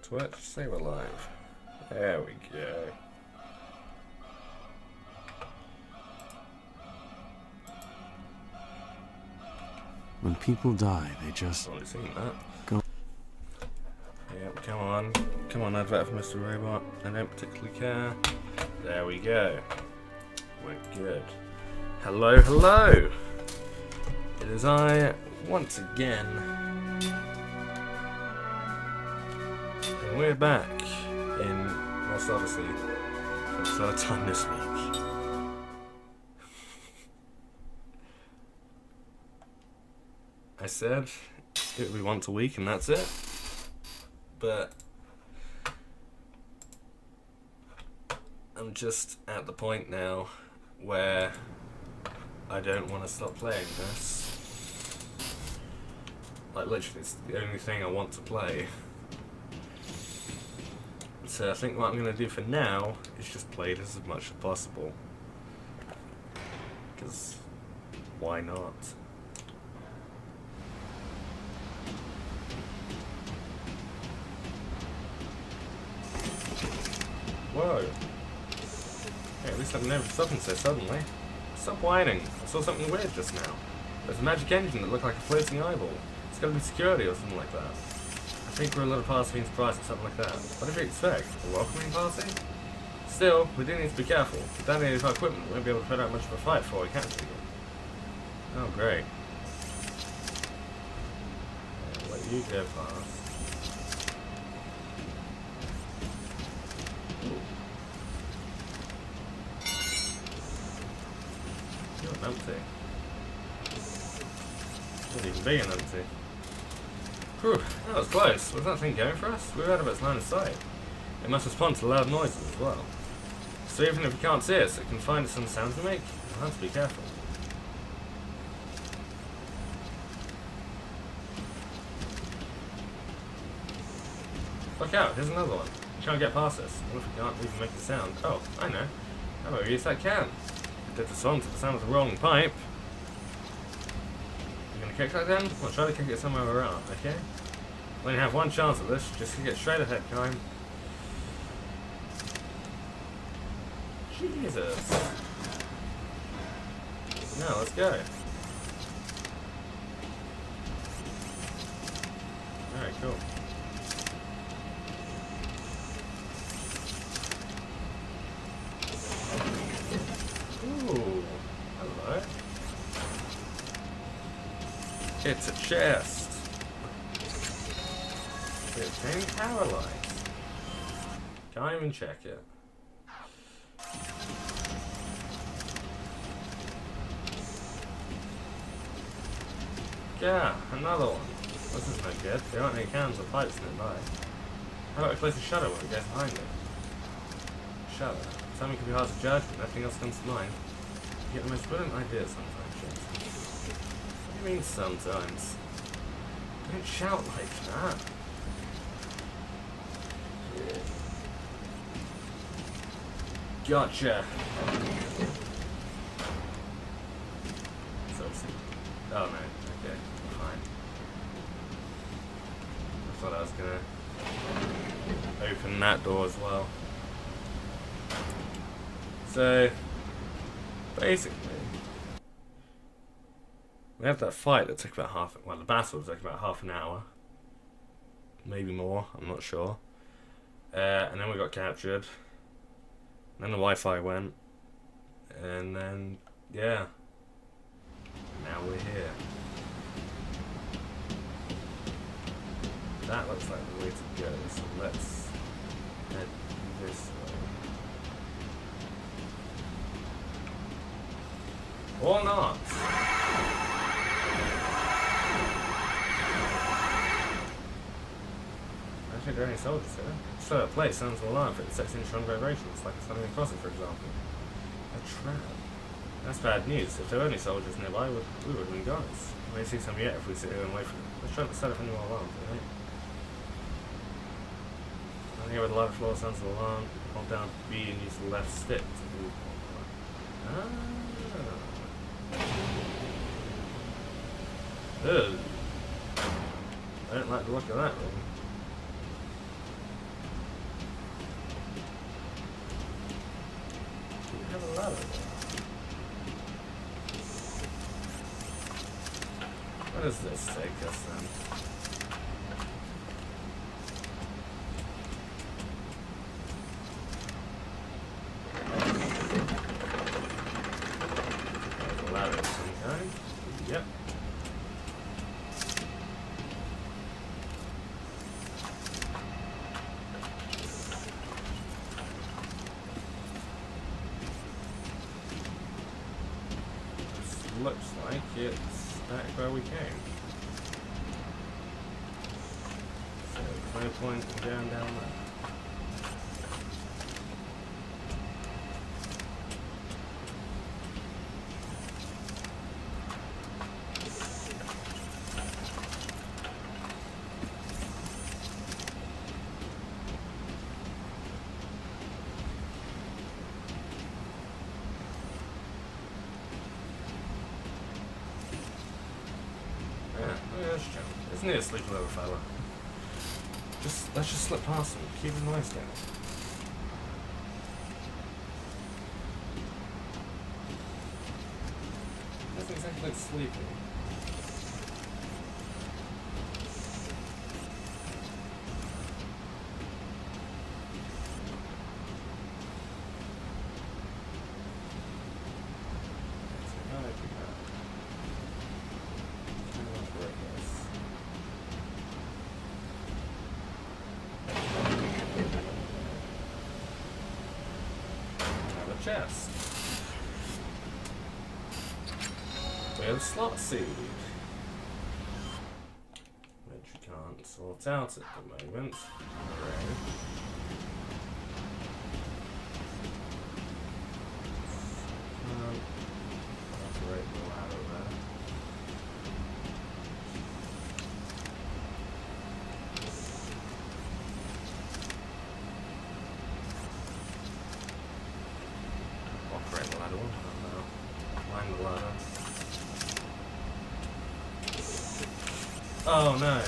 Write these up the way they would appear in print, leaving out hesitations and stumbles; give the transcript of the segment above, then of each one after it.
Twitch, say we're live. There we go. When people die, they just I've already seen that. go. Yep, come on, advert for Mr. Robot. I don't particularly care. There we go. We're good. Hello, hello! It is I, once again. And we're back in Lost Odyssey for the third time this week. I said it would be once a week and that's it. But I'm just at the point now where I don't want to stop playing this. Like literally it's the only thing I want to play. So I think what I'm going to do for now is just play this as much as possible. Because why not? Whoa. Hey, at least I've never stopping so suddenly. Stop whining. I saw something weird just now. There's a magic engine that looked like a floating eyeball. It's gotta be security or something like that. I think we're a little past being surprised at something like that. What did you expect? A welcoming party? Still, we do need to be careful. Without any of our equipment, we won't be able to put out much of a fight before we catch people. Oh, great. I'll let you go past. You're empty. Not even being empty. Whew, that was close. Was that thing going for us? We were out of its line of sight. It must respond to loud noises as well. So even if it can't see us, it can find us on the sounds we make. We'll have to be careful. Look out, here's another one. You can't get past us. What if we can't even make a sound? Oh, I know. How about we use that can? We did the song to the sound of the rolling pipe. You gonna kick that then? Well, try to kick it somewhere around, okay? We only have one chance at this. Just kick it straight ahead, Kime. Jesus. Now, let's go. Alright, cool. Ooh, hello. It's a chest. It's been paralyzed. Can't even check it. Yeah, another one. This is no good. There aren't any cans or pipes nearby. How about I place a shadow when it goes behind it? Shadow. Something can be hard to judge, but nothing else comes to mind. You get the most brilliant ideas sometimes, James. What do you mean sometimes? Don't shout like that. Gotcha. So, oh no, okay, fine. I thought I was gonna open that door as well. So, basically, we have that fight that took about the battle took about half an hour. Maybe more, I'm not sure. And then we got captured. And then the Wi-Fi went. And then, yeah. Now we're here. That looks like the way to go, so let's head this way. Or not. I think there are any soldiers here. So a place sounds an alarm for it detects any strong vibrations, like it's coming across it, for example. A trap. That's bad news. If there were any soldiers nearby, we would have been gone. We may see some yet if we sit here and wait for them. Let's try to set up any more alarms, alright? I'm here with the lava floor sounds of the alarm. Hold down B and use the left stick to move. Ah. Ugh. I don't like the look of that room. ladder. Where does this take us then? There's a ladder of some kind. Yep. Looks like it's back where we came. So no point in going down there. Isn't it a sleepy little fella? Let's just slip past him. Keep his noise down. Doesn't exactly look sleepy. Chest with slot seed, which you can't sort out at the moment. Right. Operate the ladder there. Operate the ladder one time now. Climb the ladder. Oh no.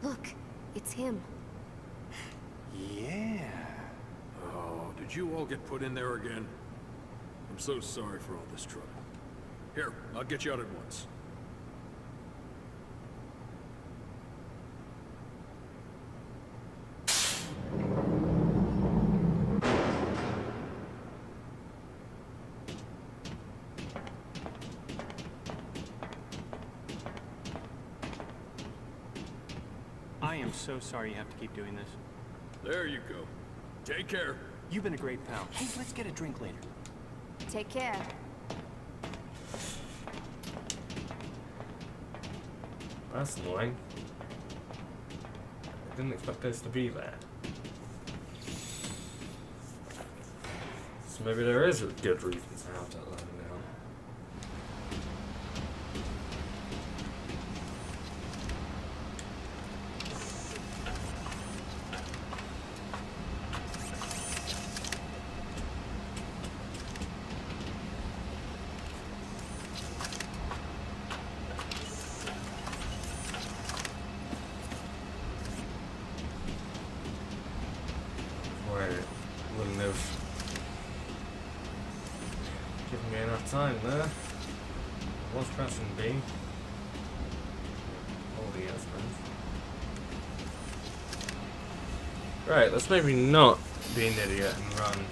Look, it's him. Yeah. Oh, did you all get put in there again? I'm so sorry for all this trouble. Here, I'll get you out at once. I am so sorry you have to keep doing this. There you go. Take care. You've been a great pal. Hey, let's get a drink later. Take care. That's annoying. I didn't expect those to be there. So maybe there is a good reason to have that ladder now. Wouldn't have given me enough time there. I was pressing B. Holding it, I suppose. Right, let's maybe not be an idiot and run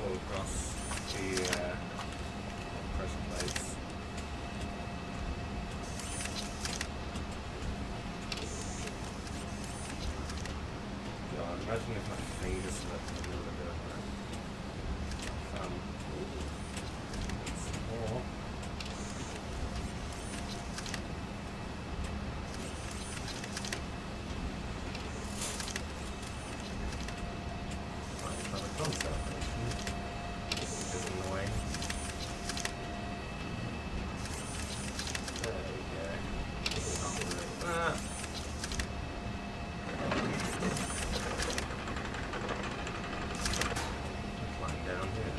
all across the pressure plates. God, imagine if my fingers slipped a little bit of that. More. Might have a concept, which is annoying. There we go. Operate that. Climb down here.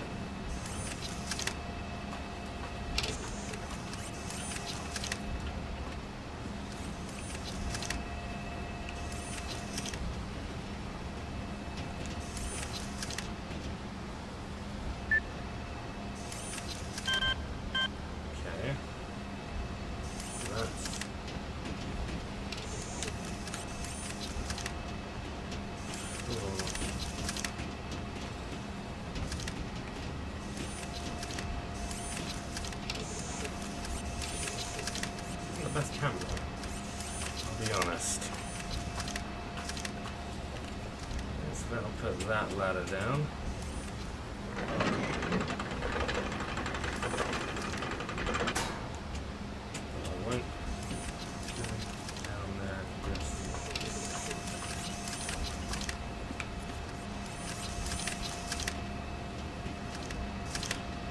be honest. So that'll put that ladder down. I won't go down there just...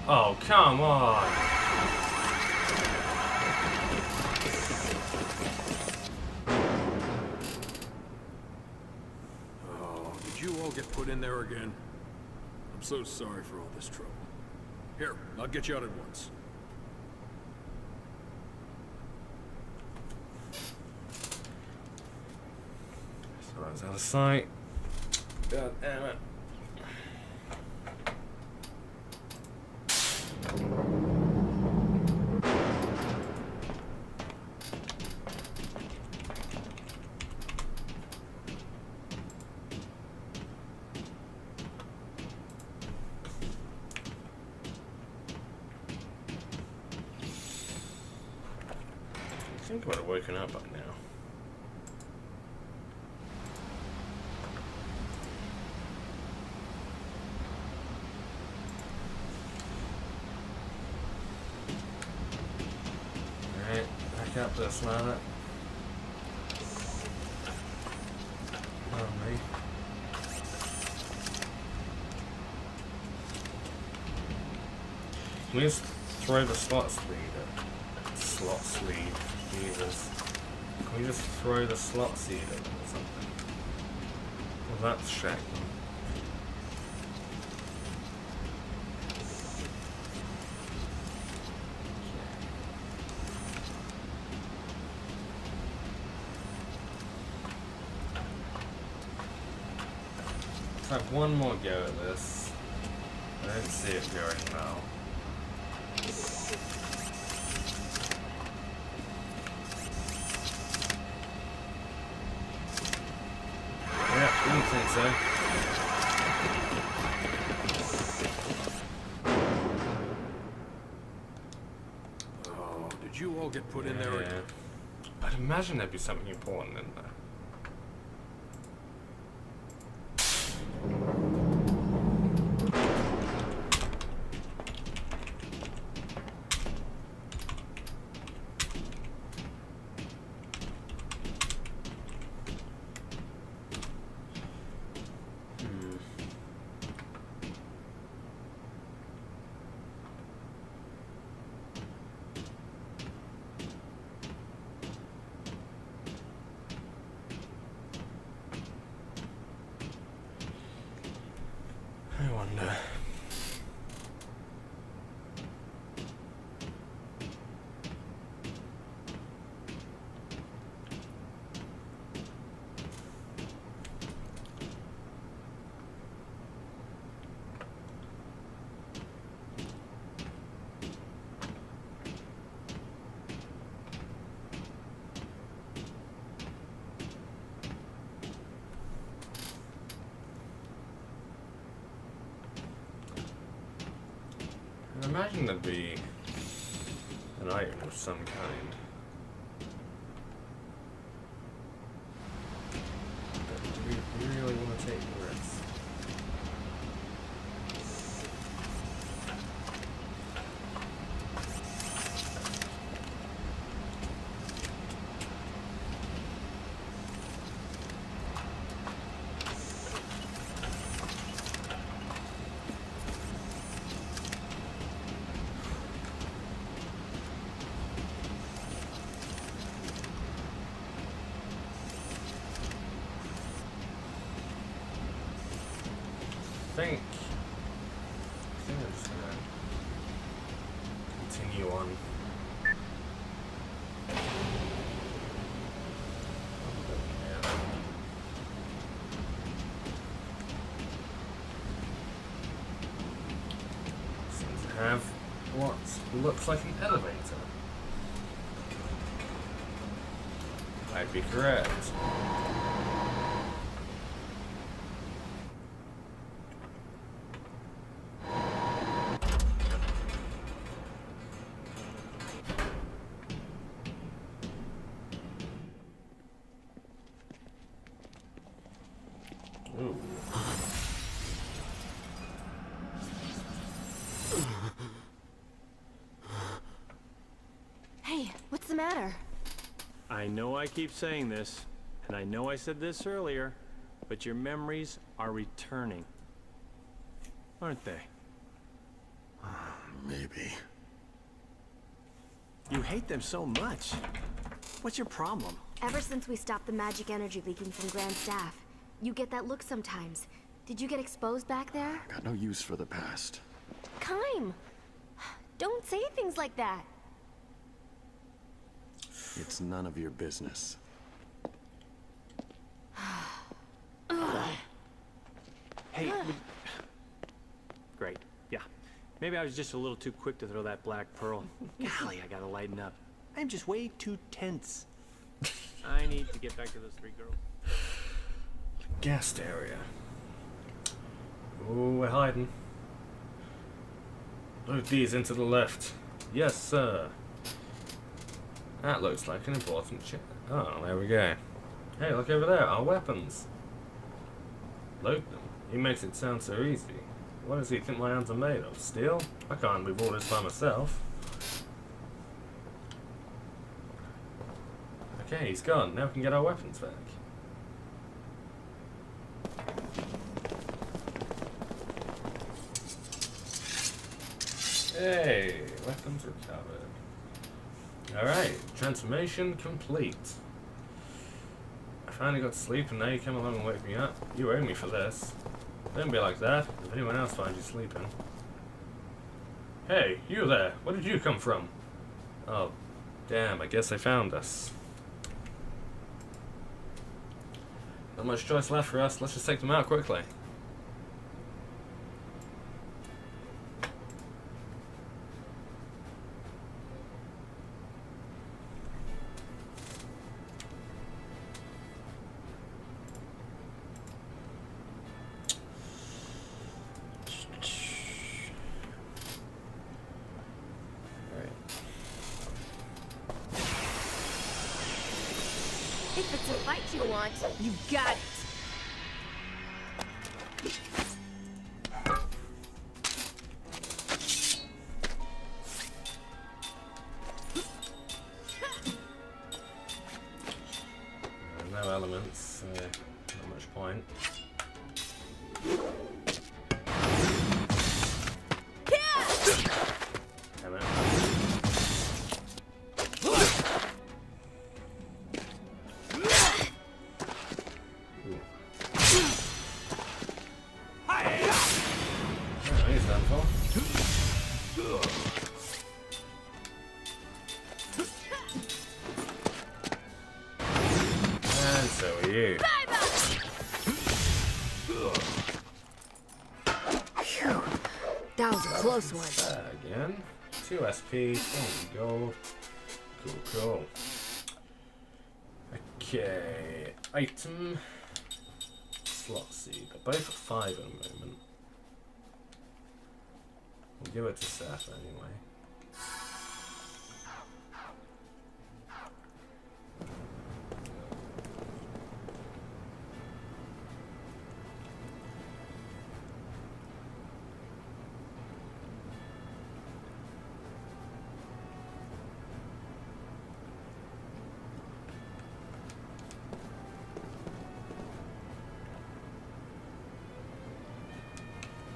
Oh, come on! You all get put in there again? I'm so sorry for all this trouble. Here, I'll get you out at once. So I was out of sight. God damn it. I think I would have woken up by now. Alright, back up this ladder. Oh me. Can we just throw the slot sleeve? Jesus. Can we just throw the slot seed in or something? Well, that's shame. Let's have one more go at this. I don't see it going well. I don't think so. Oh, did you all get put in there again? I'd imagine there'd be something important in there. I wonder. I imagine there'd be an item of some kind. But do we really want to take the risk? I think I'm just gonna continue on. Seems to have what looks like an elevator. I'd be correct. Ooh. Hey, what's the matter? I know I keep saying this, and I know I said this earlier, but your memories are returning. Aren't they? Maybe. You hate them so much. What's your problem? Ever since we stopped the magic energy leaking from Grand Staff, you get that look sometimes. Did you get exposed back there? Got no use for the past. Kime! Don't say things like that. It's none of your business. Hey, great. Yeah. Maybe I was just a little too quick to throw that black pearl. Golly, I gotta lighten up. I'm just way too tense. I need to get back to those 3 girls. Guest area. Oh, we're hiding. Move these into the left. Yes, sir. That looks like an important check. Oh, there we go. Hey, look over there. Our weapons. Load them. He makes it sound so easy. What does he think my hands are made of? Steel? I can't move all this by myself. Okay, he's gone. Now we can get our weapons back. Hey, weapons recovered. Alright, transformation complete. I finally got to sleep and now you come along and wake me up. You owe me for this. Don't be like that if anyone else finds you sleeping. Hey, you there, where did you come from? Oh, damn, I guess they found us. Not much choice left for us, let's just take them out quickly. If it's a fight you want, you got it. No elements, not much point. Damn it. He's done for. And so are you. Phew. That was a close one. Again. 2 SP, 20 gold. Cool, cool. Okay. Item. Slot seed. They're both at 5 at the moment. We'll give it to Seth anyway.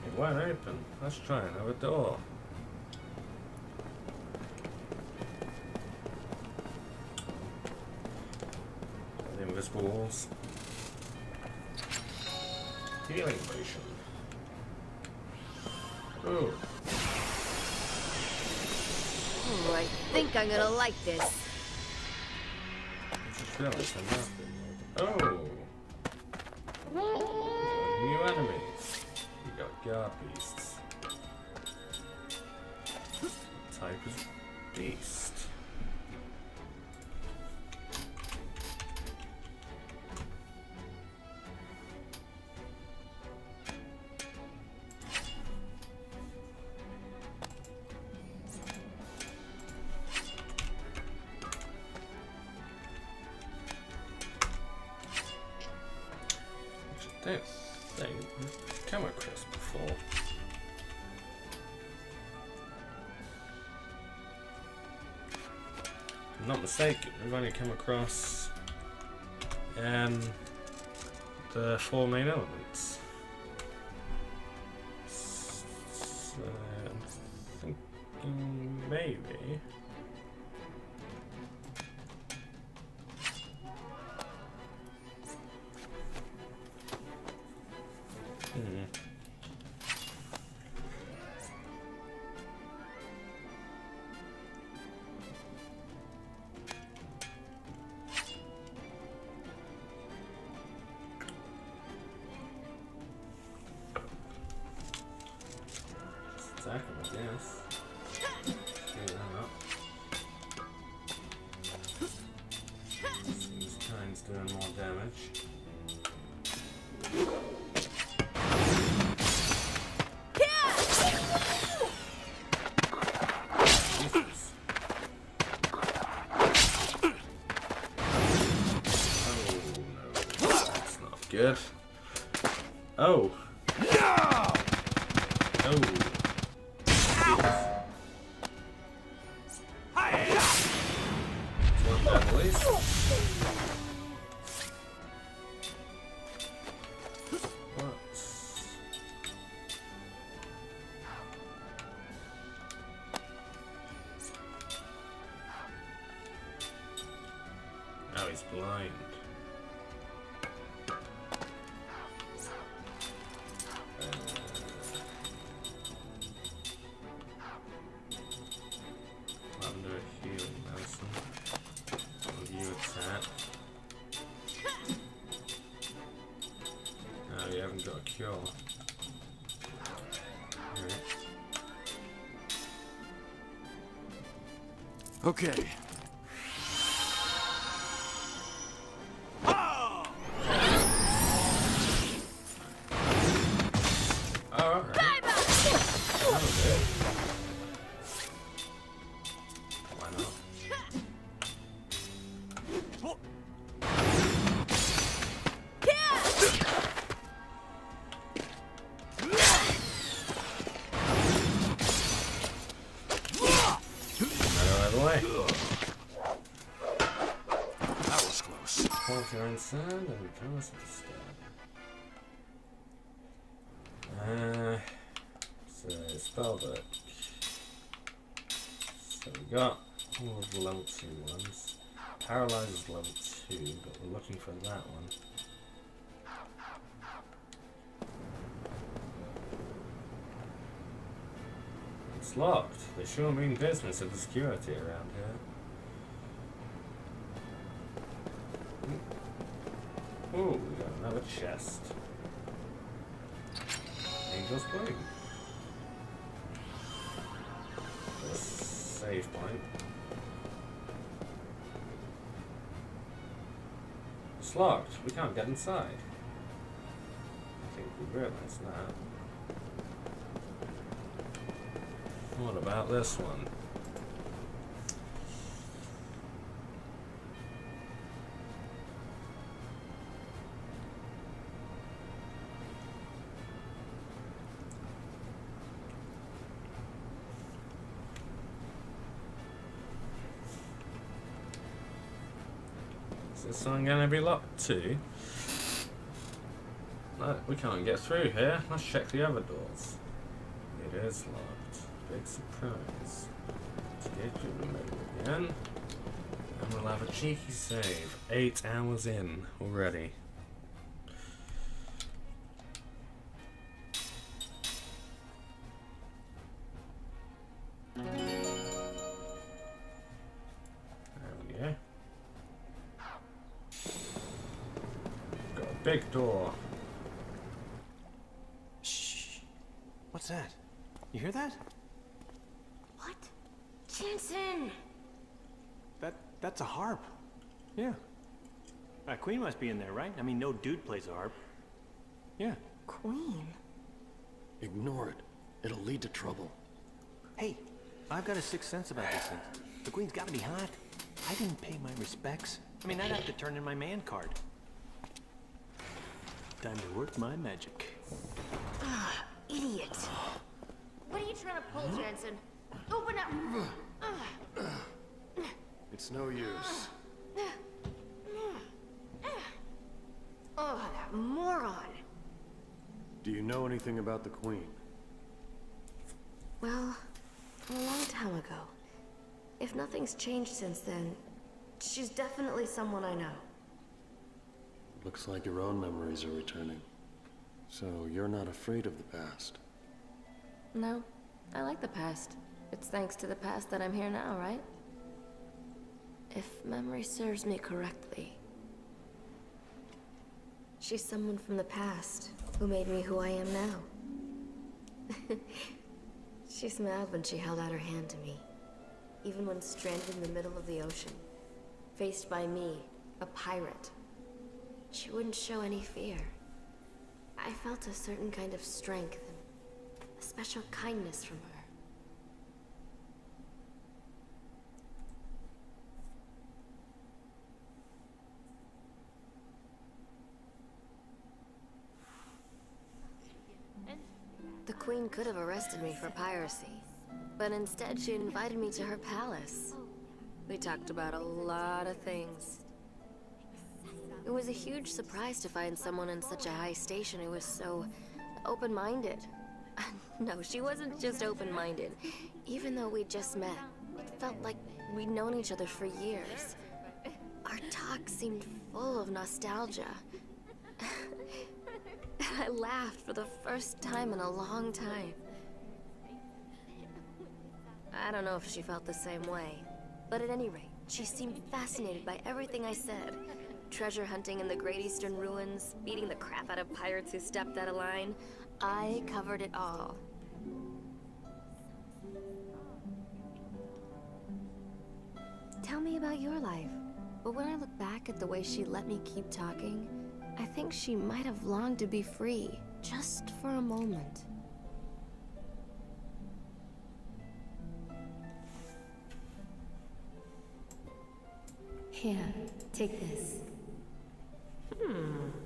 It won't open. Let's try another door. The invisible walls. Healing potion. Ooh. Oh, I think I'm gonna like this. I just realized I'm not doing Oh! New enemy. We got guard beasts. What type is beast? This. thing we've come across before. If I'm not mistaken, we've only come across the 4 main elements. So, I'm thinking maybe. Attack him, I guess. Screw that up. These times doing more damage. Jesus. Oh no, that's not good. Oh. Oh. Now he's blind. Under healing medicine. Will you attack? No, you haven't got a cure. Alright. Okay. That was close. Qualifying sand and regardless of the stat. So spell book. So we got all of the level 2 ones. Paralyze is level 2, but we're looking for that one. It's locked. They sure mean business of the security around here. Ooh, we got another chest. Angel's Blade. Got a save point. It's locked. We can't get inside. I think we realized that. What about this one? Is this one gonna be locked too? No, we can't get through here. Let's check the other doors. It is locked. Big surprise. Let's get you remote again. And we'll have a cheeky save. 8 hours in already. There we go. Got a big door. Shh. What's that? You hear that? What? Jensen! That's a harp. Yeah. Queen must be in there, right? I mean, no dude plays a harp. Yeah. Queen? Ignore it. It'll lead to trouble. Hey, I've got a sixth sense about these things. The Queen's gotta be hot. I didn't pay my respects. I mean, I'd have to turn in my man card. Time to work my magic. Idiot. What are you trying to pull, Jensen? Open up! It's no use. Oh, that moron. Do you know anything about the Queen? Well, a long time ago. If nothing's changed since then, she's definitely someone I know. Looks like your own memories are returning. So you're not afraid of the past? No, I like the past. It's thanks to the past that I'm here now, right? If memory serves me correctly. She's someone from the past who made me who I am now. She smiled when she held out her hand to me. Even when stranded in the middle of the ocean, faced by me, a pirate. She wouldn't show any fear. I felt a certain kind of strength and a special kindness from her. The Queen could have arrested me for piracy, but instead she invited me to her palace. We talked about a lot of things. It was a huge surprise to find someone in such a high station who was so open-minded. No, she wasn't just open-minded. Even though we just met, it felt like we'd known each other for years. Our talk seemed full of nostalgia. I laughed for the first time in a long time. I don't know if she felt the same way, but at any rate, she seemed fascinated by everything I said. Treasure hunting in the Great Eastern Ruins, beating the crap out of pirates who stepped out of line. I covered it all. Tell me about your life. But when I look back at the way she let me keep talking, I think she might have longed to be free, just for a moment. Here, take this.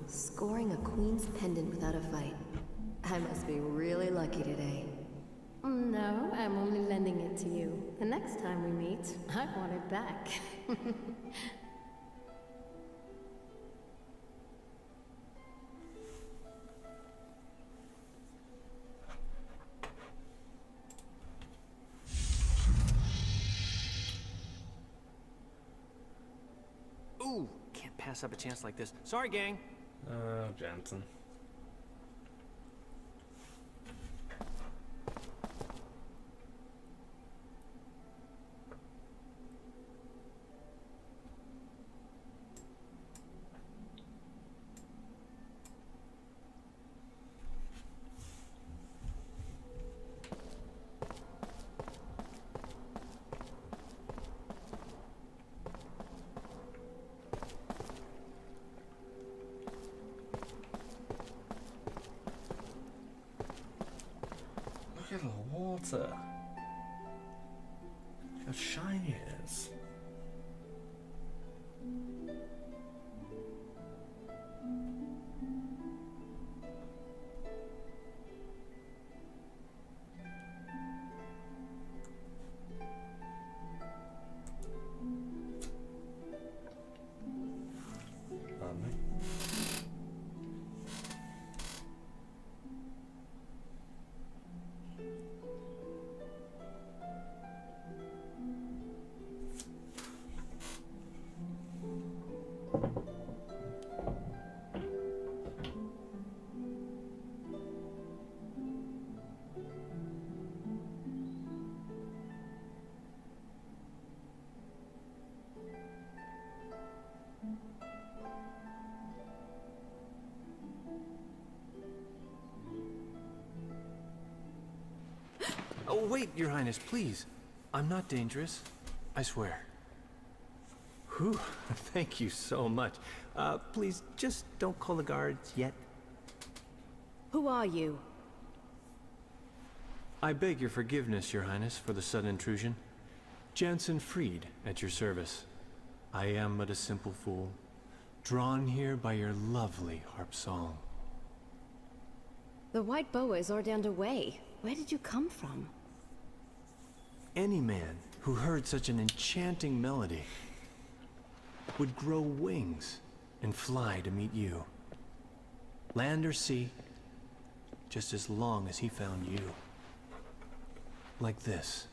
Scoring a queen's pendant without a fight. I must be really lucky today. No, I'm only lending it to you. The next time we meet, I want it back. Ooh, can't pass up a chance like this. Sorry, gang. Jansen. Look at the water. Look how shiny it is. Pardon me. Oh, wait, Your Highness, please. I'm not dangerous. I swear. Whew, thank you so much. Please, just don't call the guards yet. Who are you? I beg your forgiveness, Your Highness, for the sudden intrusion. Jansen Freed, at your service. I am but a simple fool, drawn here by your lovely harp song. The white boa is already underway. Where did you come from? Any man who heard such an enchanting melody would grow wings and fly to meet you. Land or sea, just as long as he found you. Like this.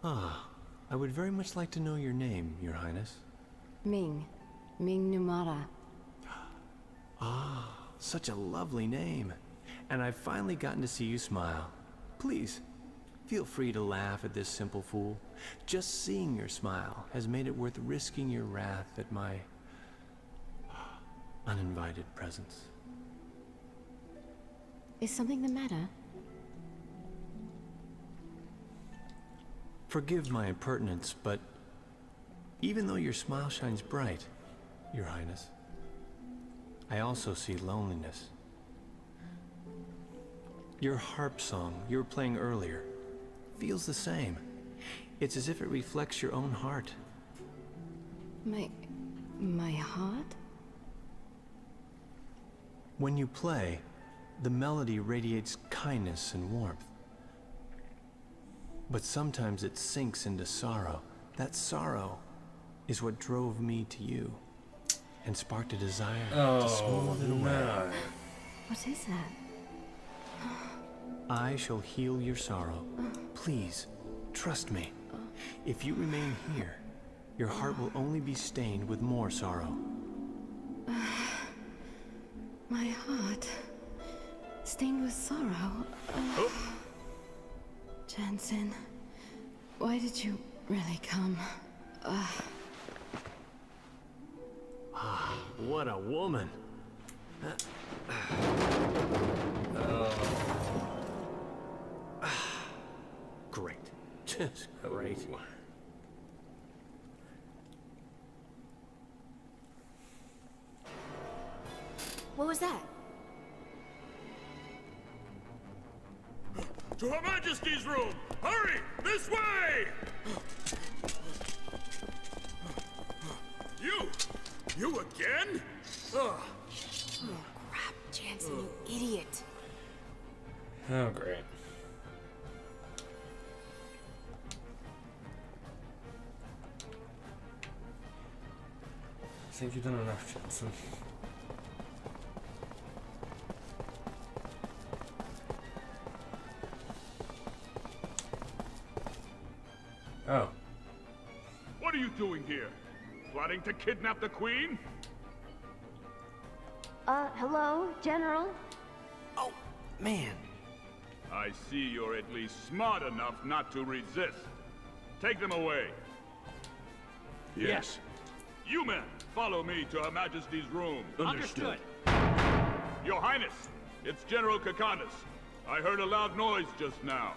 Ah, I would very much like to know your name, Your Highness. Ming. Ming Numara. Ah, such a lovely name. And I've finally gotten to see you smile. Please, feel free to laugh at this simple fool. Just seeing your smile has made it worth risking your wrath at my uninvited presence. Is something the matter? Forgive my impertinence, but even though your smile shines bright, Your Highness, I also see loneliness. Your harp song you were playing earlier feels the same. It's as if it reflects your own heart. My heart? When you play, the melody radiates kindness and warmth. But sometimes it sinks into sorrow. That sorrow is what drove me to you and sparked a desire to smooth it away. What is that? I shall heal your sorrow. Please, trust me. If you remain here, your heart will only be stained with more sorrow. My heart. Stained with sorrow. Jansen, why did you really come? What a woman! Great. Just great. What was that? To Her Majesty's room! Hurry! This way! You again? Oh, crap, Jansen, you idiot. Oh, great. I think you've done enough, Jansen. Oh. What are you doing here? Plotting to kidnap the Queen? Hello, General? Oh, man. I see you're at least smart enough not to resist. Take them away. Yes. You men, follow me to Her Majesty's room. Understood. Your Highness, it's General Kakanis. I heard a loud noise just now.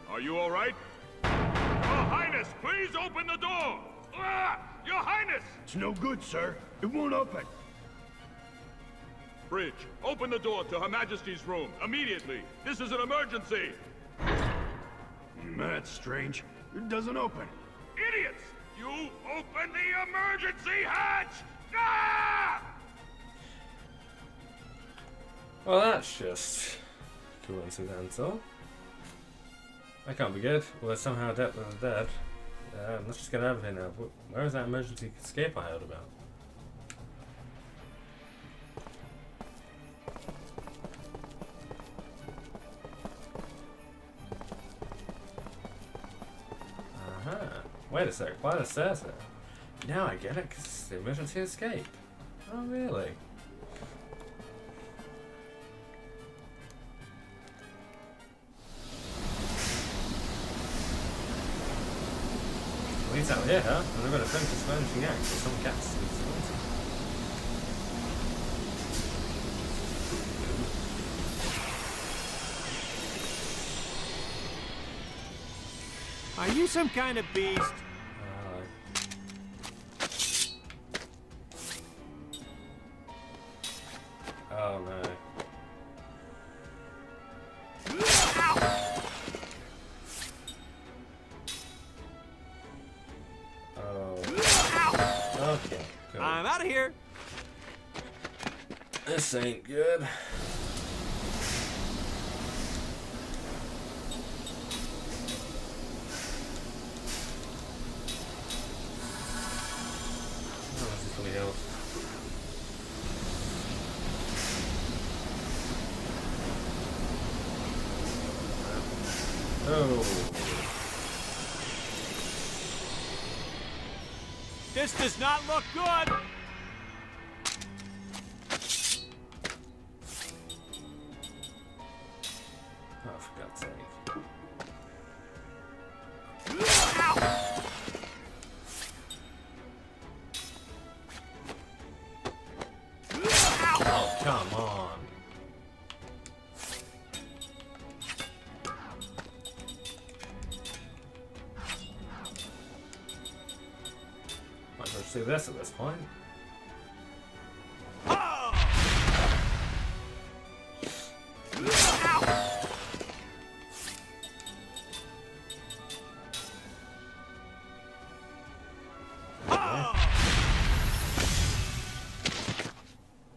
Are you all right? Your Highness, please open the door! Ah! Your Highness! It's no good, sir. It won't open. Bridge, open the door to Her Majesty's room, immediately. This is an emergency. That's strange. It doesn't open. Idiots! You open the emergency hatch! Ah! Well, that's just coincidental. I can't be good. Well, they're somehow adept with the dead. Let's just get out of here now. Where is that emergency escape I heard about? Wait a sec, why the stairs there? Now I get it, because it's the emergency escape. Oh, really? Leads out here, huh? And I've got to finish this vanishing act with some cats. Are you some kind of beast? Oh no. Oh. Okay. Cool. I'm out of here. This ain't good. Oh, this is something else. Oh. This does not look good! Oh, for God's sake. Oh, come on. Might as well just do this at this point.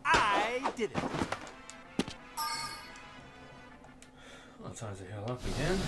I did it. Well, time to heal up again.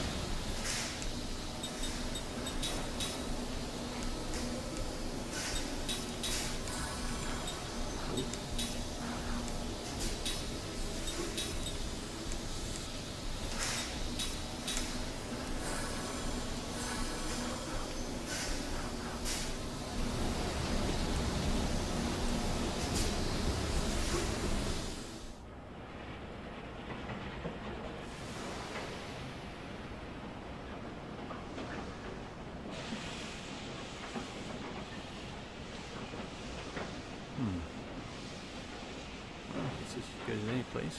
This is as good as any place.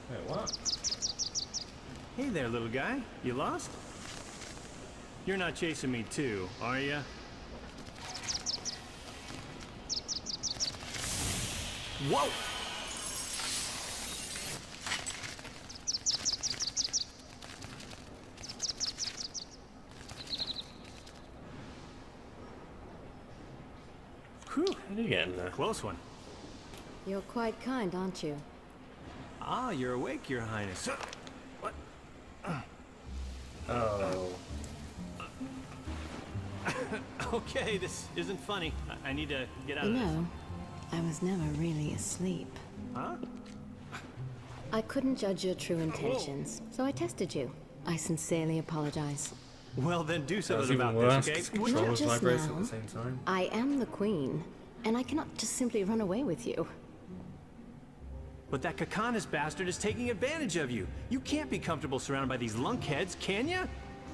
Wait, what? Hey there, little guy. You lost? You're not chasing me too, are ya? Whoa! Whew, What are you getting there? close one. You're quite kind, aren't you? Ah, you're awake, Your Highness. What? Oh. Okay, this isn't funny. I need to get out You of this. know, I was never really asleep. Huh? I couldn't judge your true intentions, so I tested you. I sincerely apologize. Well, then do That was something even about worse. this, 'Cause okay? the Not controllers just vibrates at now. the same time. I am the queen, and I cannot just simply run away with you. But that Kakanis bastard is taking advantage of you. You can't be comfortable surrounded by these lunkheads, can ya?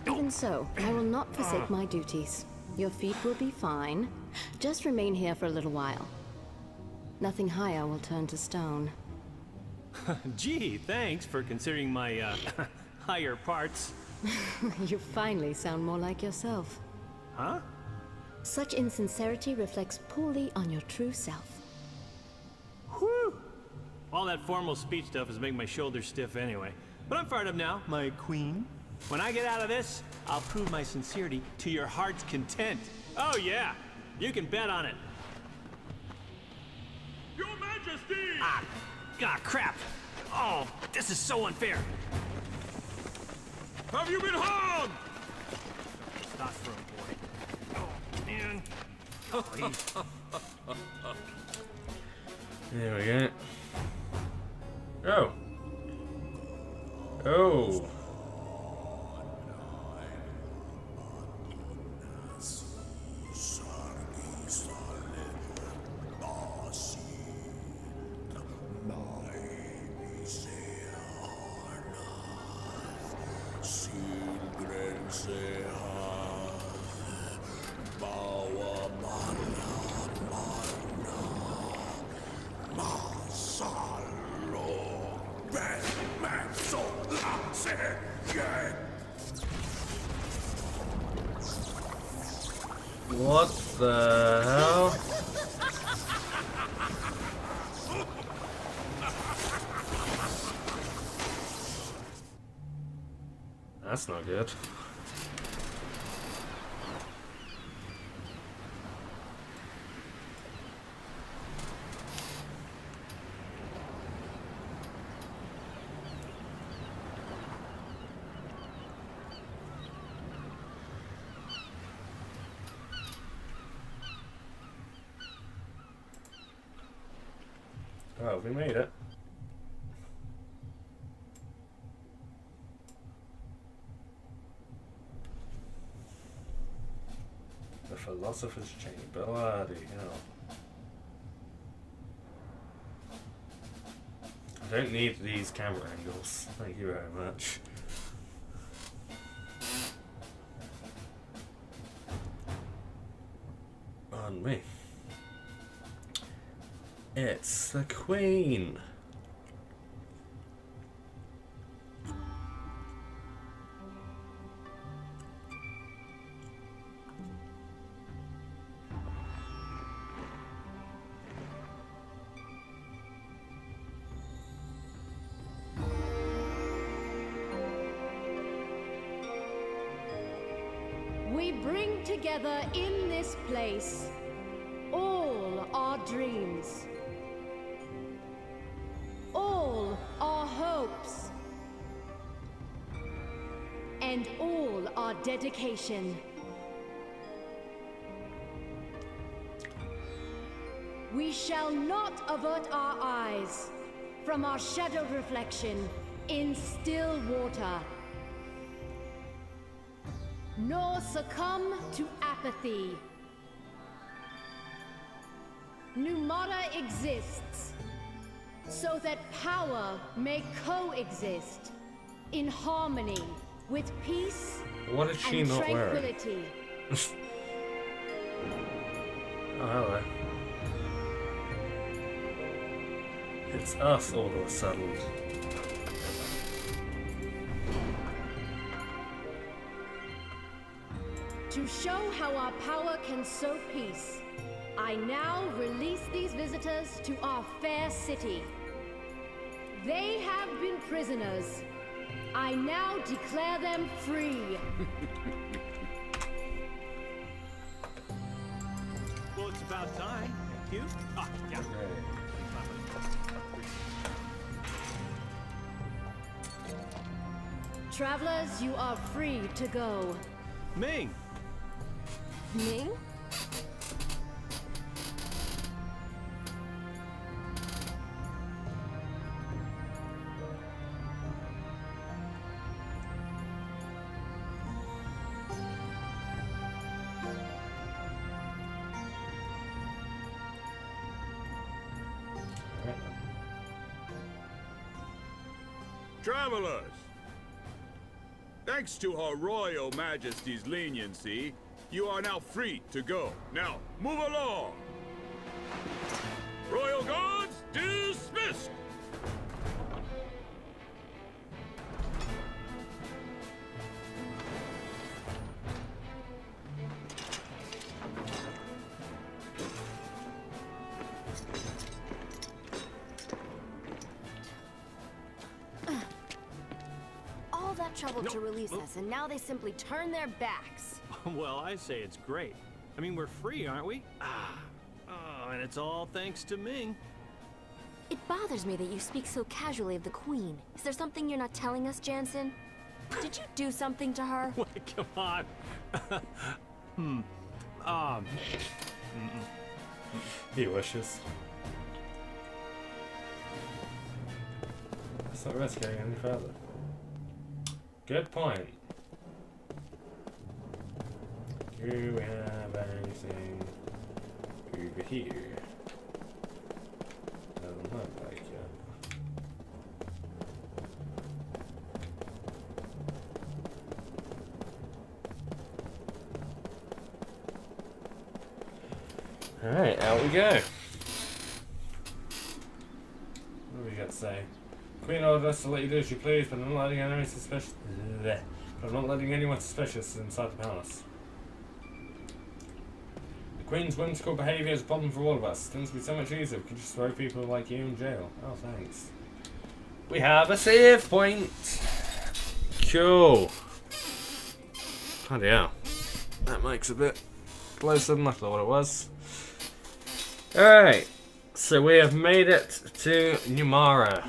Even so, I will not forsake my duties. Your feet will be fine. Just remain here for a little while. Nothing higher will turn to stone. Gee, thanks for considering my, higher parts. You finally sound more like yourself. Huh? Such insincerity reflects poorly on your true self. Whew! All that formal speech stuff is making my shoulders stiff anyway. But I'm fired up now, my queen. When I get out of this, I'll prove my sincerity to your heart's content. Oh yeah, you can bet on it. Your Majesty! Ah, crap! Oh, this is so unfair. Have you been harmed? Testosterone boy. Oh, man. Please. There we go. Oh. Oh. What the hell? That's not good. Oh, we made it. The Philosopher's Chamber. Bloody hell. I don't need these camera angles. Thank you very much. On me. It's the Queen. We bring together in this place all our dreams, all our hopes, and all our dedication. We shall not avert our eyes from our shadowed reflection in still water, nor succumb to apathy. Numata exists so that power may coexist in harmony with peace What is she and not wearing? tranquility. Oh, hello. It's us all of a sudden. To show how our power can sow peace, I now release these visitors to our fair city. They have been prisoners. I now declare them free. Well, it's about time. Thank you. Ah, yeah. Travelers, you are free to go. Ming! Ming? Travelers! Thanks to Her Royal Majesty's leniency, you are now free to go. Now, move along! Royal Guards, dismissed! All that trouble to release us, and now they simply turn their backs. Well, I say it's great. I mean, we're free, aren't we? Oh, and it's all thanks to Ming. It bothers me that you speak so casually of the Queen. Is there something you're not telling us, Jansen? Did you do something to her? Wait, come on. He wishes. It's not risk getting any further. Good point. Do we have anything over here? Doesn't look like it. Alright, out we go. What do we got to say? Queen ordered us to let you do as you please, but I'm not letting anyone suspicious. But I'm not letting anyone suspicious inside the palace. The Queen's whimsical behaviour is a problem for all of us. Things would be so much easier if we could just throw people like you in jail. Oh, thanks. We have a save point. Cool. Bloody hell. That makes a bit closer than I thought it was. Alright. So we have made it to Numara.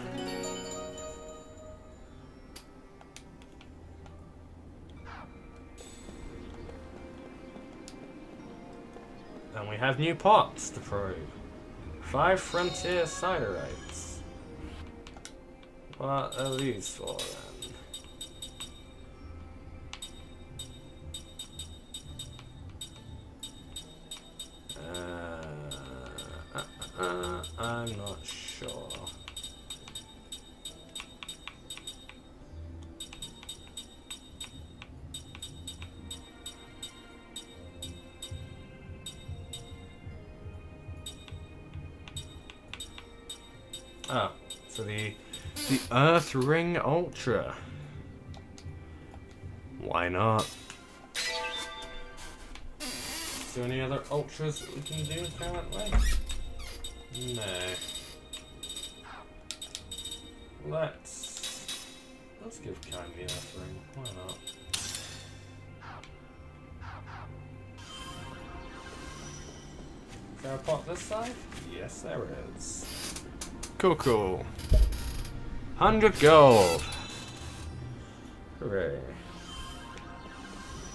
And we have new parts to probe. 5 frontier siderites. What are these for then? I'm not sure. Ah, so the Earth Ring Ultra. Why not? Is there any other ultras that we can do currently? No. Let's give Kang the Earth Ring. Why not? Is there a pot this side? Yes, there is. Cool. 100 gold. Hooray.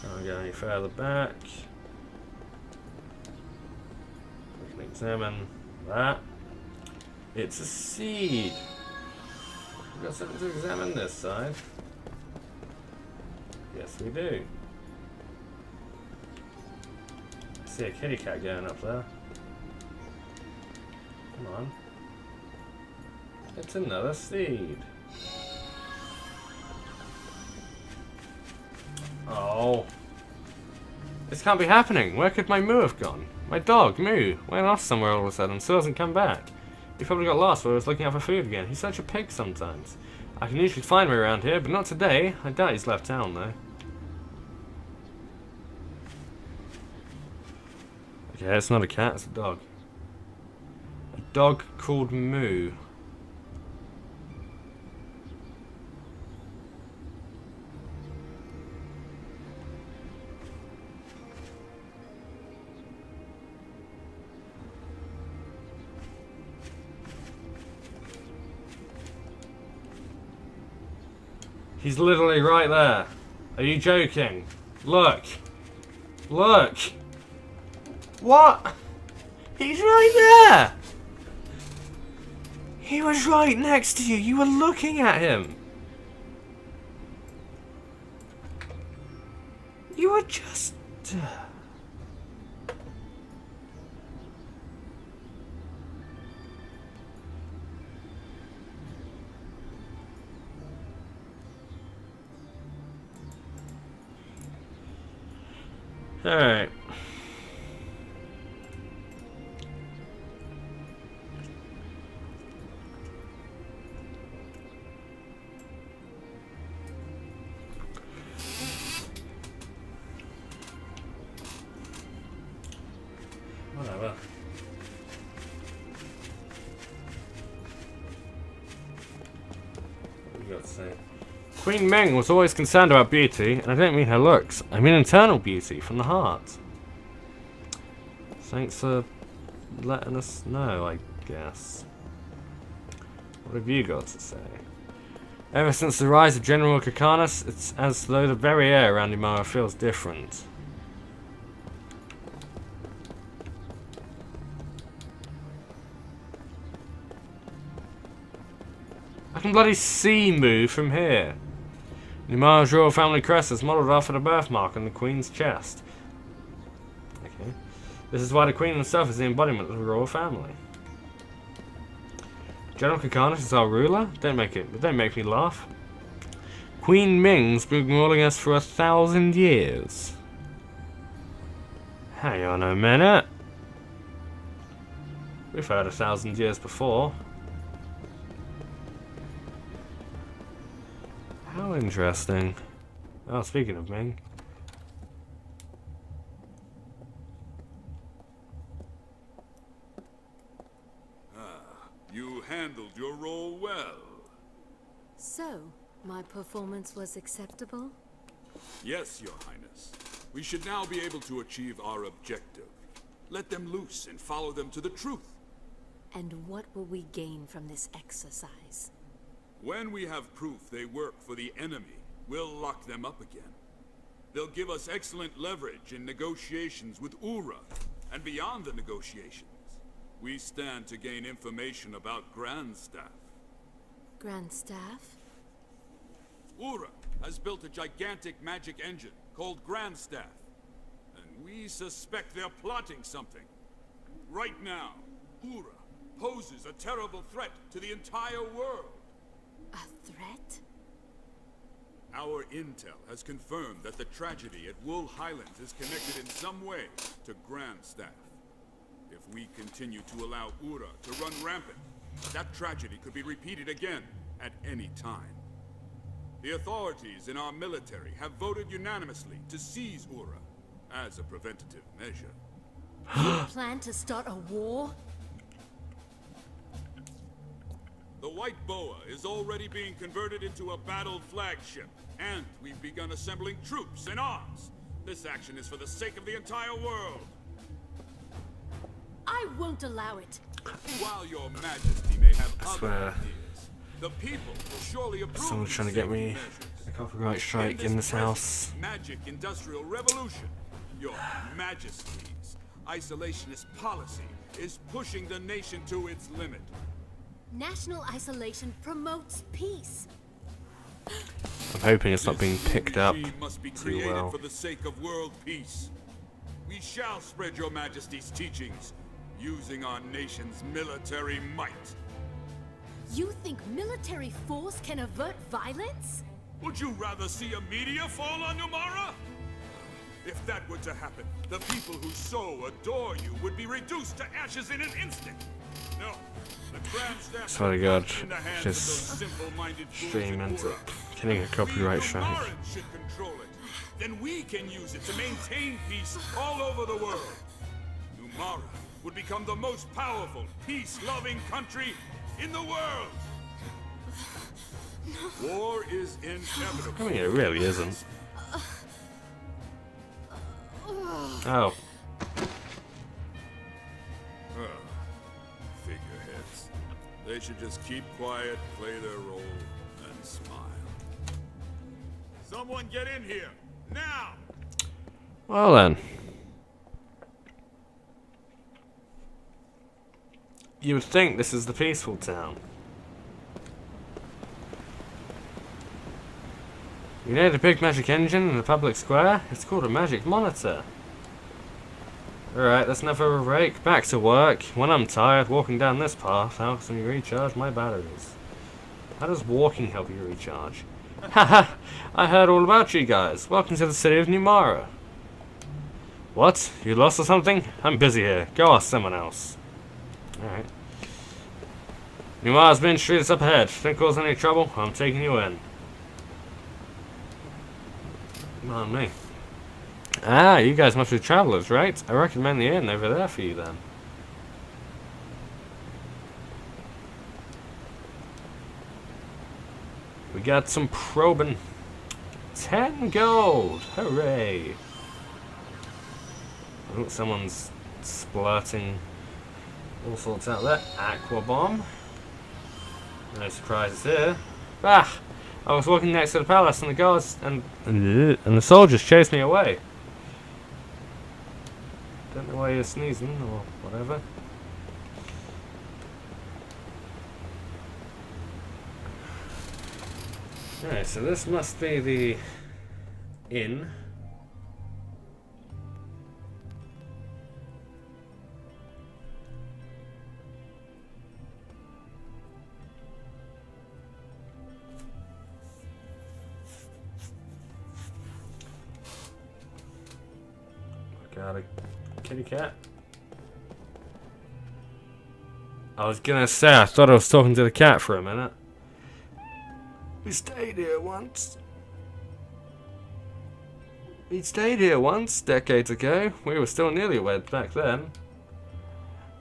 Can't go any further back. We can examine that. It's a seed. We've got something to examine this side. Yes, we do. I see a kitty cat going up there. Come on. It's another seed. Oh. This can't be happening. Where could my Moo have gone? My dog, Moo, went off somewhere all of a sudden, still hasn't come back. He probably got lost while he was looking out for food again. He's such a pig sometimes. I can usually find him around here, but not today. I doubt he's left town, though. Okay, it's not a cat, it's a dog. A dog called Moo. He's literally right there. Are you joking? Look. Look. What? He's right there. He was right next to you. You were looking at him. You were just... Alright. Whatever. What you got to say? Queen Ming was always concerned about beauty, and I don't mean her looks. I mean internal beauty, from the heart. Thanks for letting us know, I guess. What have you got to say? Ever since the rise of General Kakanis, it's as though the very air around Imara feels different. I can bloody see Moo from here. Nimara's royal family crest is modelled after the birthmark on the Queen's chest. Okay. This is why the Queen herself is the embodiment of the royal family. General Kakanis is our ruler? Don't make me laugh. Queen Ming's been ruling us for 1,000 years. Hang on a minute. We've heard 1,000 years before. How interesting. Oh, speaking of Ming. You handled your role well. So, my performance was acceptable? Yes, Your Highness. We should now be able to achieve our objective. Let them loose and follow them to the truth. And what will we gain from this exercise? When we have proof they work for the enemy, we'll lock them up again. They'll give us excellent leverage in negotiations with Ura, and beyond the negotiations. We stand to gain information about Grandstaff. Grand Staff? Ura has built a gigantic magic engine called Grandstaff. And we suspect they're plotting something. Right now, Ura poses a terrible threat to the entire world. A threat? Our intel has confirmed that the tragedy at Wool Highlands is connected in some way to Grandstaff. If we continue to allow Ura to run rampant, that tragedy could be repeated again at any time. The authorities in our military have voted unanimously to seize Ura as a preventative measure. You plan to start a war? The White Boa is already being converted into a battle flagship, and we've begun assembling troops and arms. This action is for the sake of the entire world. I won't allow it. While your majesty may have I other swear. ideas, the people will surely approve Someone's these trying to get safety me measures. a copyright strike in this house. Magic industrial revolution, your majesty's isolationist policy is pushing the nation to its limit. National isolation promotes peace. I'm hoping it's not being picked up We must be too created well. for the sake of world peace. We shall spread your majesty's teachings using our nation's military might. You think military force can avert violence? Would you rather see a meteor fall on Numara? If that were to happen, the people who so adore you would be reduced to ashes in an instant. No, the Grandstaff Swear to God, in the hands this of those simple-minded fools stream in ends Ura. up getting a copyright We strike. Numarans should control it. Then we can use it to maintain peace all over the world. Numara would become the most powerful, peace-loving country in the world. War is inevitable. I mean, it really isn't. Oh. Figureheads. They should just keep quiet, play their role, and smile. Someone get in here, now! Well then. You would think this is the peaceful town. You know the big magic engine in the public square? It's called a magic monitor. Alright, that's enough of a break. Back to work. When I'm tired, walking down this path helps me recharge my batteries. How does walking help you recharge? Haha! I heard all about you guys. Welcome to the city of Numara. What? You lost or something? I'm busy here. Go ask someone else. Alright. Numara's main street is up ahead. Don't cause any trouble. I'm taking you in. Come on, me. Ah, you guys must be travelers, right? I recommend the inn over there for you then. We got some probing. 10 gold! Hooray! I think someone's splurting all sorts out there. Aqua bomb. No surprises here. Bah! I was walking next to the palace and the guards and the soldiers chased me away. Don't know why you're sneezing or whatever. Alright, so this must be the inn. Got a kitty cat. I was gonna say, I thought I was talking to the cat for a minute. We stayed here once. Decades ago. We were still newlyweds back then.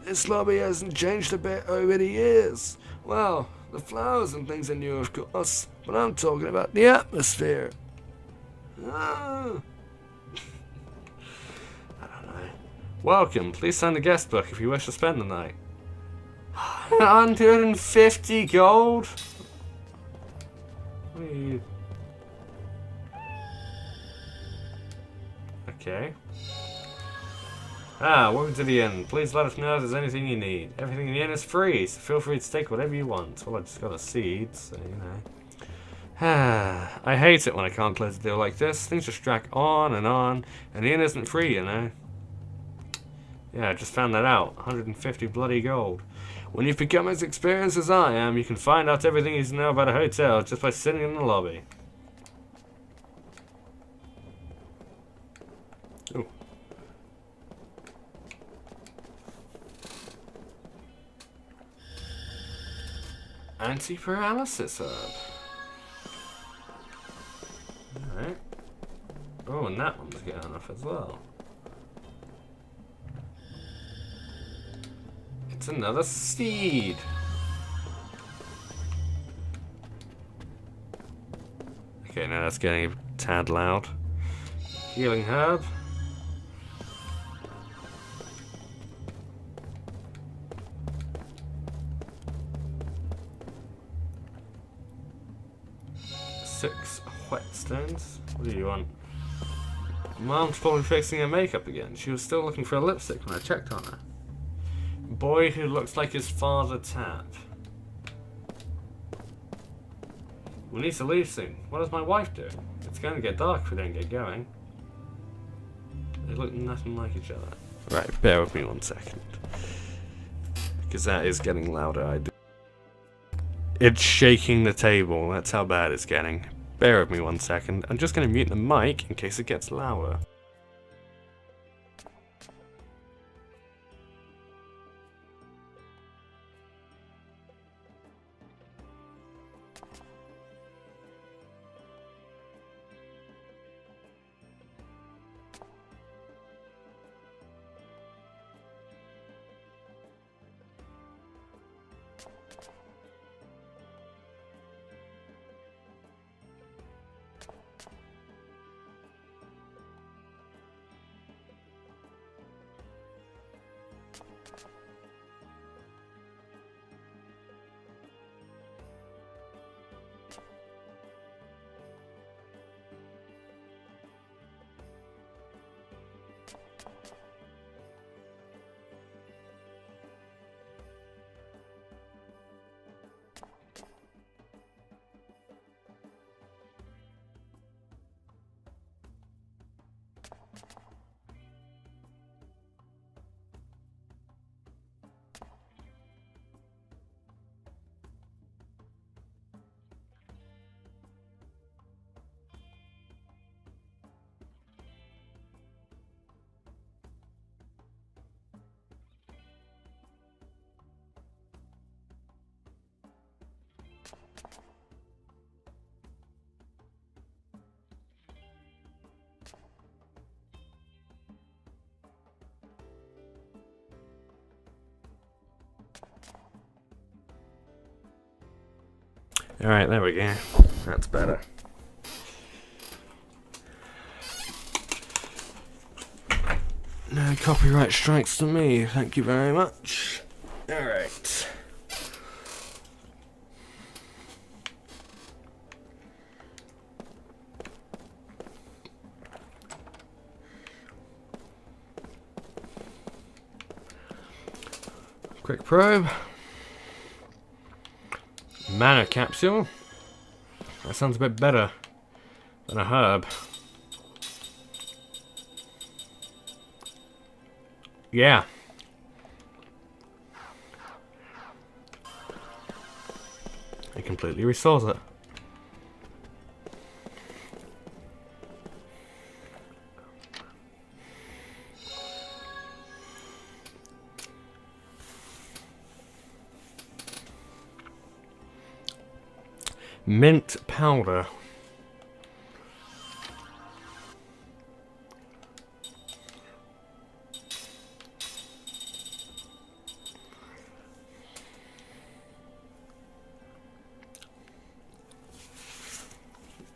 This lobby hasn't changed a bit over the years. Well, the flowers and things are new, of course, but I'm talking about the atmosphere. Ah. Welcome. Please sign the guest book if you wish to spend the night. 150 gold? What are you... Okay. Ah, welcome to the inn. Please let us know if there's anything you need. Everything in the inn is free, so feel free to take whatever you want. Well, I just got a seed, so you know. Ah, I hate it when I can't close a deal like this. Things just drag on, and the inn isn't free, you know. Yeah, I just found that out. 150 bloody gold. When you've become as experienced as I am, you can find out everything you know about a hotel just by sitting in the lobby. Ooh. Anti-paralysis herb. Alright. Oh, and that one's getting enough as well. It's another seed. Okay, now that's getting a tad loud. Healing herb. Six whetstones. What do you want? Mom's probably fixing her makeup again. She was still looking for a lipstick when I checked on her. Boy who looks like his father Tap. We need to leave soon. What does my wife do? It's going to get dark if we don't get going. They look nothing like each other. Right, bear with me 1 second. Because that is getting louder. It's shaking the table. That's how bad it's getting. Bear with me 1 second. I'm just going to mute the mic in case it gets louder. Alright, there we go. That's better. No copyright strikes to me, thank you very much. Alright. Quick probe. Mana capsule. That sounds a bit better than a herb. Yeah. It completely restores it. Mint powder.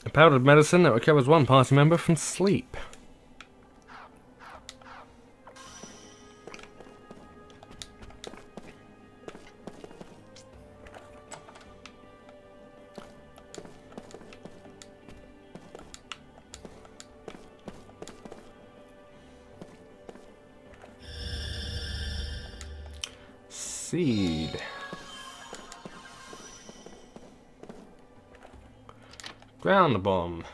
A powdered medicine that recovers one party member from sleep. Seed. Ground bomb.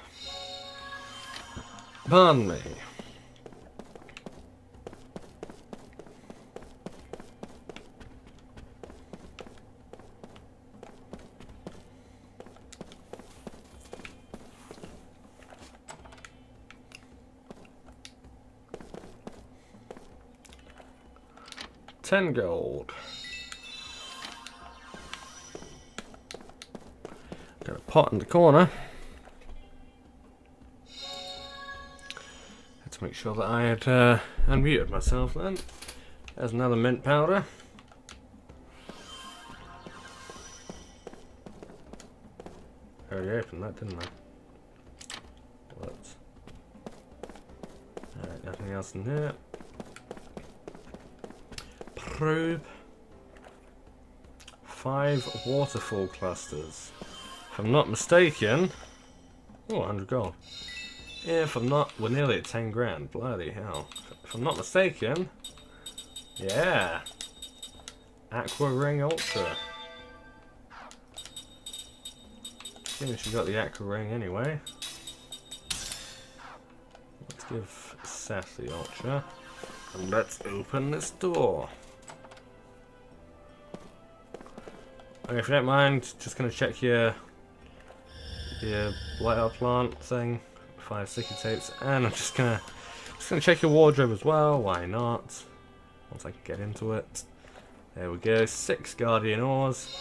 Pardon me. $10 gold. Got a pot in the corner. Had to make sure that I had unmuted myself then. There's another mint powder. I already opened that, didn't I? What? Alright, nothing else in here. Probe. 5 waterfall clusters. If I'm not mistaken. Oh, 100 gold. If I'm not, we're nearly at 10 grand. Bloody hell. If I'm not mistaken. Yeah. Aqua Ring Ultra. Seeing as she got the Aqua Ring anyway. Let's give Seth the Ultra. And let's open this door. Okay, if you don't mind, just gonna check your light plant thing, 5 sticky tapes, and I'm just gonna check your wardrobe as well. Why not? Once I can get into it. There we go. 6 guardian ores.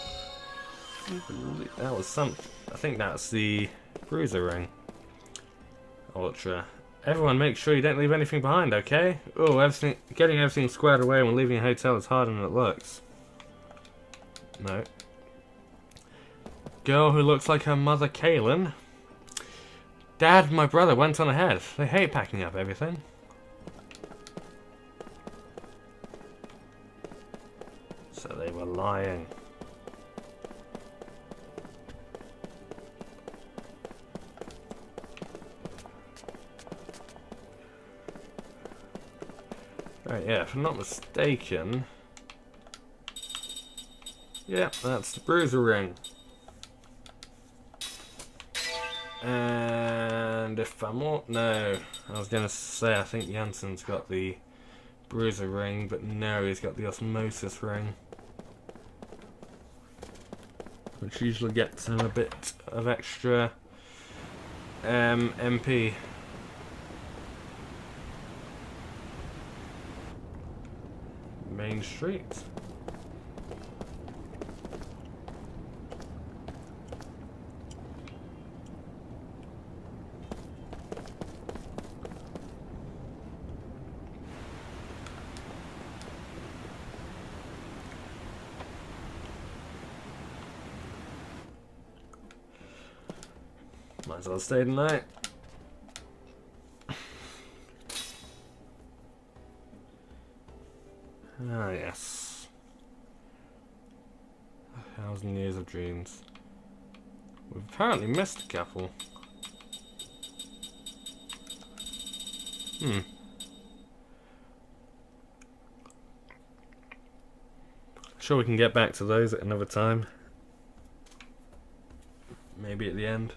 That was something. I think that's the bruiser ring. Ultra. Everyone, make sure you don't leave anything behind, okay? Oh, getting everything squared away when leaving a hotel is harder than it looks. No. Girl who looks like her mother, Kaylin. Dad and my brother went on ahead. They hate packing up everything. So they were lying. Right, yeah, if I'm not mistaken. Yeah, that's the bruiser ring. And if I'm not, no, I was gonna say I think Jansen's got the bruiser ring, but no, he's got the osmosis ring, which usually gets him a bit of extra MP. Main Street. Might as well stay tonight. Ah, yes. 1,000 years of dreams. We've apparently missed a couple. Sure, we can get back to those at another time. Maybe at the end.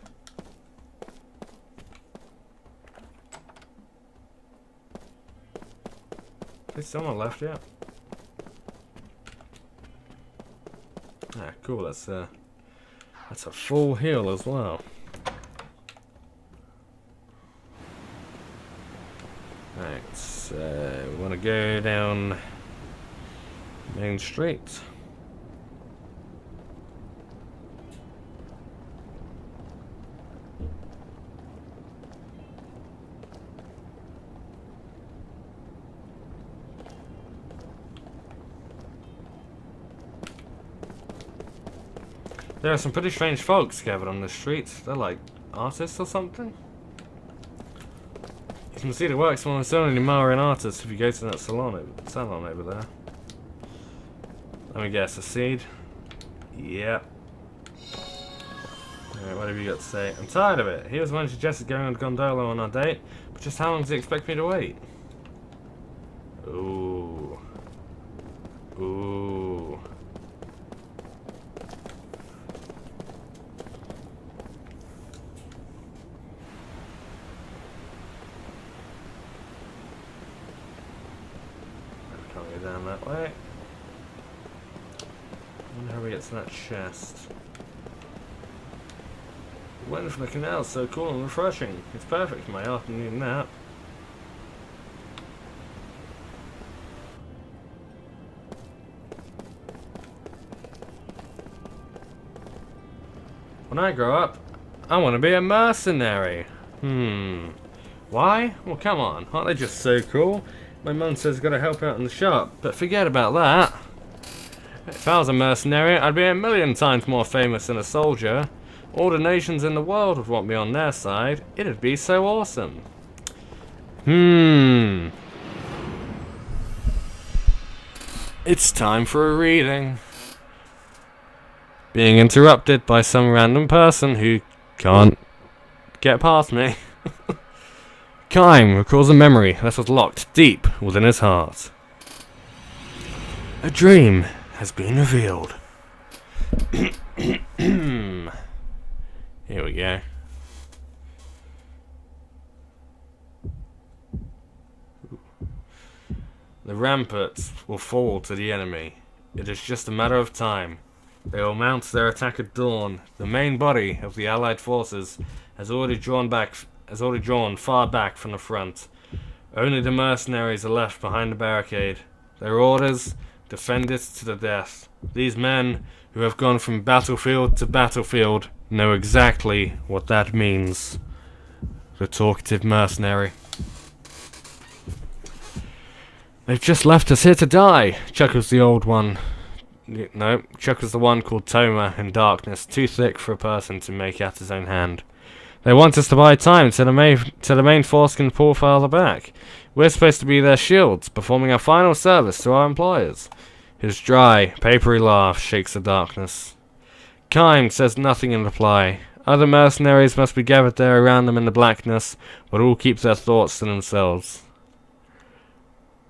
Is someone left yet? Ah, cool. That's a full heal as well. Right, so we want to go down Main Street. There are some pretty strange folks gathered on the streets. They're like artists or something. You can see the works of so many Maorian artists if you go to that salon over there. Let me guess, a seed? Yep. Alright, what have you got to say? I'm tired of it. He was the one who suggested going on gondola on our date, but just how long does he expect me to wait? Ooh. Ooh. Can't go down that way. I wonder how we get to that chest. The wind from the canal is so cool and refreshing. It's perfect for my afternoon nap. When I grow up, I want to be a mercenary. Why? Well, come on. Aren't they just so cool? My mum says I've got to help out in the shop, but forget about that. If I was a mercenary, I'd be a million times more famous than a soldier. All the nations in the world would want me on their side. It'd be so awesome. It's time for a reading. Being interrupted by some random person who can't get past me. Kime recalls a memory that was locked deep within his heart. A dream has been revealed. Here we go. The ramparts will fall to the enemy. It is just a matter of time. They will mount their attack at dawn. The main body of the Allied forces has already drawn far back from the front. Only the mercenaries are left behind the barricade. Their orders: defend it to the death. These men, who have gone from battlefield to battlefield, know exactly what that means. The talkative mercenary. They've just left us here to die, chuckles the old one. No, chuckles the one called Toma in darkness, too thick for a person to make out his own hand. They want us to buy time till the main force can pull farther back. We're supposed to be their shields, performing our final service to our employers. His dry, papery laugh shakes the darkness. Kime says nothing in reply. Other mercenaries must be gathered there around them in the blackness, but all keep their thoughts to themselves.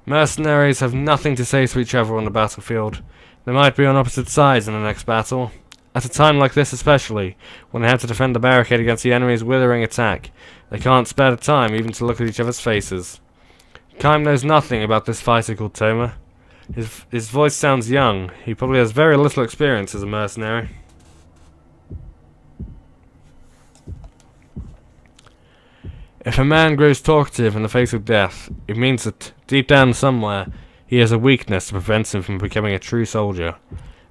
Mercenaries have nothing to say to each other on the battlefield. They might be on opposite sides in the next battle. At a time like this especially, when they have to defend the barricade against the enemy's withering attack, they can't spare the time even to look at each other's faces. Kime knows nothing about this fighter called Toma. His voice sounds young. He probably has very little experience as a mercenary. If a man grows talkative in the face of death, it means that, deep down somewhere, he has a weakness that prevents him from becoming a true soldier.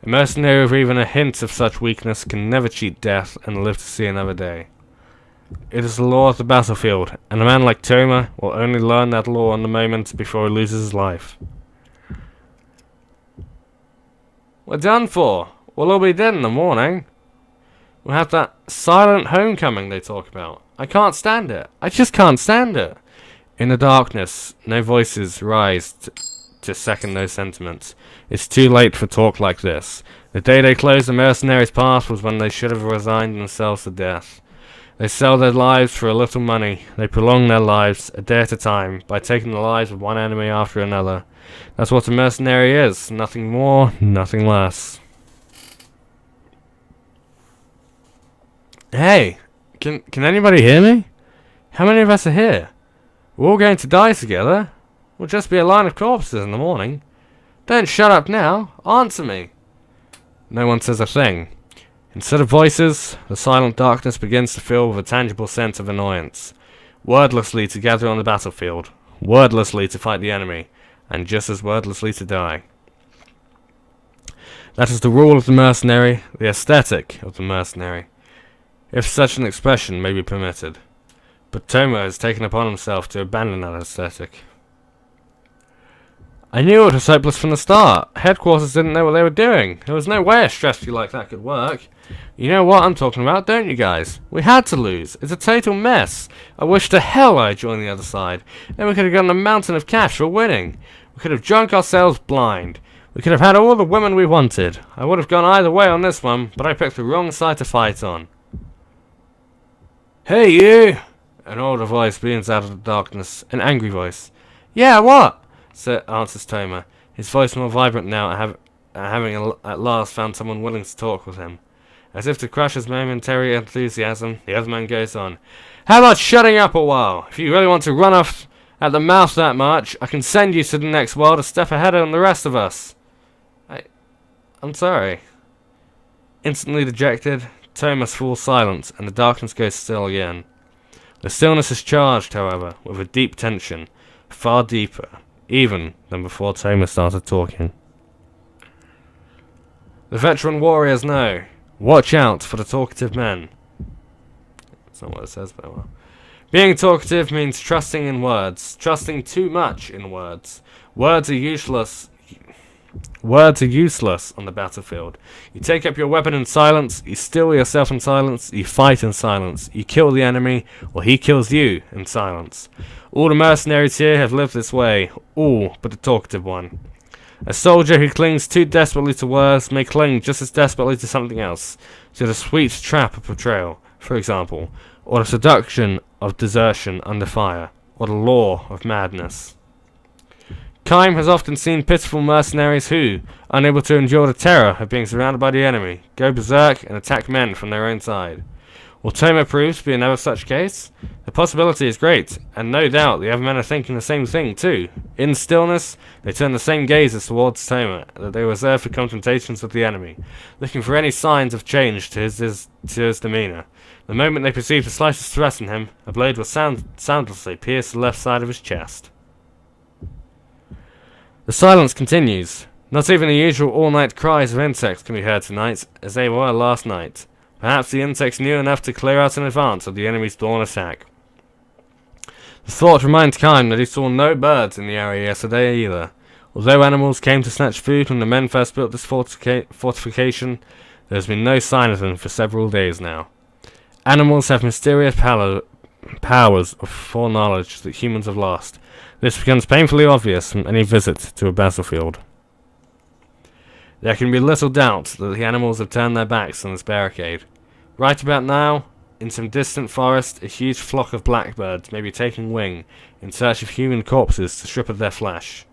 A mercenary with even a hint of such weakness can never cheat death and live to see another day. It is the law of the battlefield, and a man like Toma will only learn that law in the moment before he loses his life. We're done for. We'll all be dead in the morning. We'll have that silent homecoming they talk about. I can't stand it. I just can't stand it. In the darkness, no voices rise to second those sentiments. It's too late for talk like this. The day they closed the mercenaries' path was when they should have resigned themselves to death. They sell their lives for a little money. They prolong their lives, a day at a time, by taking the lives of one enemy after another. That's what a mercenary is. Nothing more, nothing less. Hey, can anybody hear me? How many of us are here? We're all going to die together. We'll just be a line of corpses in the morning. Don't shut up now. Answer me. No one says a thing. Instead of voices, the silent darkness begins to fill with a tangible sense of annoyance. Wordlessly to gather on the battlefield. Wordlessly to fight the enemy. And just as wordlessly to die. That is the rule of the mercenary, the aesthetic of the mercenary, if such an expression may be permitted. But Toma has taken upon himself to abandon that aesthetic. I knew it was hopeless from the start. Headquarters didn't know what they were doing. There was no way a strategy like that could work. You know what I'm talking about, don't you guys? We had to lose. It's a total mess. I wish to hell I had joined the other side. Then we could have gotten a mountain of cash for winning. We could have drunk ourselves blind. We could have had all the women we wanted. I would have gone either way on this one, but I picked the wrong side to fight on. Hey, you! An older voice beams out of the darkness. An angry voice. Yeah, what? Answers Toma. His voice more vibrant now at having at last found someone willing to talk with him. As if to crush his momentary enthusiasm, the other man goes on. How about shutting up a while? If you really want to run off At the mouth that much, I can send you to the next world a step ahead of the rest of us. I'm sorry. Instantly dejected, Thomas falls silent, and the darkness goes still again. The stillness is charged, however, with a deep tension, far deeper, even than before Thomas started talking. The veteran warriors know. Watch out for the talkative men. That's not what it says, but well. Being talkative means trusting in words, trusting too much in words. Words are useless on the battlefield. You take up your weapon in silence, you still yourself in silence, you fight in silence, you kill the enemy, or he kills you in silence. All the mercenaries here have lived this way, all but the talkative one. A soldier who clings too desperately to words may cling just as desperately to something else, to the sweet trap of betrayal, for example, or the seduction of desertion under fire, or the lure of madness. Kime has often seen pitiful mercenaries who, unable to endure the terror of being surrounded by the enemy, go berserk and attack men from their own side. Will Toma prove to be another such case? The possibility is great, and no doubt the other men are thinking the same thing too. In stillness, they turn the same gazes towards Toma that they reserve for confrontations with the enemy, looking for any signs of change to his demeanour. The moment they perceive the slightest threat in him, a blade will soundlessly pierce the left side of his chest. The silence continues. Not even the usual all-night cries of insects can be heard tonight, as they were last night. Perhaps the insects knew enough to clear out in advance of the enemy's dawn attack. The thought reminds Kime that he saw no birds in the area yesterday either. Although animals came to snatch food when the men first built this fortification, there has been no sign of them for several days now. Animals have mysterious powers of foreknowledge that humans have lost. This becomes painfully obvious from any visit to a battlefield. There can be little doubt that the animals have turned their backs on this barricade. Right about now, in some distant forest, a huge flock of blackbirds may be taking wing in search of human corpses to strip of their flesh.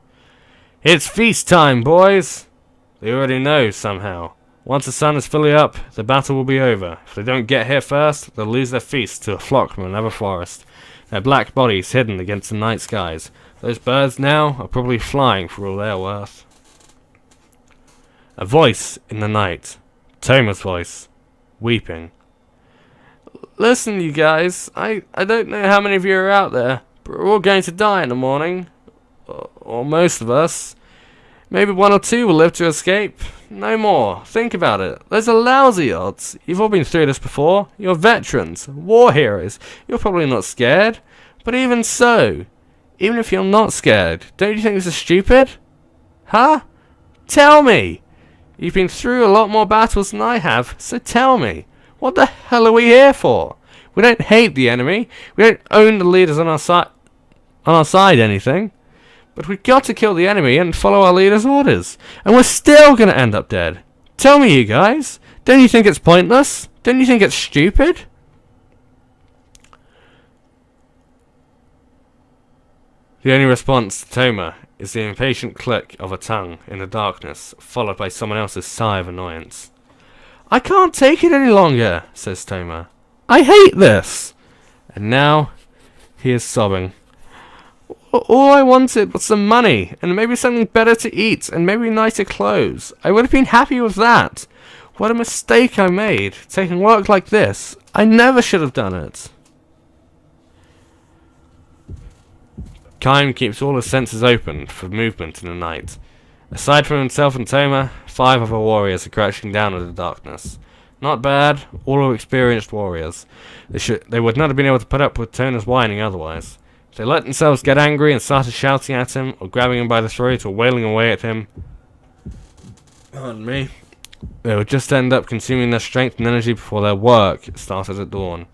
It's feast time, boys! They already know, somehow. Once the sun is fully up, the battle will be over. If they don't get here first, they'll lose their feast to a flock from another forest. Their black bodies hidden against the night skies. Those birds now are probably flying for all they're worth. A voice in the night. Toma's voice. Weeping. Listen, you guys. I don't know how many of you are out there, but we're all going to die in the morning. Or most of us. Maybe one or two will live to escape. No more. Think about it. Those are lousy odds. You've all been through this before. You're veterans. War heroes. You're probably not scared. But even so, even if you're not scared, don't you think this is stupid? Huh? Tell me! You've been through a lot more battles than I have, so tell me. What the hell are we here for? We don't hate the enemy. We don't own the leaders on our side anything. But we've got to kill the enemy and follow our leader's orders. And we're still going to end up dead. Tell me, you guys. Don't you think it's pointless? Don't you think it's stupid? The only response to Toma is the impatient click of a tongue in the darkness, followed by someone else's sigh of annoyance. I can't take it any longer, says Toma. I hate this. And now he is sobbing. All I wanted was some money, and maybe something better to eat, and maybe nicer clothes. I would have been happy with that. What a mistake I made, taking work like this. I never should have done it. Kime keeps all his senses open for movement in the night. Aside from himself and Toma, 5 other warriors are crouching down in the darkness. Not bad, all are experienced warriors. They would not have been able to put up with Toma's whining otherwise. If they let themselves get angry and started shouting at him, or grabbing him by the throat, or wailing away at him, pardon me, they would just end up consuming their strength and energy before their work started at dawn.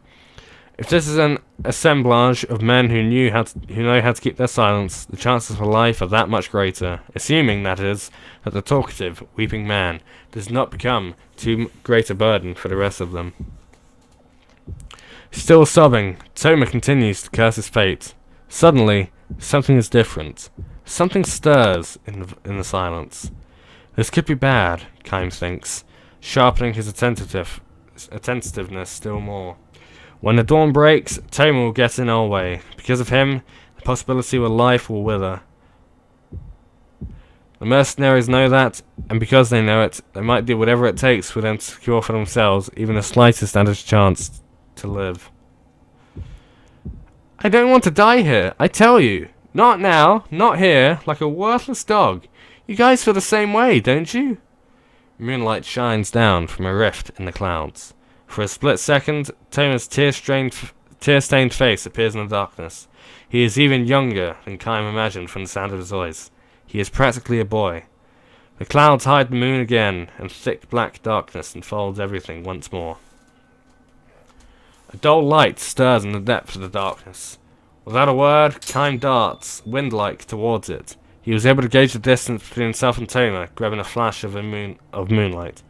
If this is an assemblage of men who know how to keep their silence, the chances for life are that much greater, assuming, that is, that the talkative, weeping man does not become too great a burden for the rest of them. Still sobbing, Toma continues to curse his fate. Suddenly, something is different. Something stirs in the silence. This could be bad, Kime thinks, sharpening his attentiveness still more. When the dawn breaks, Toma will get in our way. Because of him, the The possibility where life will wither. The mercenaries know that, and because they know it, they might do whatever it takes for them to secure for themselves even the slightest standard chance to live. I don't want to die here, I tell you. Not now, not here, like a worthless dog. You guys feel the same way, don't you? Moonlight shines down from a rift in the clouds. For a split second, Toma's tear-stained face appears in the darkness. He is even younger than Kaim imagined from the sound of his voice. He is practically a boy. The clouds hide the moon again, and thick black darkness enfolds everything once more. A dull light stirs in the depths of the darkness. Without a word, Kaim darts, wind-like, towards it. He was able to gauge the distance between himself and Toma, grabbing a flash of moonlight.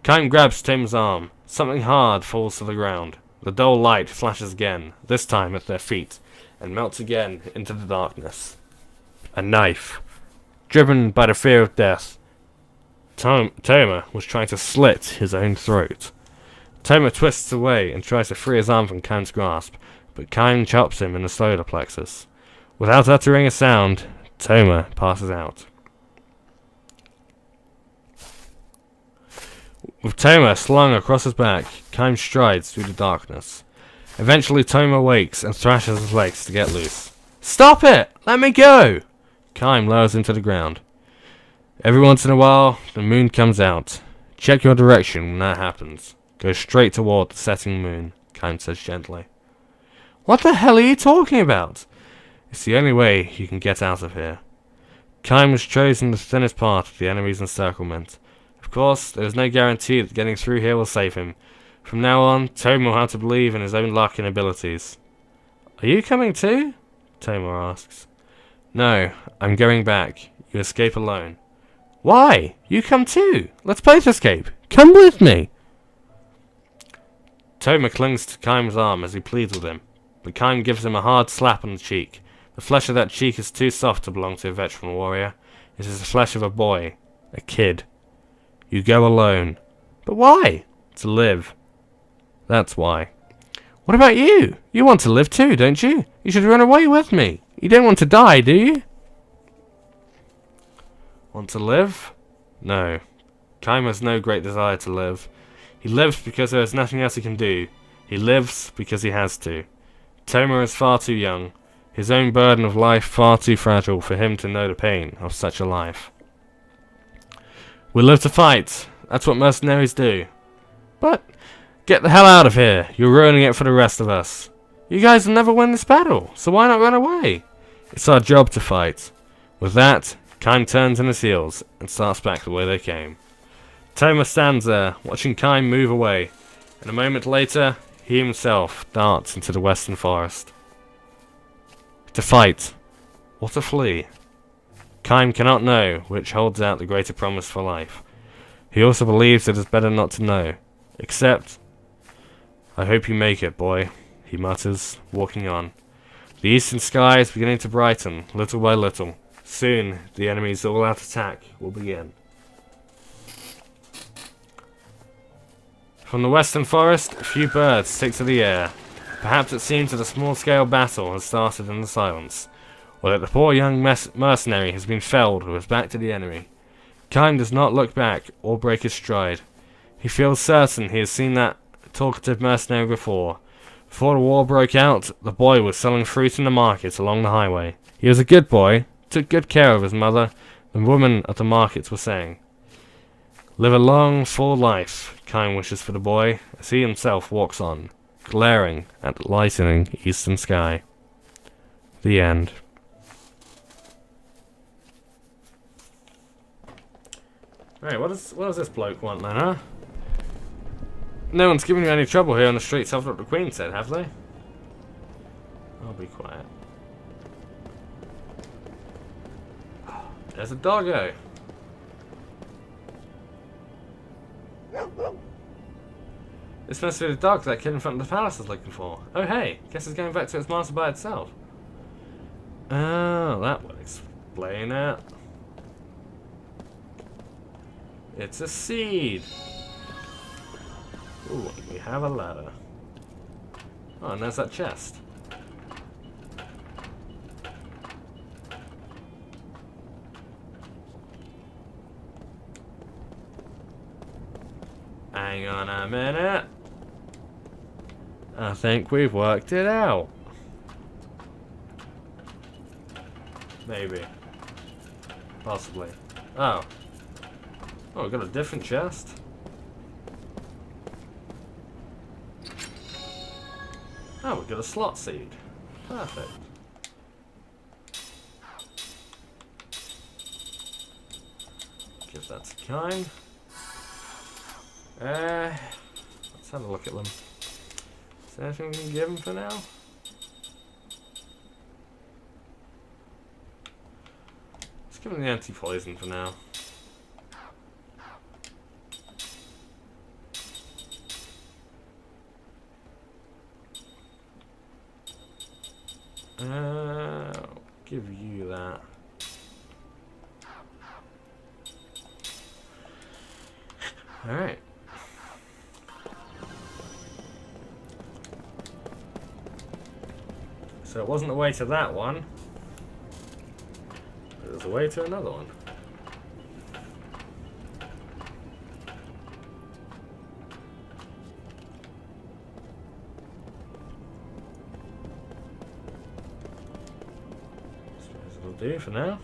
Kaim grabs Toma's arm. Something hard falls to the ground. The dull light flashes again, this time at their feet, and melts again into the darkness. A knife. Driven by the fear of death, Toma was trying to slit his own throat. Toma twists away and tries to free his arm from Kaim's grasp, but Kaim chops him in the solar plexus. Without uttering a sound, Toma passes out. With Toma slung across his back, Kaim strides through the darkness. Eventually Toma wakes and thrashes his legs to get loose. Stop it! Let me go! Kaim lowers him to the ground. Every once in a while, the moon comes out. Check your direction when that happens. Go straight toward the setting moon, Kaim says gently. What the hell are you talking about? It's the only way you can get out of here. Kaim has chosen the thinnest part of the enemy's encirclement. Of course, there is no guarantee that getting through here will save him. From now on, Toma will have to believe in his own luck and abilities. Are you coming too? Toma asks. No, I'm going back. You escape alone. Why? You come too. Let's both escape. Come with me. Toma clings to Kaim's arm as he pleads with him, but Kaim gives him a hard slap on the cheek. The flesh of that cheek is too soft to belong to a veteran warrior. It is the flesh of a boy, a kid. You go alone. But why? To live. That's why. What about you? You want to live too, don't you? You should run away with me. You don't want to die, do you? Want to live? No. Kaim has no great desire to live. He lives because there is nothing else he can do. He lives because he has to. Toma is far too young. His own burden of life far too fragile for him to know the pain of such a life. We live to fight. That's what mercenaries do. But get the hell out of here. You're ruining it for the rest of us. You guys will never win this battle, so why not run away? It's our job to fight. With that, Kaim turns on his heels and starts back the way they came. Toma stands there, watching Kaim move away, and a moment later, he himself darts into the western forest. To fight, or to flee. Kaim cannot know which holds out the greater promise for life. He also believes it is better not to know, except, I hope you make it, boy, he mutters, walking on. The eastern sky is beginning to brighten, little by little. Soon, the enemy's all-out attack will begin. From the western forest, a few birds take to the air. Perhaps it seems that a small-scale battle has started in the silence, or that the poor young mercenary has been felled with his back to the enemy. Kaim does not look back or break his stride. He feels certain he has seen that talkative mercenary before. Before the war broke out, the boy was selling fruit in the market along the highway. He was a good boy, took good care of his mother, the women at the markets were saying. Live a long, full life, Kaim wishes for the boy, as he himself walks on, glaring at the lightening eastern sky. The end. Right, what does this bloke want then, huh? No one's giving you any trouble here on the streets, after what the Queen said, have they? I'll be quiet. There's a doggo. This must be the dog that kid in front of the palace is looking for. Oh hey, guess it's going back to its master by itself. Oh, that would explain it. It's a seed. Ooh, we have a ladder. Oh, and there's that chest. Hang on a minute. I think we've worked it out. Maybe. Possibly. Oh. Oh, we've got a different chest. Oh, we've got a slot seed. Perfect. Give that to Kine. Let's have a look at them. Is there anything we can give him for now? Let's give him the anti-poison for now. I'll give you that. Alright. So it wasn't the way to that one. It was the way to another one. Suppose it'll do for now.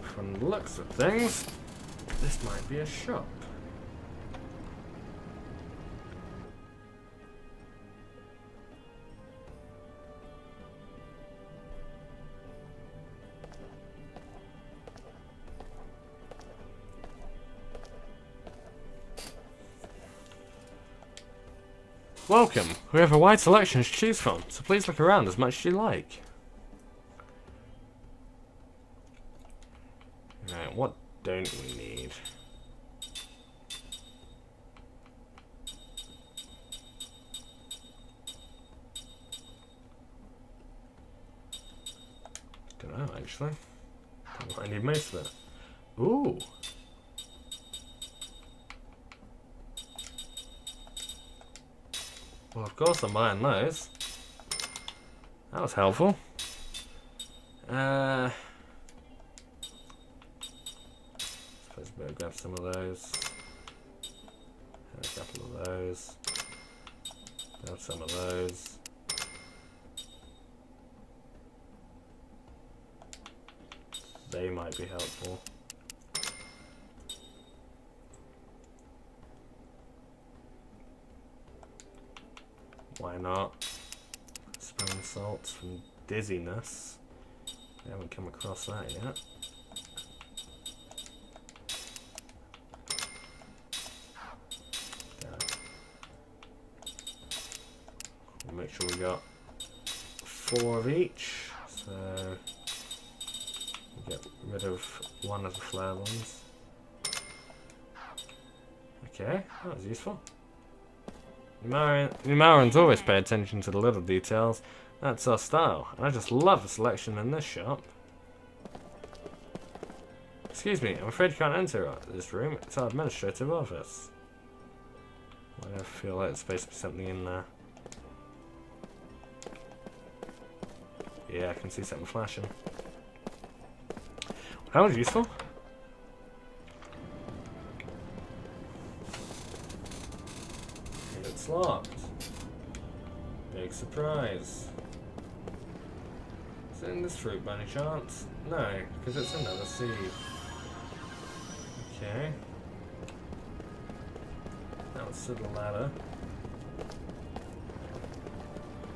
From the looks of things, this might be a shop. Welcome. We have a wide selection to choose from, so please look around as much as you like. Right, what don't we need? Don't know, actually. I need most of it. Ooh! Well, of course I'm buying those. That was helpful. Suppose we'll grab some of those. And a couple of those. Grab some of those. They might be helpful. Why not? Smelling salts from dizziness. I haven't come across that yet. We'll make sure we got 4 of each. So we'll get rid of one of the flare ones. Okay, that was useful. Umarans always pay attention to the little details. That's our style, and I just love the selection in this shop. Excuse me, I'm afraid you can't enter this room. It's our administrative office. I feel like there's supposed to be something in there. Yeah, I can see something flashing. That was useful. It's locked. Big surprise. Is it in this fruit by any chance? No, because it's another seed. Okay. Now let's set the ladder.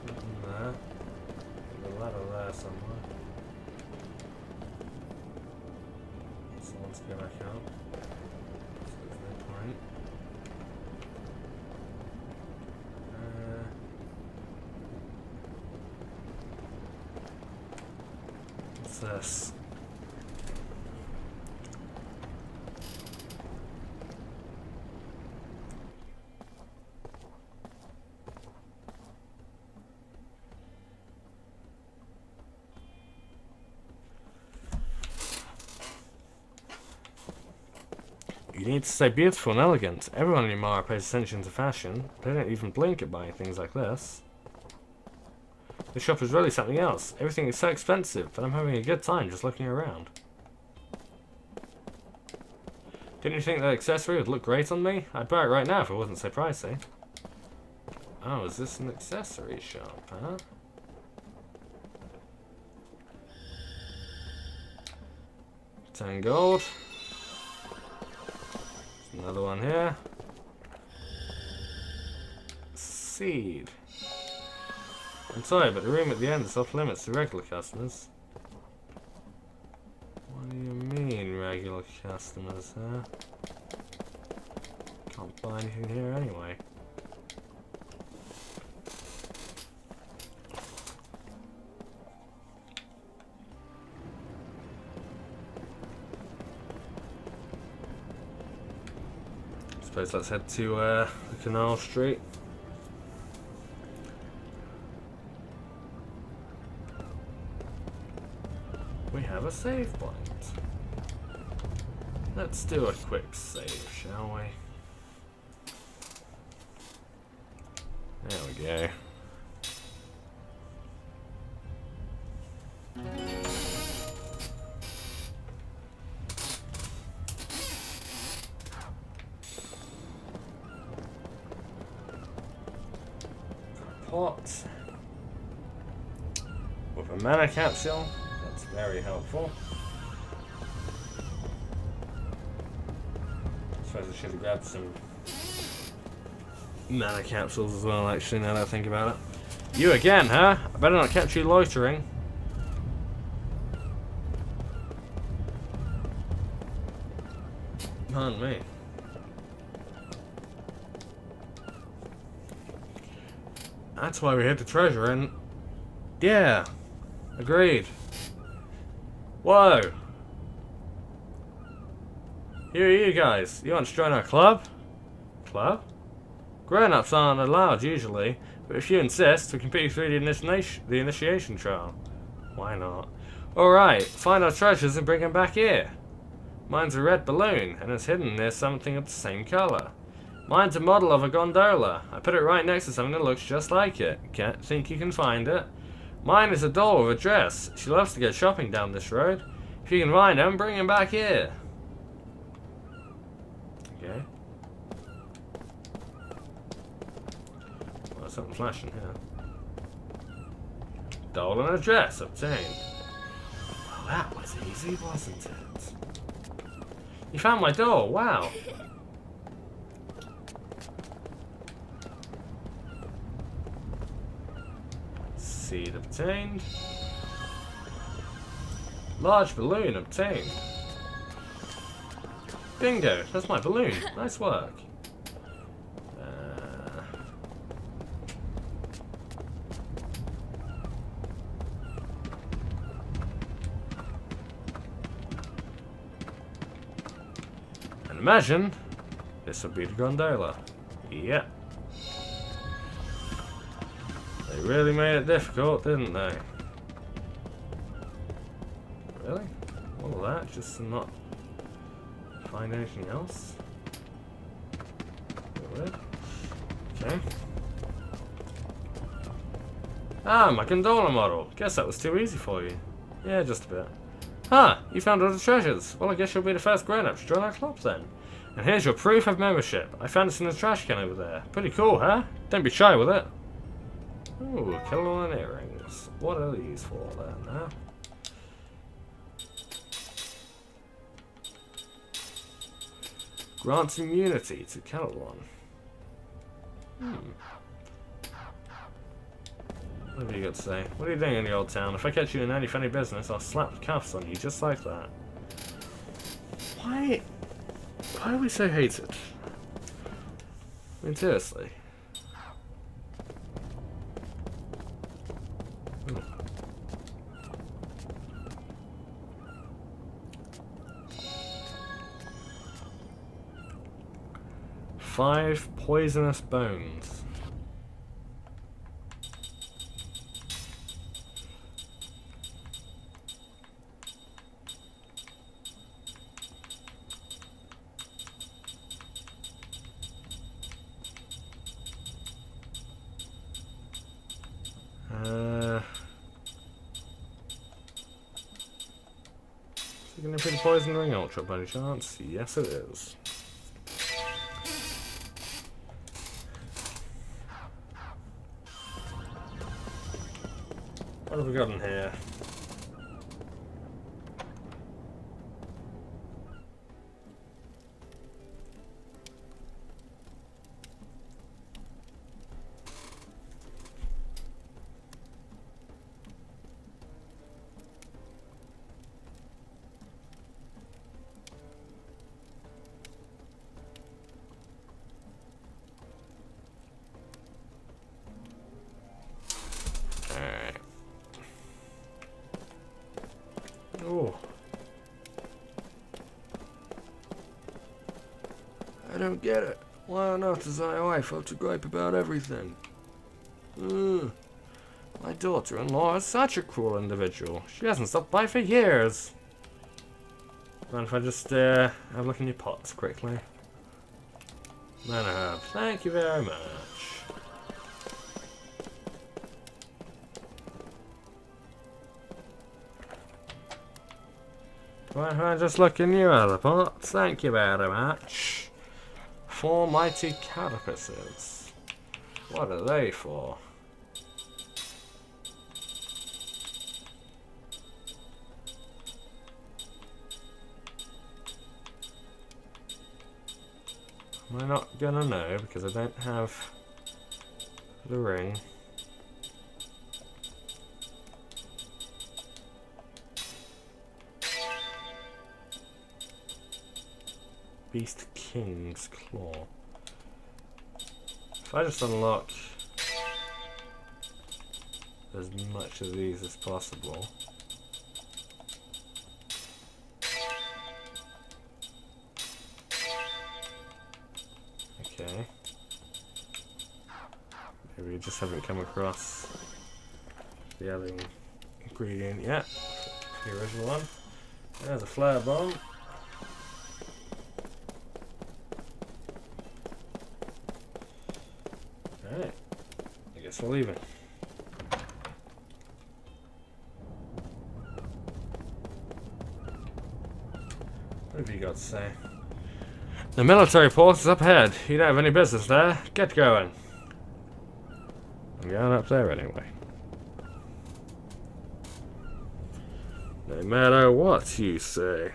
Nothing there. The ladder there somewhere. So let's go back out. So there's no point. What's this? You need to stay beautiful and elegant. Everyone in Yamara pays attention to fashion. They don't even blink at buying things like this. This shop is really something else. Everything is so expensive, but I'm having a good time just looking around. Didn't you think that accessory would look great on me? I'd buy it right now if it wasn't so pricey. Oh, is this an accessory shop, huh? $10 gold. There's another one here. Seed. I'm sorry, but the room at the end is off limits to regular customers. What do you mean, regular customers, huh? Can't buy anything here anyway. Suppose let's head to the Canal Street. We have a save point. Let's do a quick save, shall we? There we go. Pot with a mana capsule. That's very helpful. Suppose I should have grabbed some mana capsules as well, actually, now that I think about it. You again, huh? I better not catch you loitering. Pardon me. That's why we hid the treasure in. Yeah. Agreed. Whoa. Here are you guys. You want to join our club? Club? Grown-ups aren't allowed usually, but if you insist, we can put you through the initiation trial. Why not? Alright, find our treasures and bring them back here. Mine's a red balloon, and it's hidden near something of the same colour. Mine's a model of a gondola. I put it right next to something that looks just like it. Can't think you can find it. Mine is a doll with a dress. She loves to go shopping down this road. If you can find them, bring them back here. Okay. Well, something flashing here. Doll and a dress obtained. Well, that was easy, wasn't it? You found my doll. Wow. Seed obtained. Large balloon obtained. Bingo, that's my balloon. Nice work. And imagine this would be the gondola. Yep. They really made it difficult, didn't they? Really? All of that just to not find anything else? Weird. Okay. Ah, my gondola model. Guess that was too easy for you. Yeah, just a bit. Huh, you found all the treasures. Well, I guess you'll be the first grown-up to join our club then. And here's your proof of membership. I found it in the trash can over there. Pretty cool, huh? Don't be shy with it. Ooh, Kelowna earrings. What are these for then, huh? Grants immunity to Kelowna. What have you got to say? What are you doing in the old town? If I catch you in any funny business, I'll slap cuffs on you just like that. Why are we so hated? I mean, seriously. Ooh. 5 poisonous bones. gonna be the poison ring ultra by any chance? Yes, it is. What have we got in here? Oh. I don't get it. Why on earth does IOI feel to gripe about everything? My daughter-in-law is such a cruel individual. She hasn't stopped by for years. Mind if I just have a look in your pots quickly? Man, I have. Thank you very much. Mind if I just look in your other pots? Thank you very much. 4 mighty carapaces. What are they for? Am I not gonna know because I don't have the ring? Beast King's Claw. If I just unlock as much of these as possible. Okay. Maybe we just haven't come across the other ingredient yet. The original one. There's a flare bomb. Alright. I guess we're leaving. What have you got to say? The military post is up ahead. You don't have any business there. Get going. I'm going up there anyway. No matter what you say.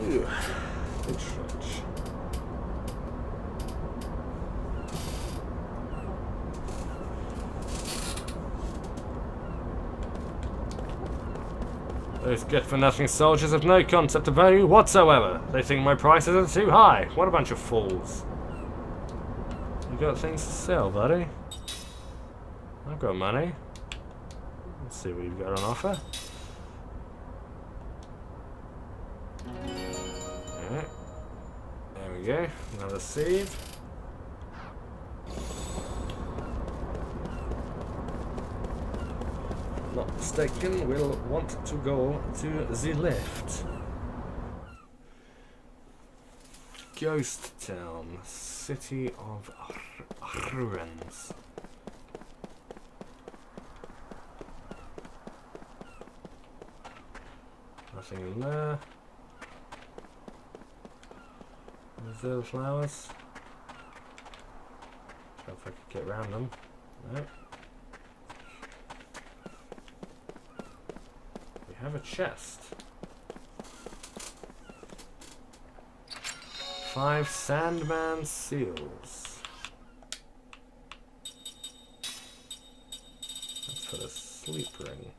Ew. Big stretch. Those good-for-nothing soldiers have no concept of value whatsoever. They think my prices are too high. What a bunch of fools. You got things to sell, buddy? I've got money. Let's see what you've got on offer. Alright. There we go. Another seed. Not mistaken, we'll want to go to the left. Ghost Town, City of Ruins. Nothing in there. Reserve flowers. Try if I could get around them. No. Have a chest. 5 Sandman seals. That's for the sleep ring.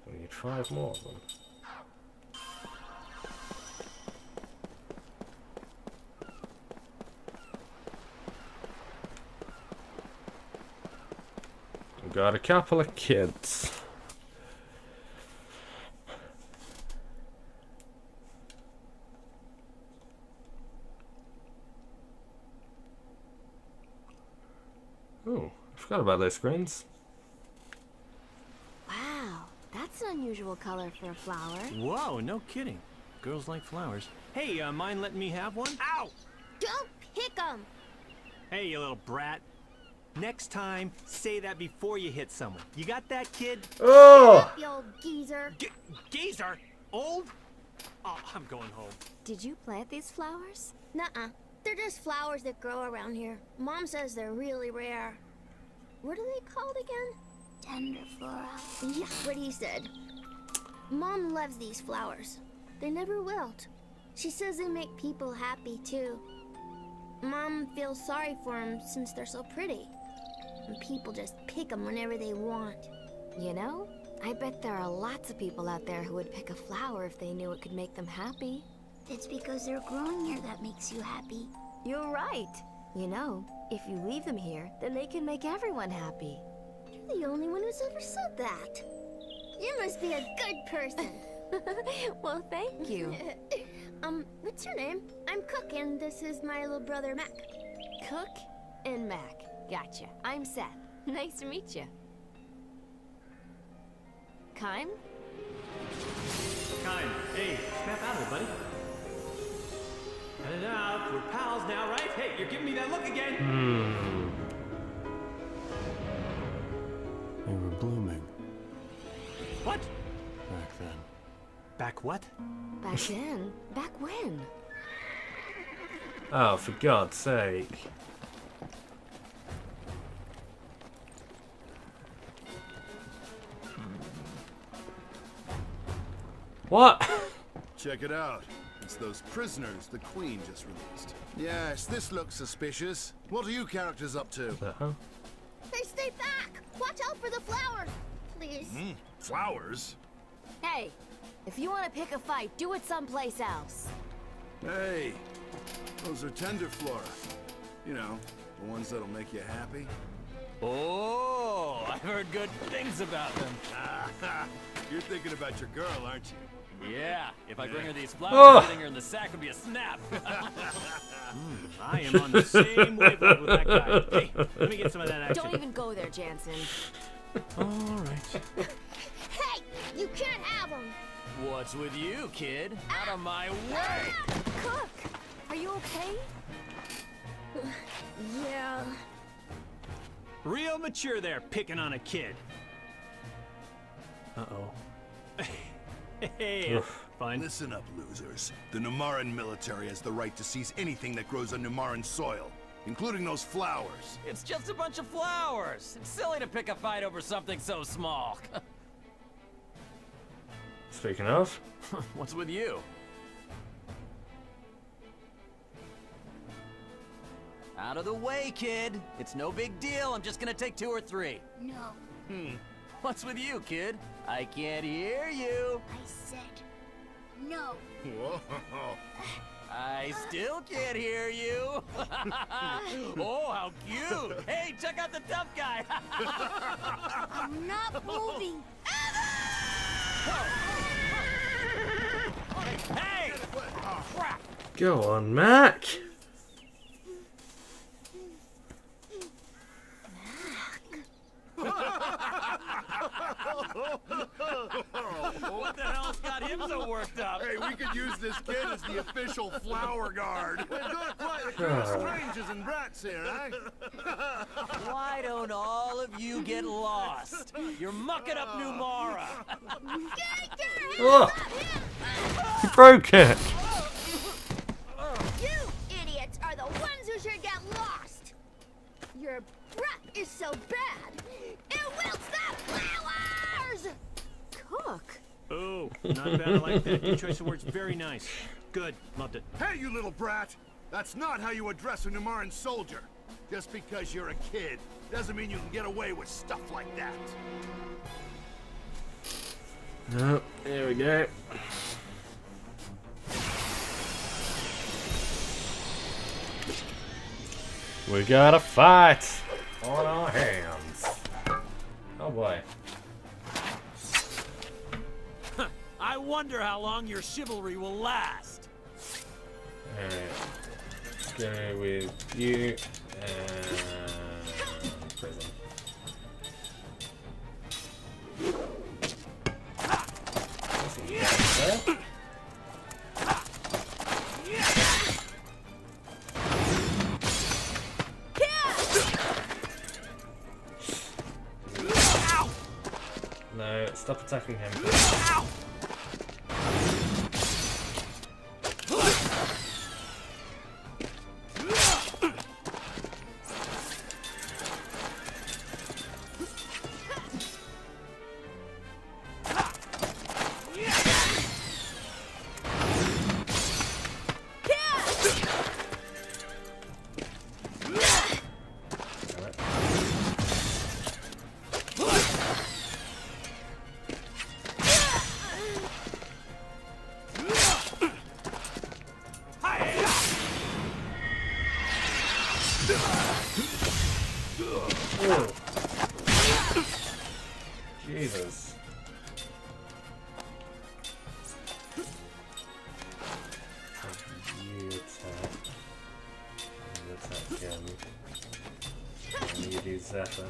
We need 5 more of them. We've got a couple of kids. Oh, I forgot about those screens. Wow, that's an unusual color for a flower. Whoa, no kidding. Girls like flowers. Hey, mind letting me have one? Ow! Don't pick 'em! Hey, you little brat. Next time, say that before you hit someone. You got that, kid? Oh! You old geezer. Geezer? Old? Oh, I'm going home. Did you plant these flowers? Nuh-uh. They're just flowers that grow around here. Mom says they're really rare. What are they called again? Tender flora. Yeah, what he said. Mom loves these flowers. They never wilt. She says they make people happy, too. Mom feels sorry for them since they're so pretty. And people just pick them whenever they want. You know, I bet there are lots of people out there who would pick a flower if they knew it could make them happy. It's because they're growing here that makes you happy. You're right. You know, if you leave them here, then they can make everyone happy. You're the only one who's ever said that. You must be a good person. Well, thank you. What's your name? I'm Cook, and this is my little brother, Mac. Cook and Mac. Gotcha. I'm Seth. Nice to meet you. Kime? Kime, hey, snap out of it, buddy. Cut it out. We're pals now, right? Hey, you're giving me that look again. They were blooming What? back then. Back what? Back then? Back when? Oh, for God's sake. What? Check it out. It's those prisoners the Queen just released. Yes, this looks suspicious. What are you characters up to? Uh-huh. Hey, stay back! Watch out for the flowers! Please. Flowers? Hey, if you want to pick a fight, do it someplace else. Hey, those are tender flora. You know, the ones that'll make you happy. Oh, I've heard good things about them. You're thinking about your girl, aren't you? Yeah, if I bring her these flowers, Oh. getting her in the sack would be a snap. I am on the same wavelength with that guy. Hey, let me get some of that action. Don't even go there, Jansen. All right. Hey! You can't have them! What's with you, kid? Out of my way! Cook, are you okay? Yeah. Real mature there, picking on a kid. Uh-oh. Hey, fine. Listen up, losers. The Numaran military has the right to seize anything that grows on Numaran soil, including those flowers. It's just a bunch of flowers. It's silly to pick a fight over something so small. Speaking of. What's with you? Out of the way, kid. It's no big deal. I'm just gonna take 2 or 3. No. What's with you, kid? I can't hear you. I said no. Whoa. I still can't hear you. Oh, how cute. Hey, check out the tough guy. I'm not moving. Hey! Crap! Go on, Mac. What the hell's got him so worked up? Hey, we could use this kid as the official flower guard. We've got quite a crew of strangers and brats here, eh? Why don't all of you get lost? You're mucking up Numara. Oh, he broke it. You idiots are the ones who should get lost. Your breath is so bad, it wilts the flowers! Cook. Oh, not bad. I like that. Your choice of words, very nice. Good, loved it. Hey, you little brat! That's not how you address a Numaran soldier. Just because you're a kid doesn't mean you can get away with stuff like that. Oh, here we go. We got a fight on our hands. Oh boy. I wonder how long your chivalry will last. Alright. Let's go with you and prison. There. Stop attacking him. Ow! Jesus. You attack. You attack him. And you do Zephyr.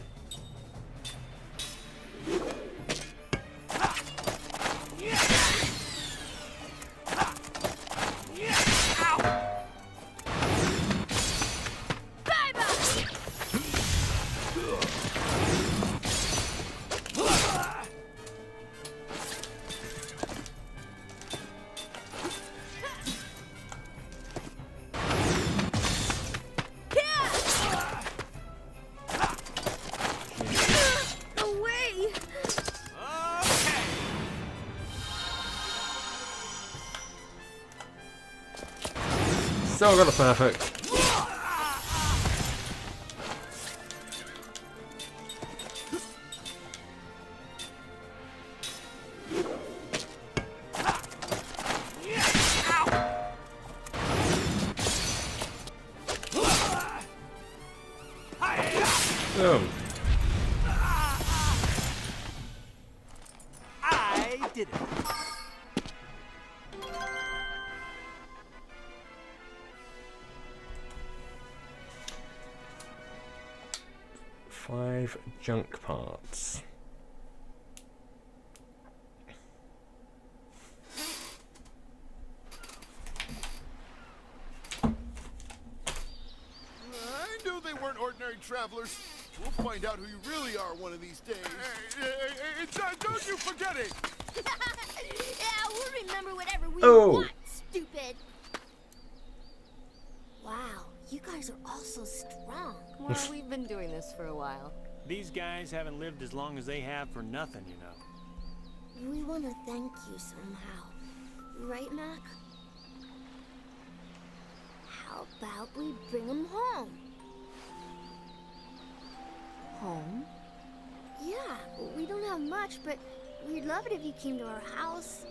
Still got a perfect. Boom. I did it. Five junk parts. I knew they weren't ordinary travelers. We'll find out who you really are one of these days. Don't you forget it! Yeah, we'll remember whatever we Oh. want, stupid. Wow, you guys are all so strong. Well, we've been doing this for a while. These guys haven't lived as long as they have for nothing, you know. We want to thank you somehow. Right, Mac? How about we bring him home? Home? Yeah, we don't have much, but we'd love it if you came to our house.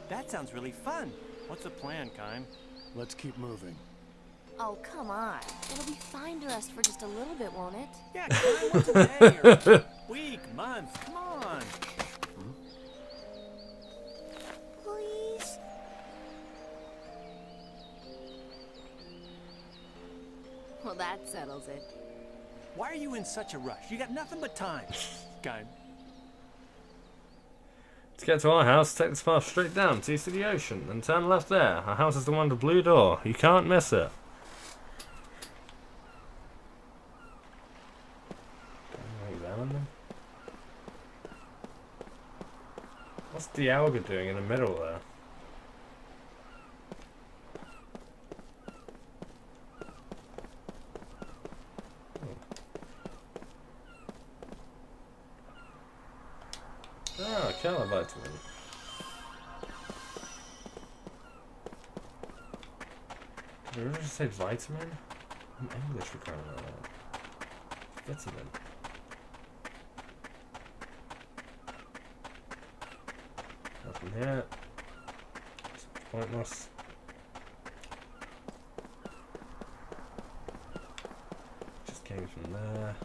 That sounds really fun. What's the plan, Kime? Let's keep moving. Oh, come on. It'll be fine to rest for just a little bit, won't it? Yeah, Kime, once a day or a week, month. Come on. Please? Well, that settles it. Why are you in such a rush? You got nothing but time. Kime. To get to our house, take this path straight down to the ocean, and turn left there. Our house is the one with the blue door. You can't miss it. Examine them. What's Dialga doing in the middle there? Ah, killer vitamin. Did we just say vitamin? I'm English for crying out loud. Vitamin. Nothing here. It's pointless. Just came from there.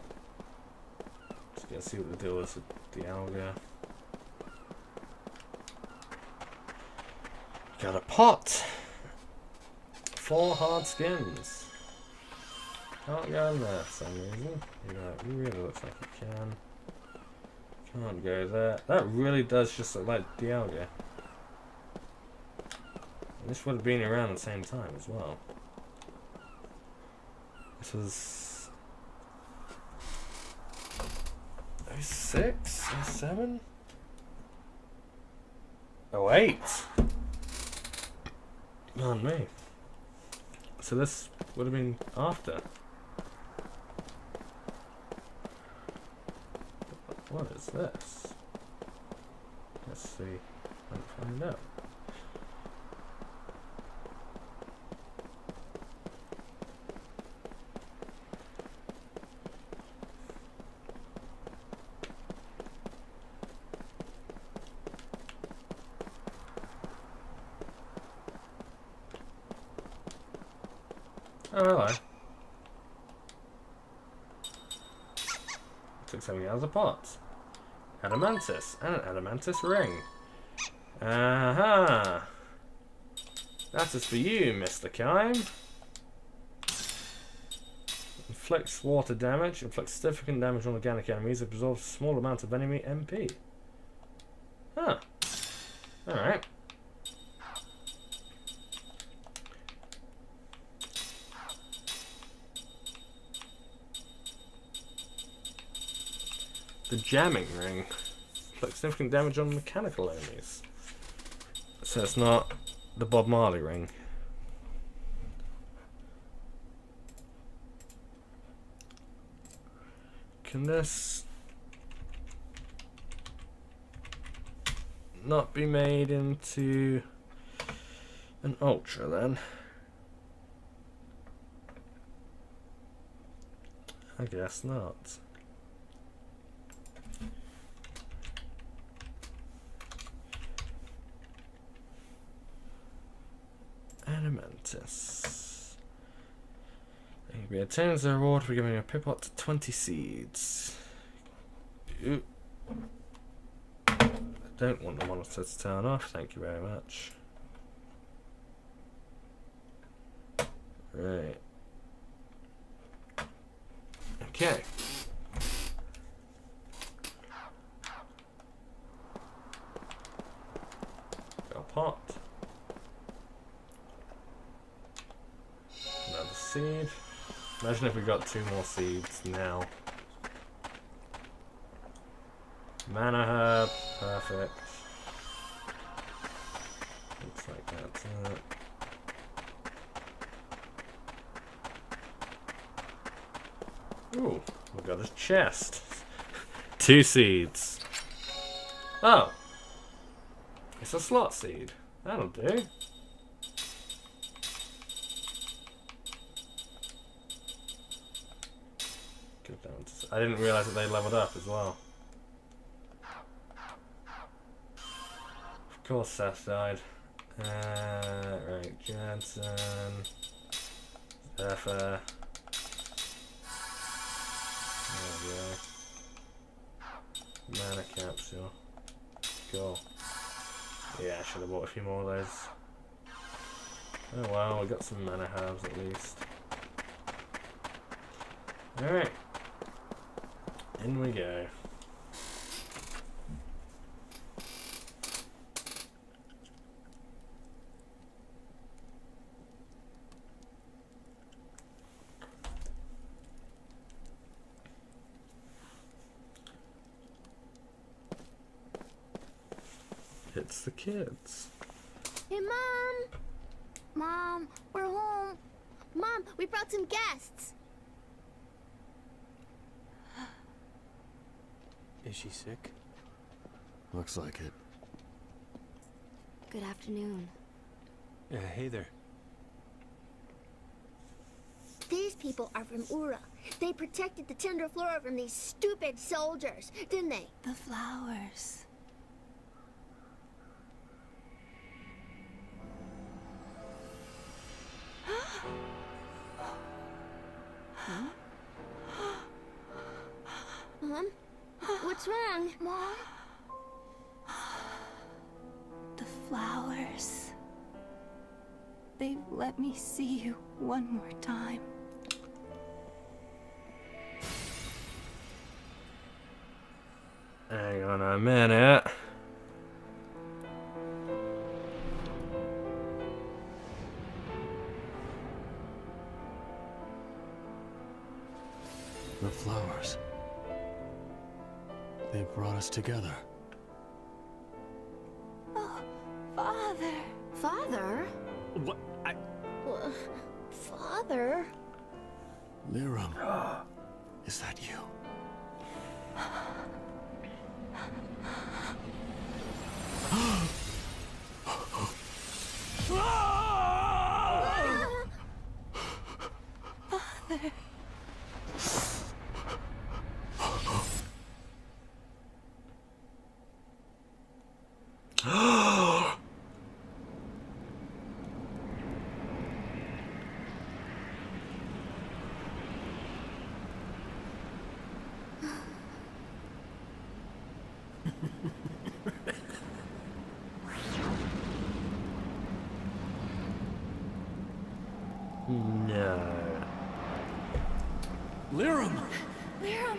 Just gonna see what the deal is with Dialga. Got a pot! 4 hard skins. Can't go in there for some reason. It really looks like it can. Can't go there. That really does just look like Dialga. And this would have been around the same time as well. This was 06? 07? Oh, 8. On me. So this would have been after. What is this? Let's see. Let's find out. Oh, hello. Took something out of the pot. Adamantus. And an adamantus ring. Aha! That is for you, Mr. Kime. Inflicts water damage. Inflicts significant damage on organic enemies. Absorbs a small amount of enemy MP. Huh. Alright. The jamming ring. Inflicts significant damage on mechanical enemies. So it's not the Bob Marley ring. Can this not be made into an ultra then? I guess not. Adamantus. He obtains the reward for giving a pipot to 20 seeds. Ooh. I don't want the monitor to turn off, thank you very much. Right. Okay. Got a pot. Another seed. Imagine if we got 2 more seeds now. Mana herb, perfect. Looks like that's it. Ooh, we got a chest. 2 seeds. Oh, it's a slot seed. That'll do. I didn't realise that they leveled up as well. Of course Seth died. Right, Jansen. Zephyr. There we go. Mana capsule. Cool. Yeah, I should have bought a few more of those. Oh well, we got some mana herbs at least. Alright. In we go. It's the kids. Hey, Mom! Mom, we're home. Mom, we brought some guests. Is she sick? Looks like it. Good afternoon. Hey there. These people are from Ura. They protected the Tundra Flora from these stupid soldiers, didn't they? The flowers. Mom? What's wrong? Mom? The flowers. They've let me see you one more time. Hang on a minute. The flowers. They brought us together. Oh, Father. Father? What? Father? Liram, is that you? Father. No. Liram! Liram.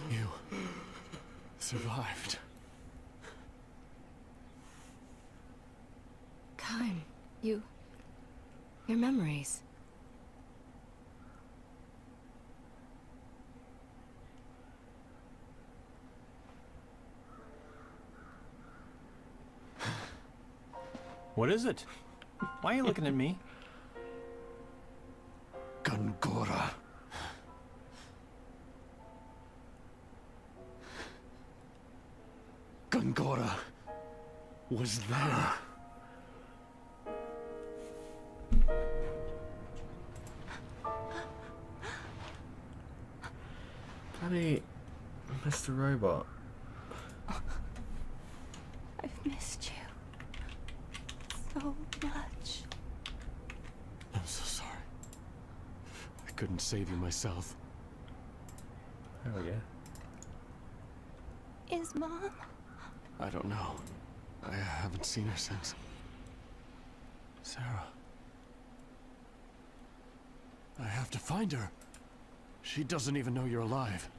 You survived. Kime, your memories. What is it? Why are you looking at me? Gungora. Gungora was there. Bloody Mr. Robot. I've missed you so much. I'm so sorry. I couldn't save you myself. Oh yeah. Is Mom? I don't know. I haven't seen her since. Sarah. I have to find her. She doesn't even know you're alive.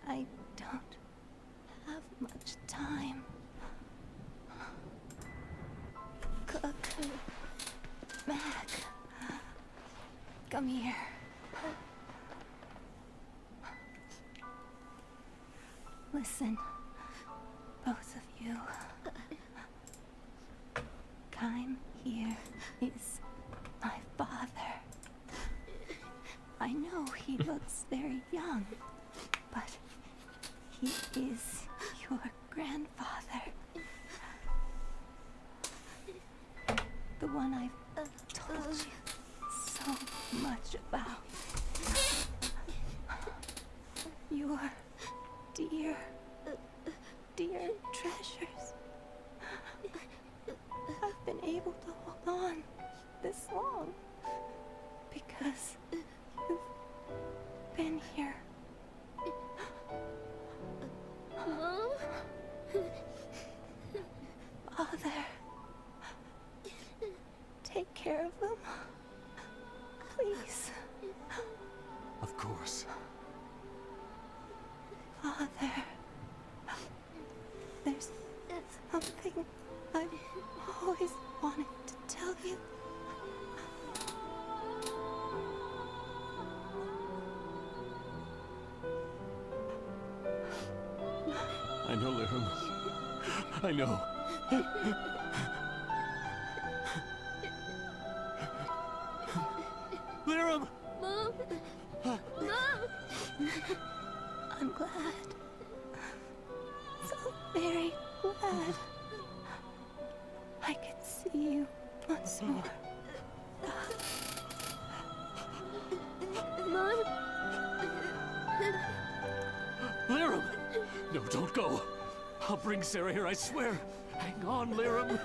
I don't have much time. Cuckoo. Mac. Come here. Listen, both of you. Kime here is my father. I know he looks very young, but he is your grandfather. The one I've told you so much about. Your dear, dear treasures. I've been able to hold on this long because you've been here. Mom? Father, take care of them. Please. Of course. Father, there's something I've always wanted to tell you. I know, Liram. I know. Liram! Mom? Mom? I'm glad. So very glad. I could see you once more. Mom? Liram! No, don't go. I'll bring Sarah here, I swear. Hang on, Liram.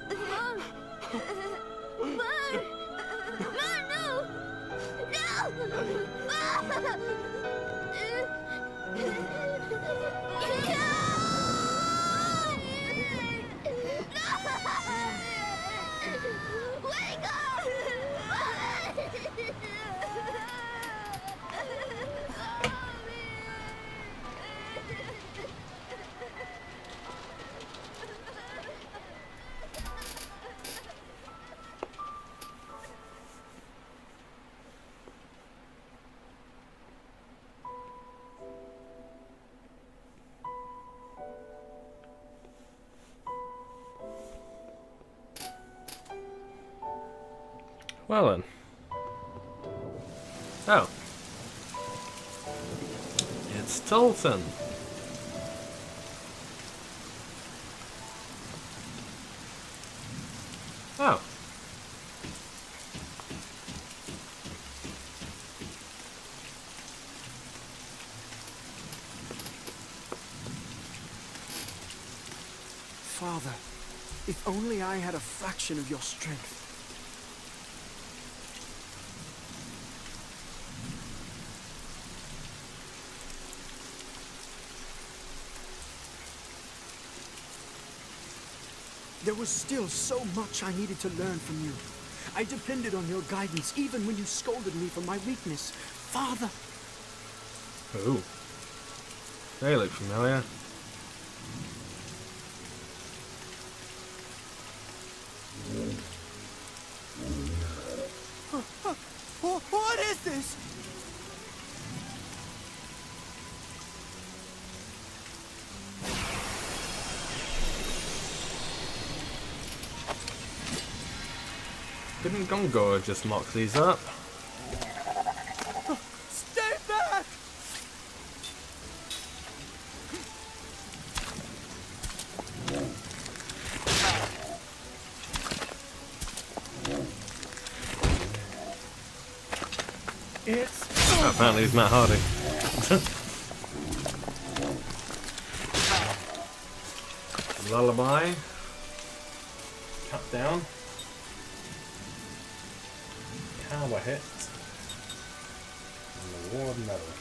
Mom! Mom! Mom, no! No! Wake up! Well then. Oh. It's Tolton. Oh. Father, if only I had a fraction of your strength. There was still so much I needed to learn from you. I depended on your guidance even when you scolded me for my weakness. Father! Oh. They look familiar. What is this? Didn't Gongor just mock these up? Stay back! Oh, apparently he's Matt Hardy. Lullaby. Cut down. Power hit. And the Ward Medal.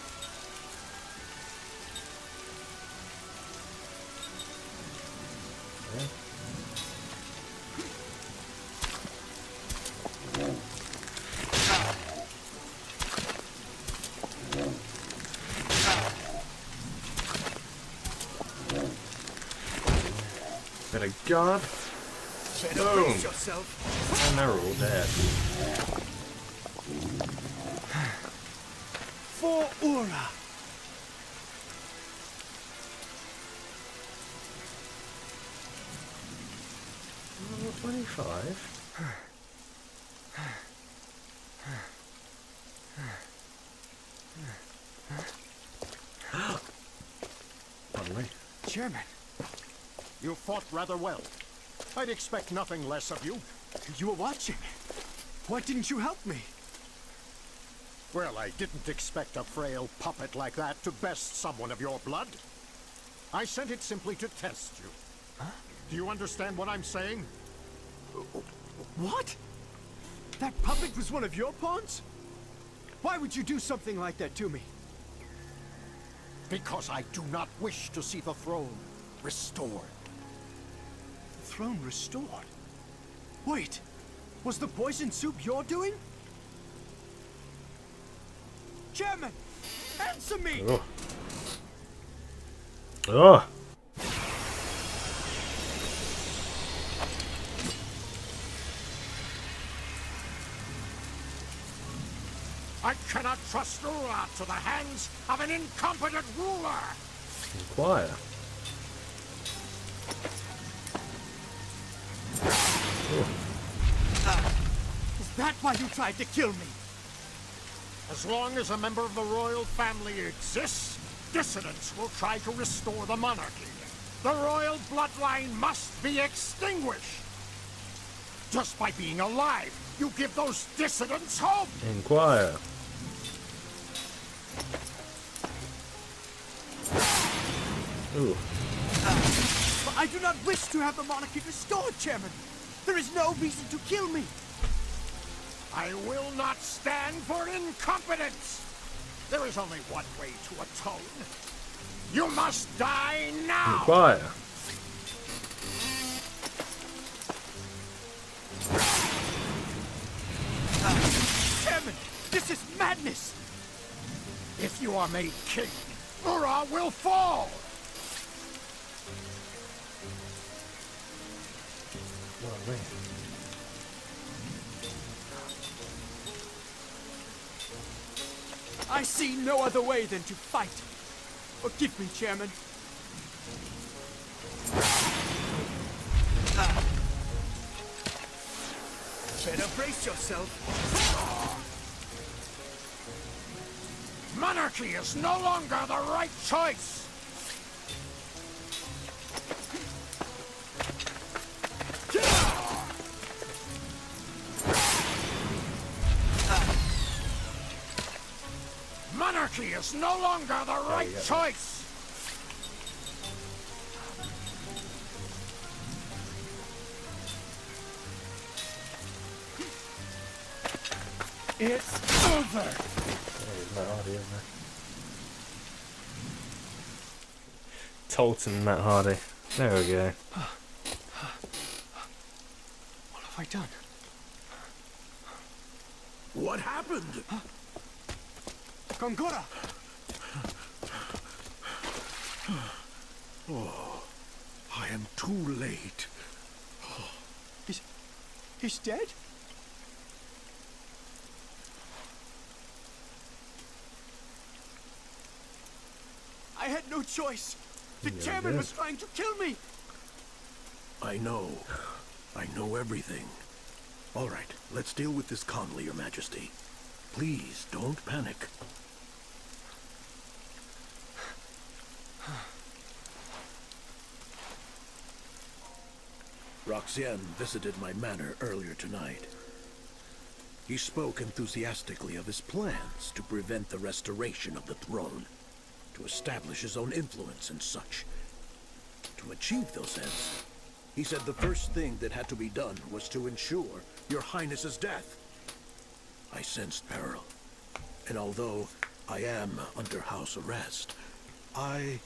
Okay. Bit of guard. Boom! And they're all dead. For Ura! 25. Pardon me. Chairman, you fought rather well. I'd expect nothing less of you. You were watching. Why didn't you help me? Well, I didn't expect a frail puppet like that to best someone of your blood. I sent it simply to test you. Huh? Do you understand what I'm saying? What? That puppet was one of your pawns? Why would you do something like that to me? Because I do not wish to see the throne restored. The throne restored? Wait, was the poison soup your doing? Chairman, answer me! Oh. Oh. I cannot trust Ura to the hands of an incompetent ruler! Inquire. Is that why you tried to kill me? As long as a member of the royal family exists, dissidents will try to restore the monarchy. The royal bloodline must be extinguished. Just by being alive, you give those dissidents hope. Inquire. Ooh. But I do not wish to have the monarchy restored, Chairman. There is no reason to kill me. I will not stand for incompetence. There is only one way to atone. You must die now. Quiet. Chairman, this is madness. If you are made king, Ura will fall. I see no other way than to fight. Forgive me, Chairman. Better brace yourself. Monarchy is no longer the right choice. Monarchy is no longer the right choice. It's over. Tolton, Matt Hardy. There we go. What have I done? What happened? Gongora! Oh, I am too late. He's dead? I had no choice. The chairman was trying to kill me. I know. I know everything. All right, let's deal with this calmly, Your Majesty. Please, don't panic. Roxanne visited my manor earlier tonight. He spoke enthusiastically of his plans to prevent the restoration of the throne, to establish his own influence and such. To achieve those ends, he said the first thing that had to be done was to ensure Your Highness's death. I sensed peril, and although I am under house arrest, I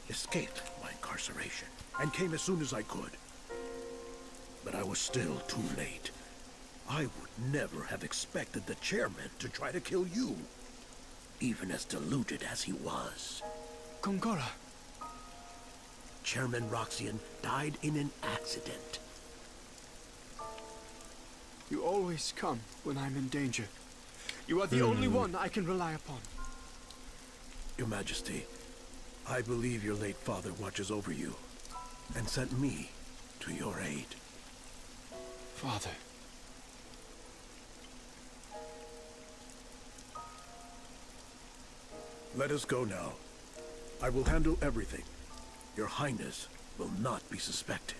escaped my incarceration and came as soon as I could. But I was still too late. I would never have expected the chairman to try to kill you, even as deluded as he was. Gongora. Chairman Roxian died in an accident. You always come when I'm in danger. You are the only one I can rely upon. Your Majesty, I believe your late father watches over you, and sent me to your aid. Father. Let us go now. I will handle everything. Your Highness will not be suspected.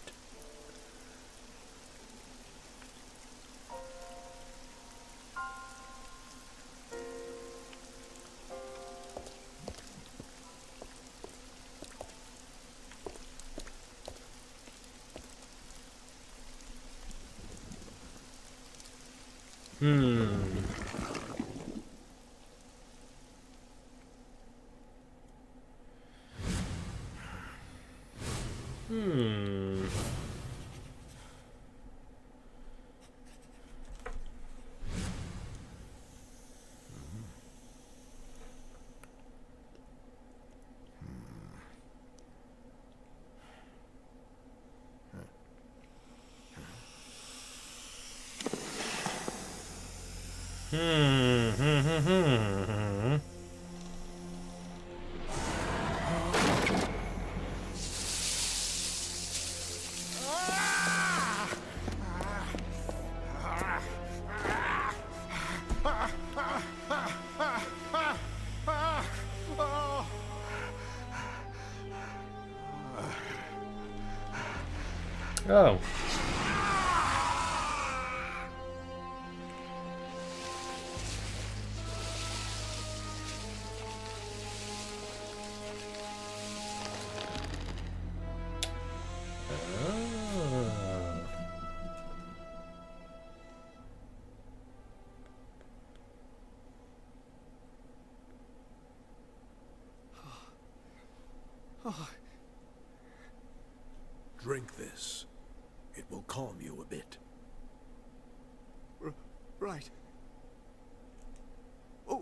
Oh. Drink this. It will calm you a bit. Right. Oh.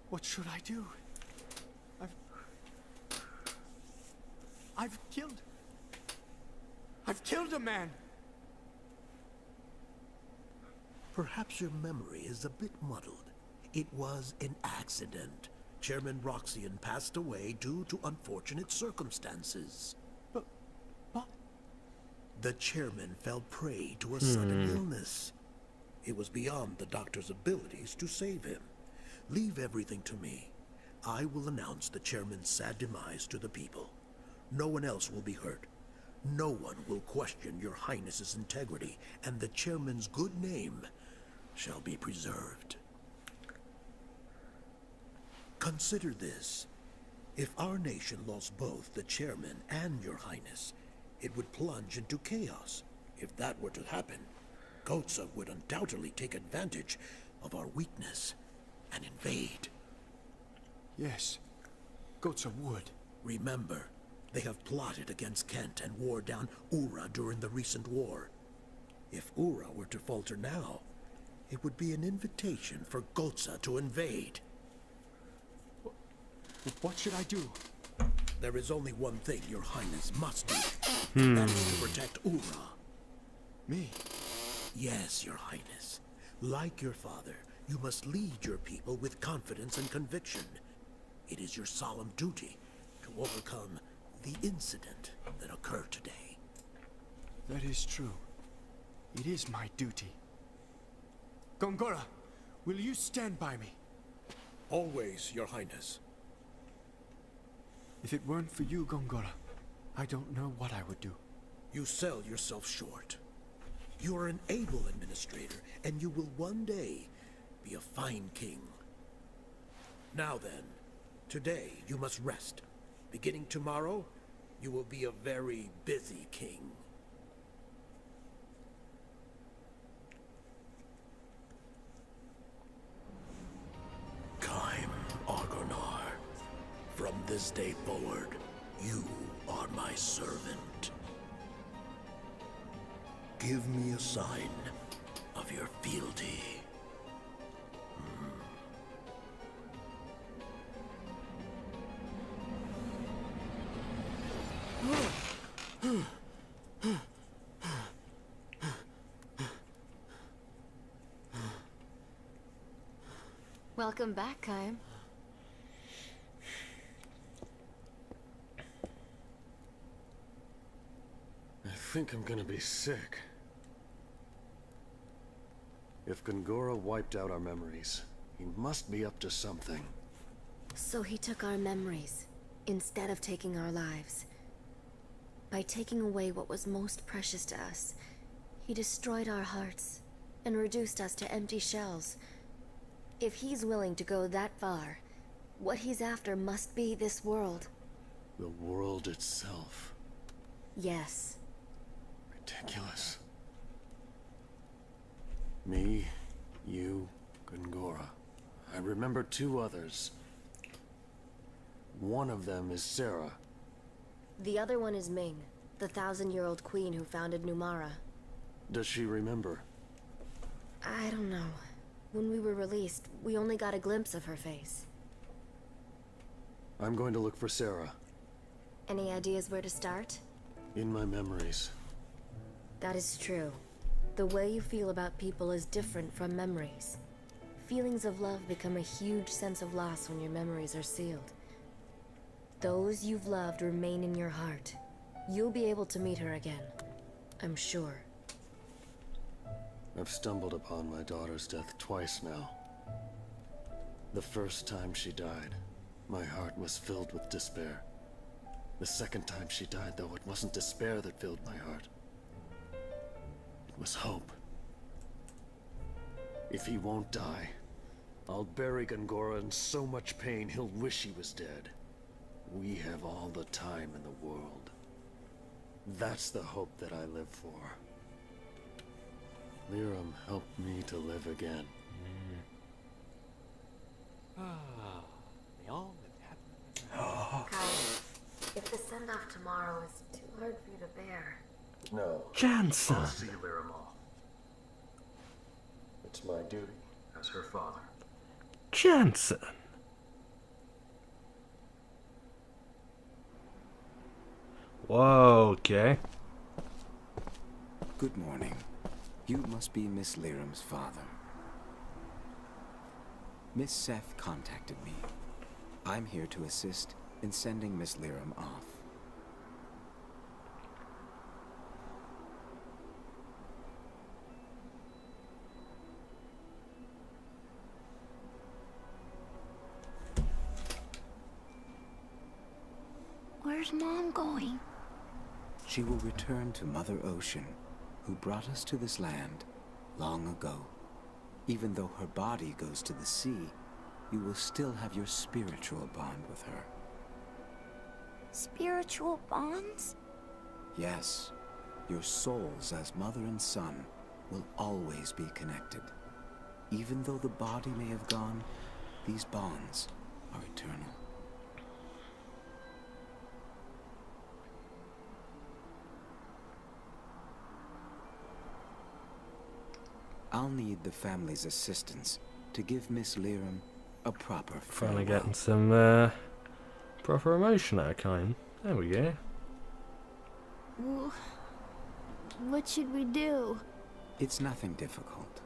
What should I do? I've killed a man! Perhaps your memory is a bit muddled. It was an accident. Chairman Roxian passed away due to unfortunate circumstances. But... The chairman fell prey to a sudden illness. It was beyond the doctor's abilities to save him. Leave everything to me. I will announce the chairman's sad demise to the people. No one else will be hurt. No one will question your highness's integrity, and the chairman's good name shall be preserved. Consider this. If our nation lost both the chairman and your highness, it would plunge into chaos. If that were to happen, Gotza would undoubtedly take advantage of our weakness and invade. Yes, Gotza would. Remember, they have plotted against Kent and wore down Ura during the recent war. If Ura were to falter now, it would be an invitation for Gotza to invade. What should I do? There is only one thing your highness must do. And that is to protect Ura. Me? Yes, your highness. Like your father, you must lead your people with confidence and conviction. It is your solemn duty to overcome the incident that occurred today. That is true. It is my duty. Gongora, will you stand by me? Always, your highness. If it weren't for you, Gongora, I don't know what I would do. You sell yourself short. You are an able administrator, and you will one day be a fine king. Now then, today you must rest. Beginning tomorrow, you will be a very busy king. Kaim Argonar, from this day forward, you are my servant. Give me a sign of your fealty. Welcome back, Kaim. I think I'm gonna be sick. If Gongora wiped out our memories, he must be up to something. So he took our memories, instead of taking our lives. By taking away what was most precious to us, he destroyed our hearts, and reduced us to empty shells. If he's willing to go that far, what he's after must be this world. The world itself. Yes. Ridiculous. Me, you, Gongora. I remember two others. One of them is Sarah. The other one is Ming, the 1,000-year-old queen who founded Numara. Does she remember? I don't know. When we were released, we only got a glimpse of her face. I'm going to look for Sarah. Any ideas where to start? In my memories. That is true. The way you feel about people is different from memories. Feelings of love become a huge sense of loss when your memories are sealed. Those you've loved remain in your heart. You'll be able to meet her again. I'm sure. I've stumbled upon my daughter's death twice now. The first time she died, my heart was filled with despair. The second time she died, though, it wasn't despair that filled my heart. It was hope. If he won't die, I'll bury Gongora in so much pain he'll wish he was dead. We have all the time in the world. That's the hope that I live for. Liram helped me to live again. of tomorrow is too hard for you to bear. No, Jansen! I'll see Lyra off. it's my duty. As her father. Jansen! Whoa, okay. Good morning. You must be Miss Lyram's father. Miss Seth contacted me. I'm here to assist in sending Miss Lyram off. Where's Mom going? She will return to Mother Ocean, who brought us to this land long ago. Even though her body goes to the sea, you will still have your spiritual bond with her. Spiritual bonds? Yes, your souls as mother and son will always be connected. Even though the body may have gone, these bonds are eternal. I'll need the family's assistance to give Miss Lyram a proper farewell. Finally getting some proper emotion out of Kine. There we go. Well, what should we do? It's nothing difficult.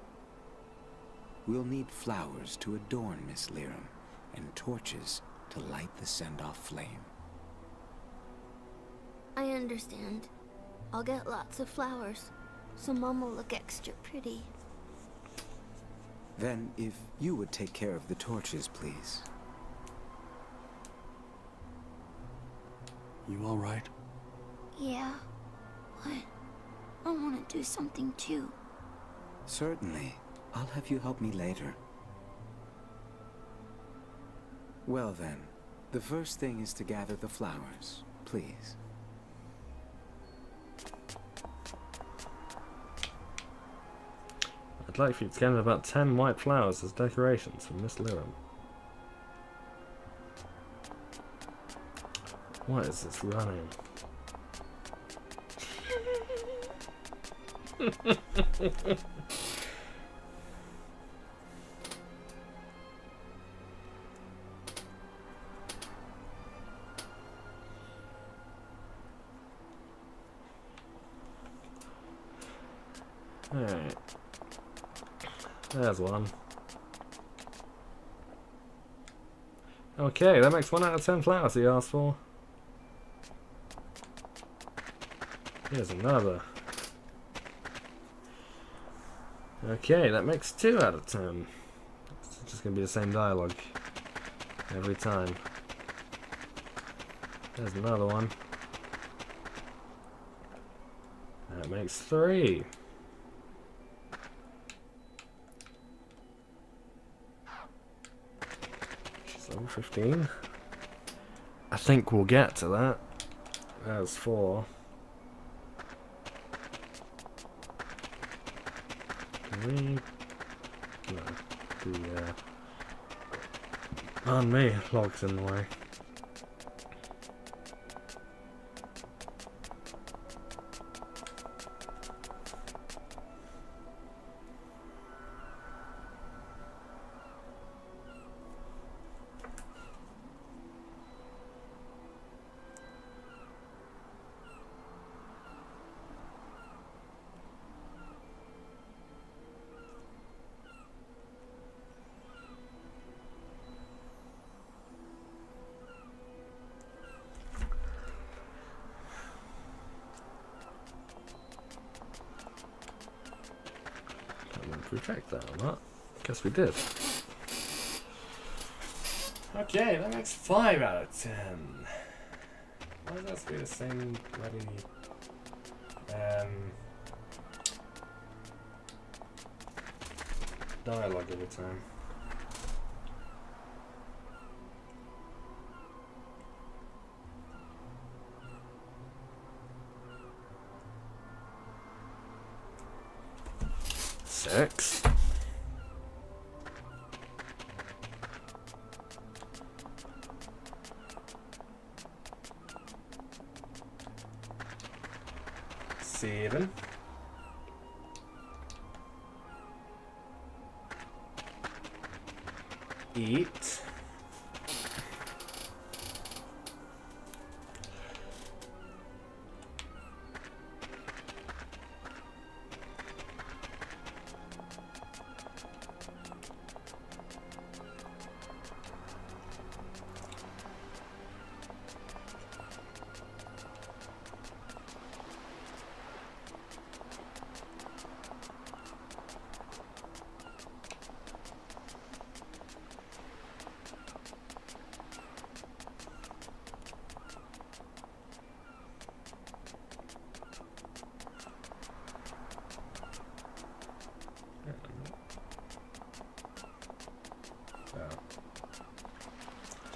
We'll need flowers to adorn Miss Lyram and torches to light the send-off flame. I understand. I'll get lots of flowers, so Mom will look extra pretty. Then, if you would take care of the torches, please. You all right? Yeah. What? I want to do something too. Certainly. I'll have you help me later. Well then, the first thing is to gather the flowers, please. I'd like for you to gather about 10 white flowers as decorations for Miss Lyram. What is this running? Alright. There's one. Okay, that makes 1 out of 10 flowers he asked for. Here's another. Okay, that makes 2 out of 10. It's just going to be the same dialogue every time. There's another one. That makes 3. She's level 15. I think we'll get to that. There's 4. Can we... No. On me, log's in the way. We checked that or not? Guess we did. Okay, that makes 5 out of 10. Why does that have to be the same bloody dialogue every time? Six. 7. Eight.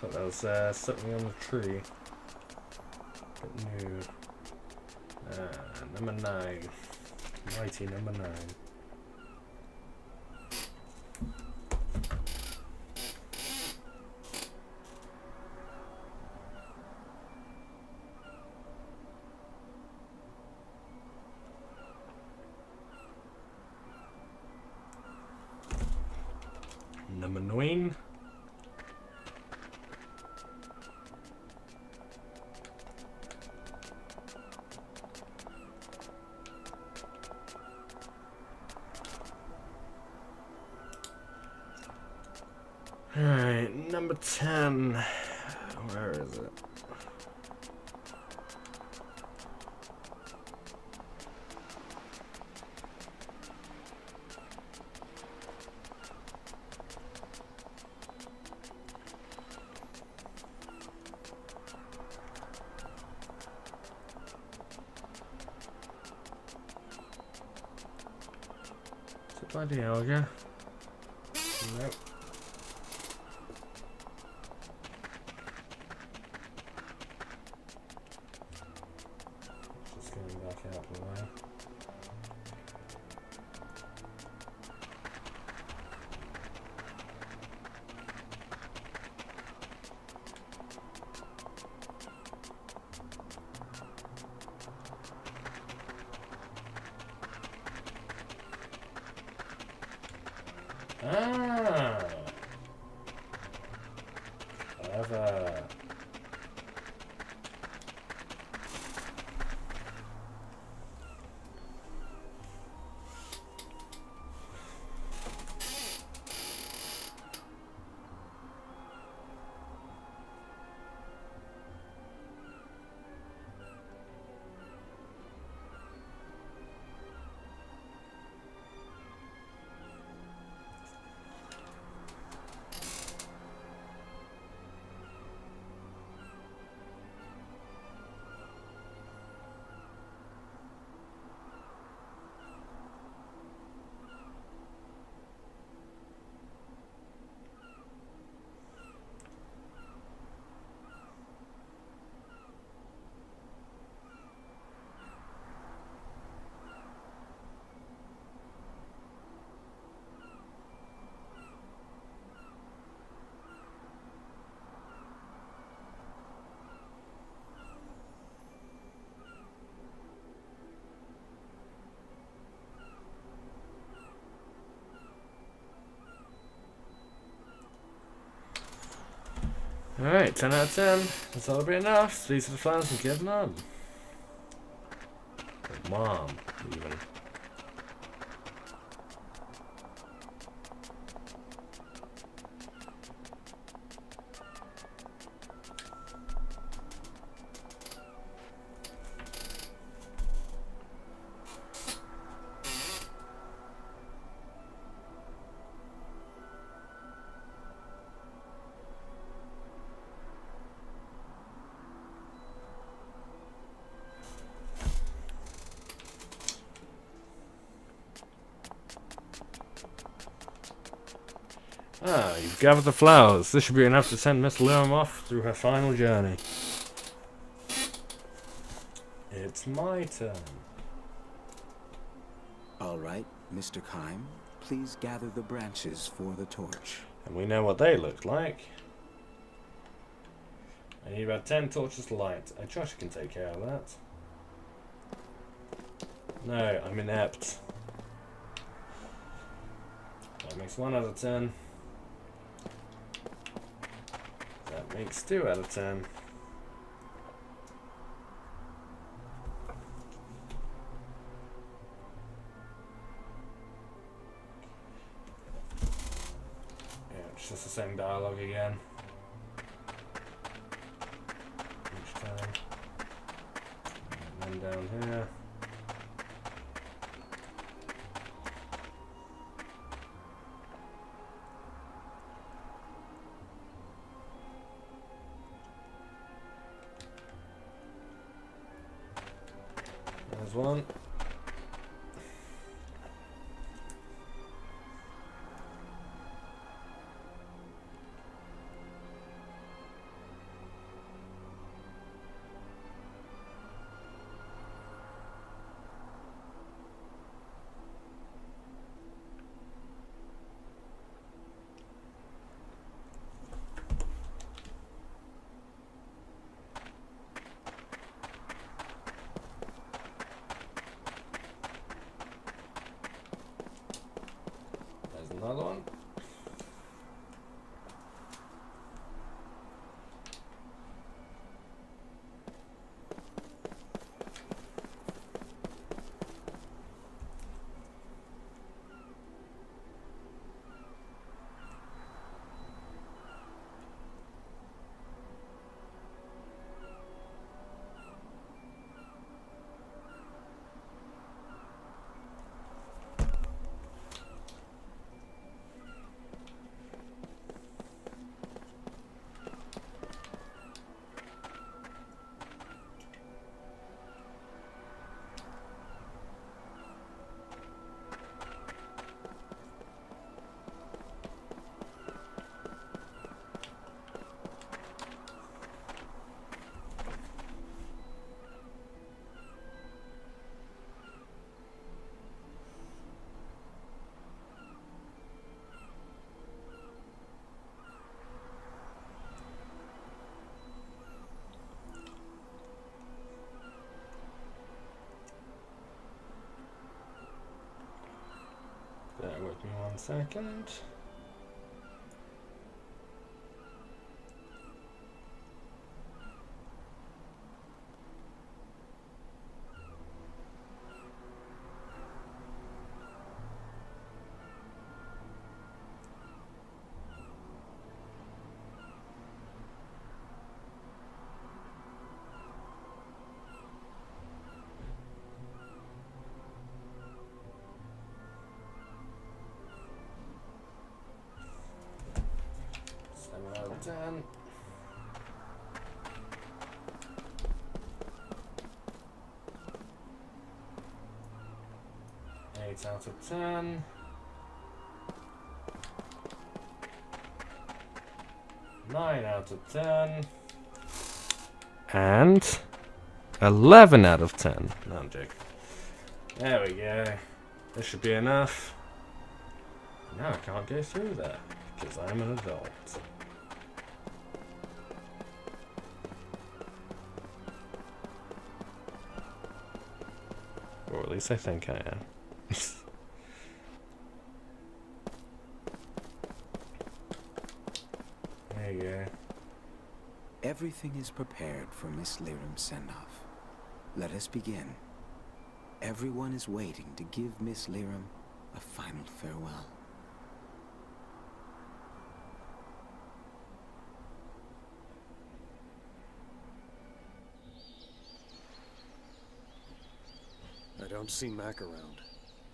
So that was something on the tree. But no. Number 9. Mighty number 9. Number 9. Alright, number 10. Where is it? Is it bloody Helga? Nope. Just going back out the way. Ah, clever. Alright, 10 out of 10. That's all be enough. These are the flowers and give Mom. Or Mom, even. Ah, you've gathered the flowers. This should be enough to send Miss Lyrum off through her final journey. It's my turn. All right, Mr. Kime, please gather the branches for the torch. And we know what they look like. I need about 10 torches to light. I trust you can take care of that. No, I'm inept. That makes 1 out of 10. That makes 2 out of 10. Yeah, it's just the same dialogue again. Each time. And then down here. There's one. There's another one. Bear with me 1 second. Out of 10. Eight out of 10. 9 out of 10. And 11 out of 10. No, I'm joking. There we go. This should be enough. Now I can't go through that because I'm an adult. Or at least I think I am. There you go. Everything is prepared for Miss Lyram's send-off. Let us begin. Everyone is waiting to give Miss Lyram a final farewell. I don't see Mac around.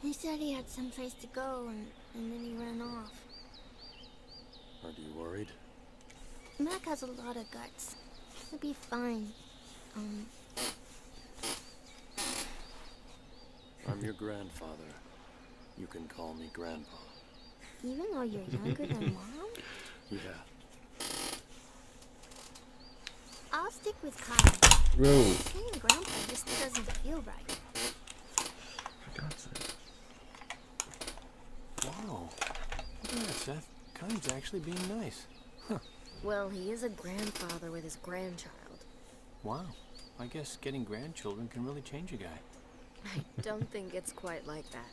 He said he had someplace to go, and then he ran off. Are you worried? Mac has a lot of guts. He'll be fine. I'm your grandfather. You can call me Grandpa. Even though you're younger than Mom? Yeah. I'll stick with Kyle. Whoa. Saying Grandpa just doesn't feel right. For God's sake. Wow. Look at that, Seth. Connie's actually being nice. Huh. Well, he is a grandfather with his grandchild. Wow. I guess getting grandchildren can really change a guy. I don't think it's quite like that.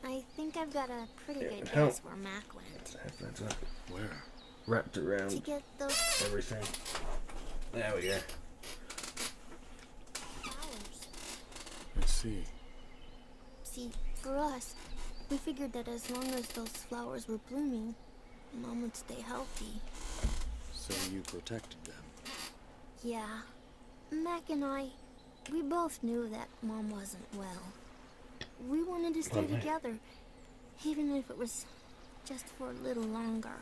I think I've got a pretty Yeah, good help. guess where Mac went. Headphones up. Where? Wrapped around To get those everything. There we go. flowers. I see. See, for us, we figured that as long as those flowers were blooming, Mom would stay healthy. So you protected them. Yeah. Mac and I, we both knew that Mom wasn't well. We wanted to stay Okay. together, even if it was just for a little longer.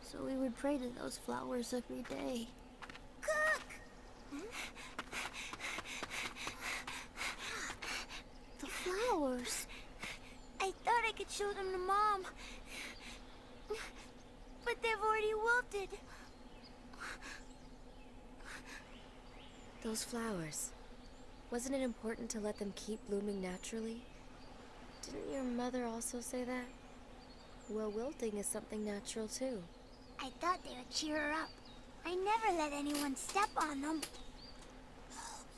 So we would pray to those flowers every day. Cook! The flowers. I thought I could show them to Mom. But they've already wilted. Those flowers. Wasn't it important to let them keep blooming naturally? Didn't your mother also say that? Well, wilting is something natural too. I thought they would cheer her up. I never let anyone step on them.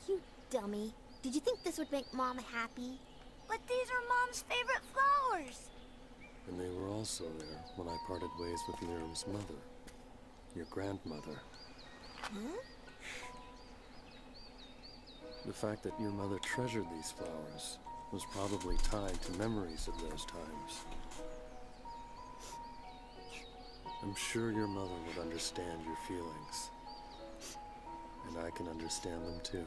You dummy. Did you think this would make Mom happy? But these are Mom's favorite flowers. And they were also there when I parted ways with Miriam's mother. Your grandmother. Huh? The fact that your mother treasured these flowers was probably tied to memories of those times. I'm sure your mother would understand your feelings. And I can understand them too.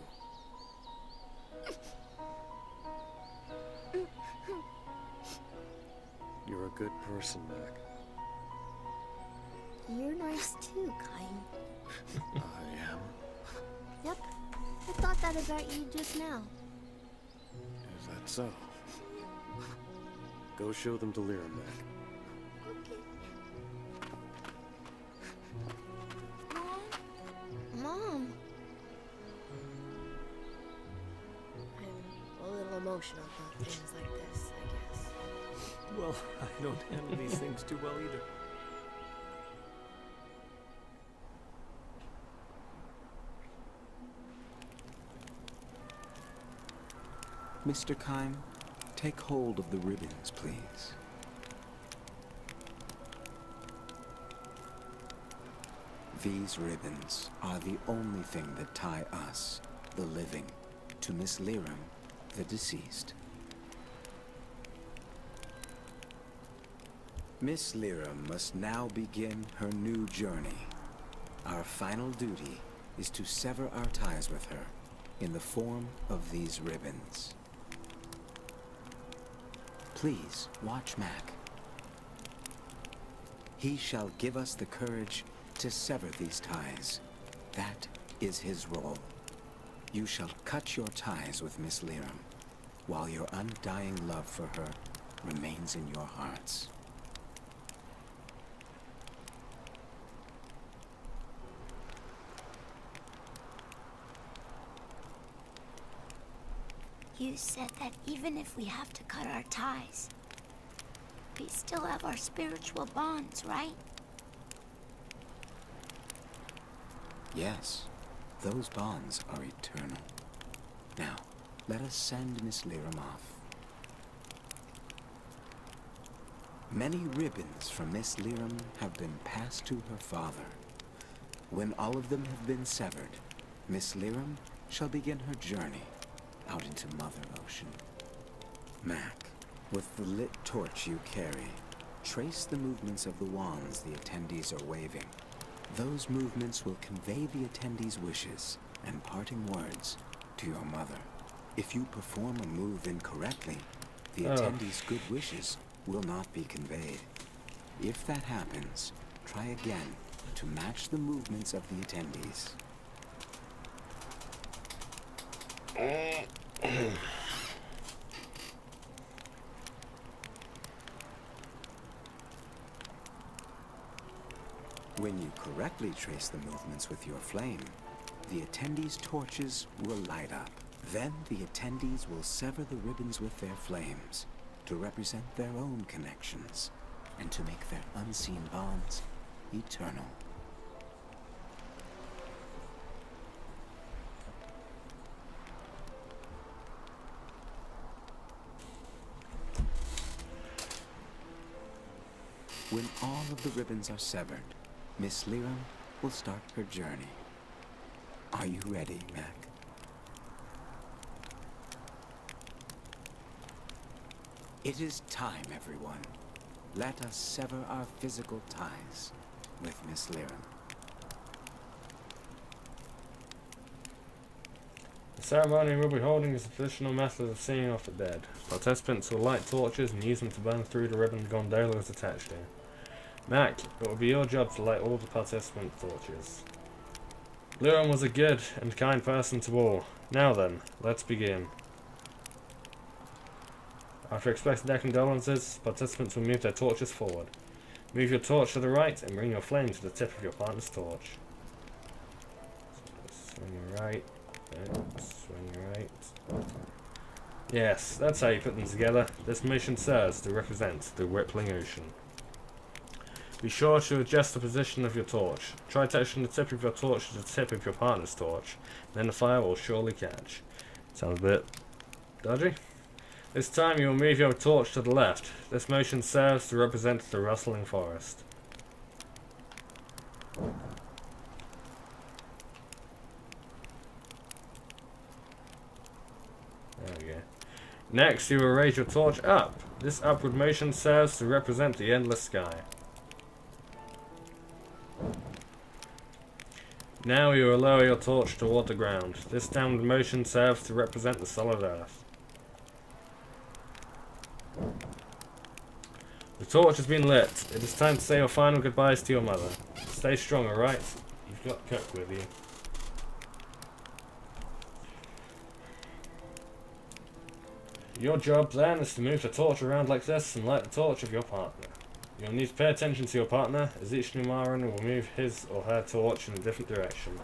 You're a good person, Mac. You're nice too, Kyle. I am. Yep. I thought that about you just now. Is that so? Go show them to Lyra, Mac. Mom. I'm a little emotional about things like this, I guess. Well, I don't handle these things too well either. Mr. Kime, take hold of the ribbons, please. These ribbons are the only thing that tie us, the living, to Miss Lyram, the deceased. Miss Lyram must now begin her new journey. Our final duty is to sever our ties with her in the form of these ribbons. Please watch Mac. He shall give us the courage to sever these ties. That is his role. You shall cut your ties with Miss Lyram, while your undying love for her remains in your hearts. You said that even if we have to cut our ties, we still have our spiritual bonds, right? Yes, those bonds are eternal. Now, let us send Miss Lyram off. Many ribbons from Miss Lyram have been passed to her father. When all of them have been severed, Miss Lyram shall begin her journey out into Mother Ocean. Mac, with the lit torch you carry, trace the movements of the wands the attendees are waving. Those movements will convey the attendees' wishes and parting words to your mother. If you perform a move incorrectly, the attendees' good wishes will not be conveyed. If that happens, try again to match the movements of the attendees. When you correctly trace the movements with your flame, the attendees' torches will light up. Then the attendees will sever the ribbons with their flames to represent their own connections and to make their unseen bonds eternal. When all of the ribbons are severed, Miss Lyra will start her journey. Are you ready, Mac? It is time, everyone. Let us sever our physical ties with Miss Lyra. The ceremony we'll be holding is a traditional method of seeing off the dead. Participants will light torches and use them to burn through the ribbon the gondola is attached to. Mac, it will be your job to light all the participant torches. Lyra was a good and kind person to all. Now then, let's begin. After expressing their condolences, participants will move their torches forward. Move your torch to the right and bring your flame to the tip of your partner's torch. Swing right, swing right. Yes, that's how you put them together. This motion serves to represent the rippling ocean. Be sure to adjust the position of your torch. Try touching the tip of your torch to the tip of your partner's torch, then the fire will surely catch. Sounds a bit dodgy. This time you will move your torch to the left. This motion serves to represent the rustling forest. There we go. Next you will raise your torch up. This upward motion serves to represent the endless sky. Now you will lower your torch toward the ground. This downward motion serves to represent the solid earth. The torch has been lit. It is time to say your final goodbyes to your mother. Stay strong, alright? You've got Cook with you. Your job then is to move the torch around like this and light the torch of your partner. You'll need to pay attention to your partner, as each Numaran will move his or her torch in a different direction.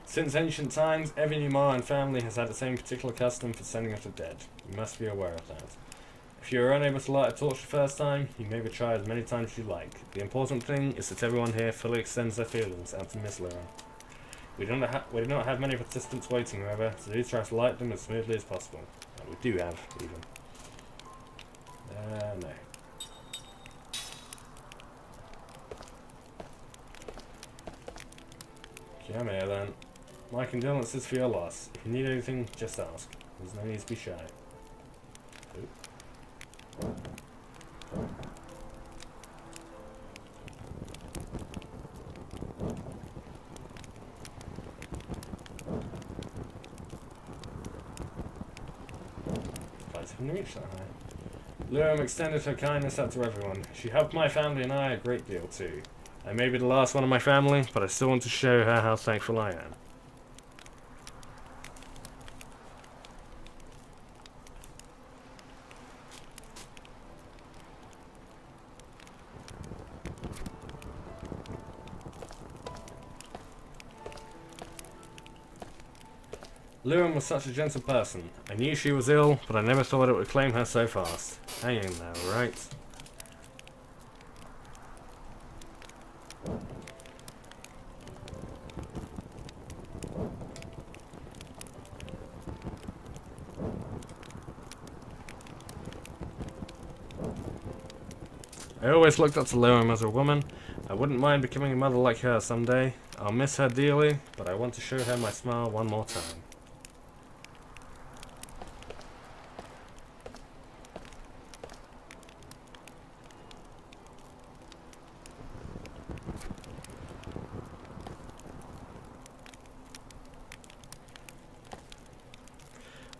Since ancient times, every Numaran family has had the same particular custom for sending off the dead. You must be aware of that. If you are unable to light a torch the first time, you may try as many times as you like. The important thing is that everyone here fully extends their feelings out to Miss Lyra. We do not have many participants waiting, however, so do try to light them as smoothly as possible. And we do have, even. No. Come here then. My condolences for your loss. If you need anything, just ask. There's no need to be shy. Can reach that high. Lyra extended her kindness out to everyone. She helped my family and I a great deal too. I may be the last one of my family, but I still want to show her how thankful I am. Lyra was such a gentle person. I knew she was ill, but I never thought it would claim her so fast. Hang in there, right? I always looked up to Lyra as a woman. I wouldn't mind becoming a mother like her someday. I'll miss her dearly, but I want to show her my smile one more time.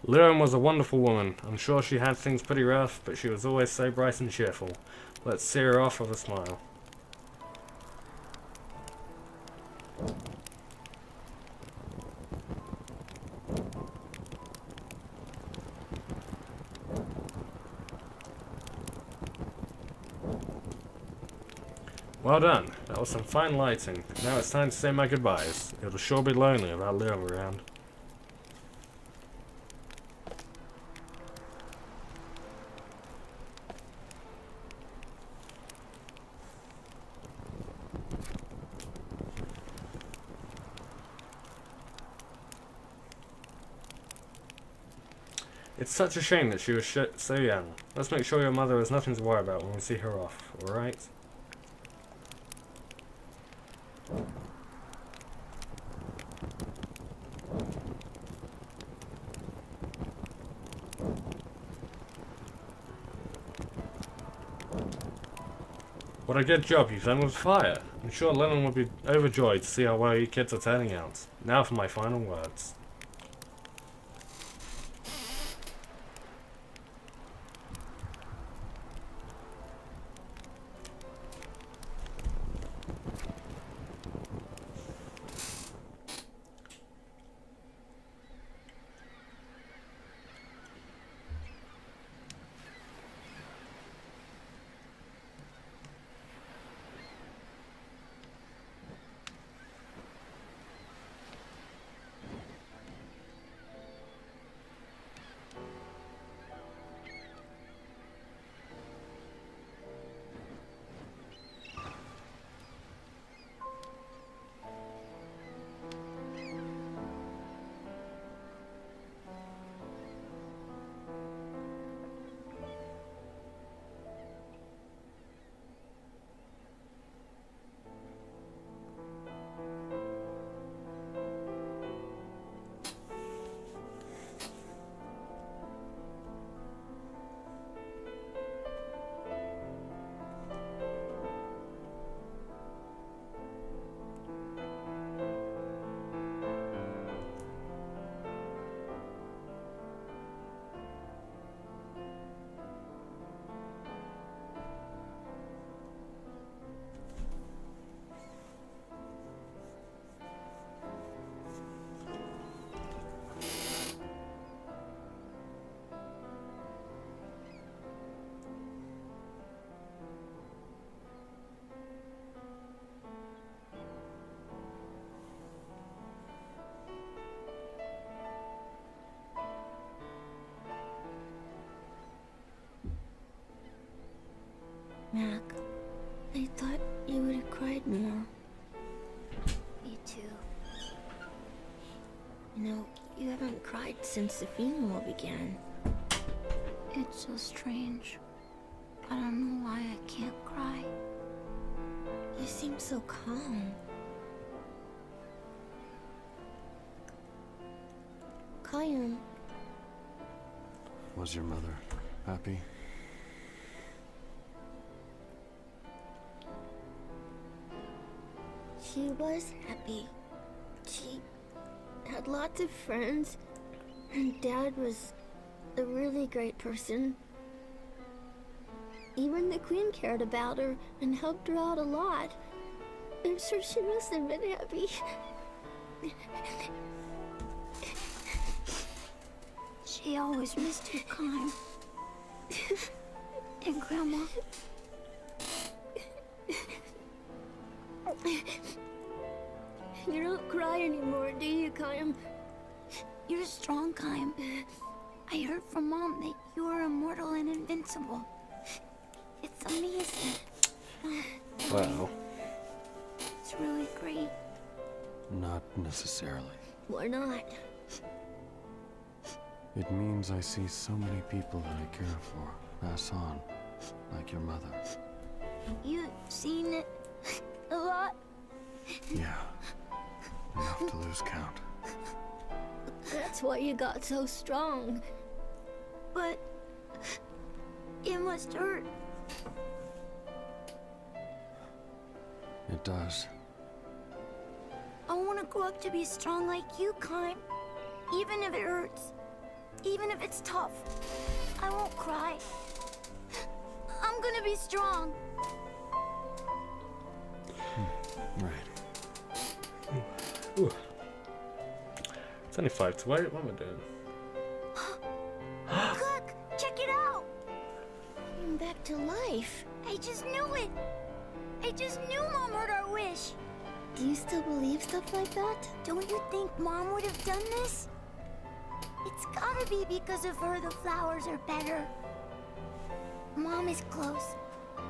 Lyra was a wonderful woman. I'm sure she had things pretty rough, but she was always so bright and cheerful. Let's see her off with a smile. Well done. That was some fine lighting. Now it's time to say my goodbyes. It'll sure be lonely without Lyra around. It's such a shame that she was so young. Let's make sure your mother has nothing to worry about when we see her off, alright? What a good job you've done with fire. I'm sure Lennon will be overjoyed to see how well you kids are turning out. Now for my final words. Mac, I thought you would have cried more. Me too. You know, you haven't cried since the funeral began. It's so strange. I don't know why I can't cry. You seem so calm. Kayum. Was your mother happy? She was happy. She had lots of friends, and Dad was a really great person. Even the Queen cared about her and helped her out a lot. I'm sure she must have been happy. She always missed you, Kyle. And Grandma. You don't cry anymore, do you, Kayum? You're strong, Kyle. I heard from Mom that you are immortal and invincible. It's amazing. Wow. It's really great. Not necessarily. Why not? It means I see so many people that I care for pass on, like your mother. You've seen it a lot? Yeah. Enough to lose count. That's why you got so strong. But it must hurt. It does. I want to grow up to be strong like you, Kyle. Even if it hurts. Even if it's tough. I won't cry. I'm gonna be strong. Right. Ooh. It's only 5 to 8. What am I doing? Look! Check it out! I'm back to life. I just knew it! I just knew Mom heard our wish! Do you still believe stuff like that? Don't you think Mom would have done this? It's gotta be because of her the flowers are better. Mom is close,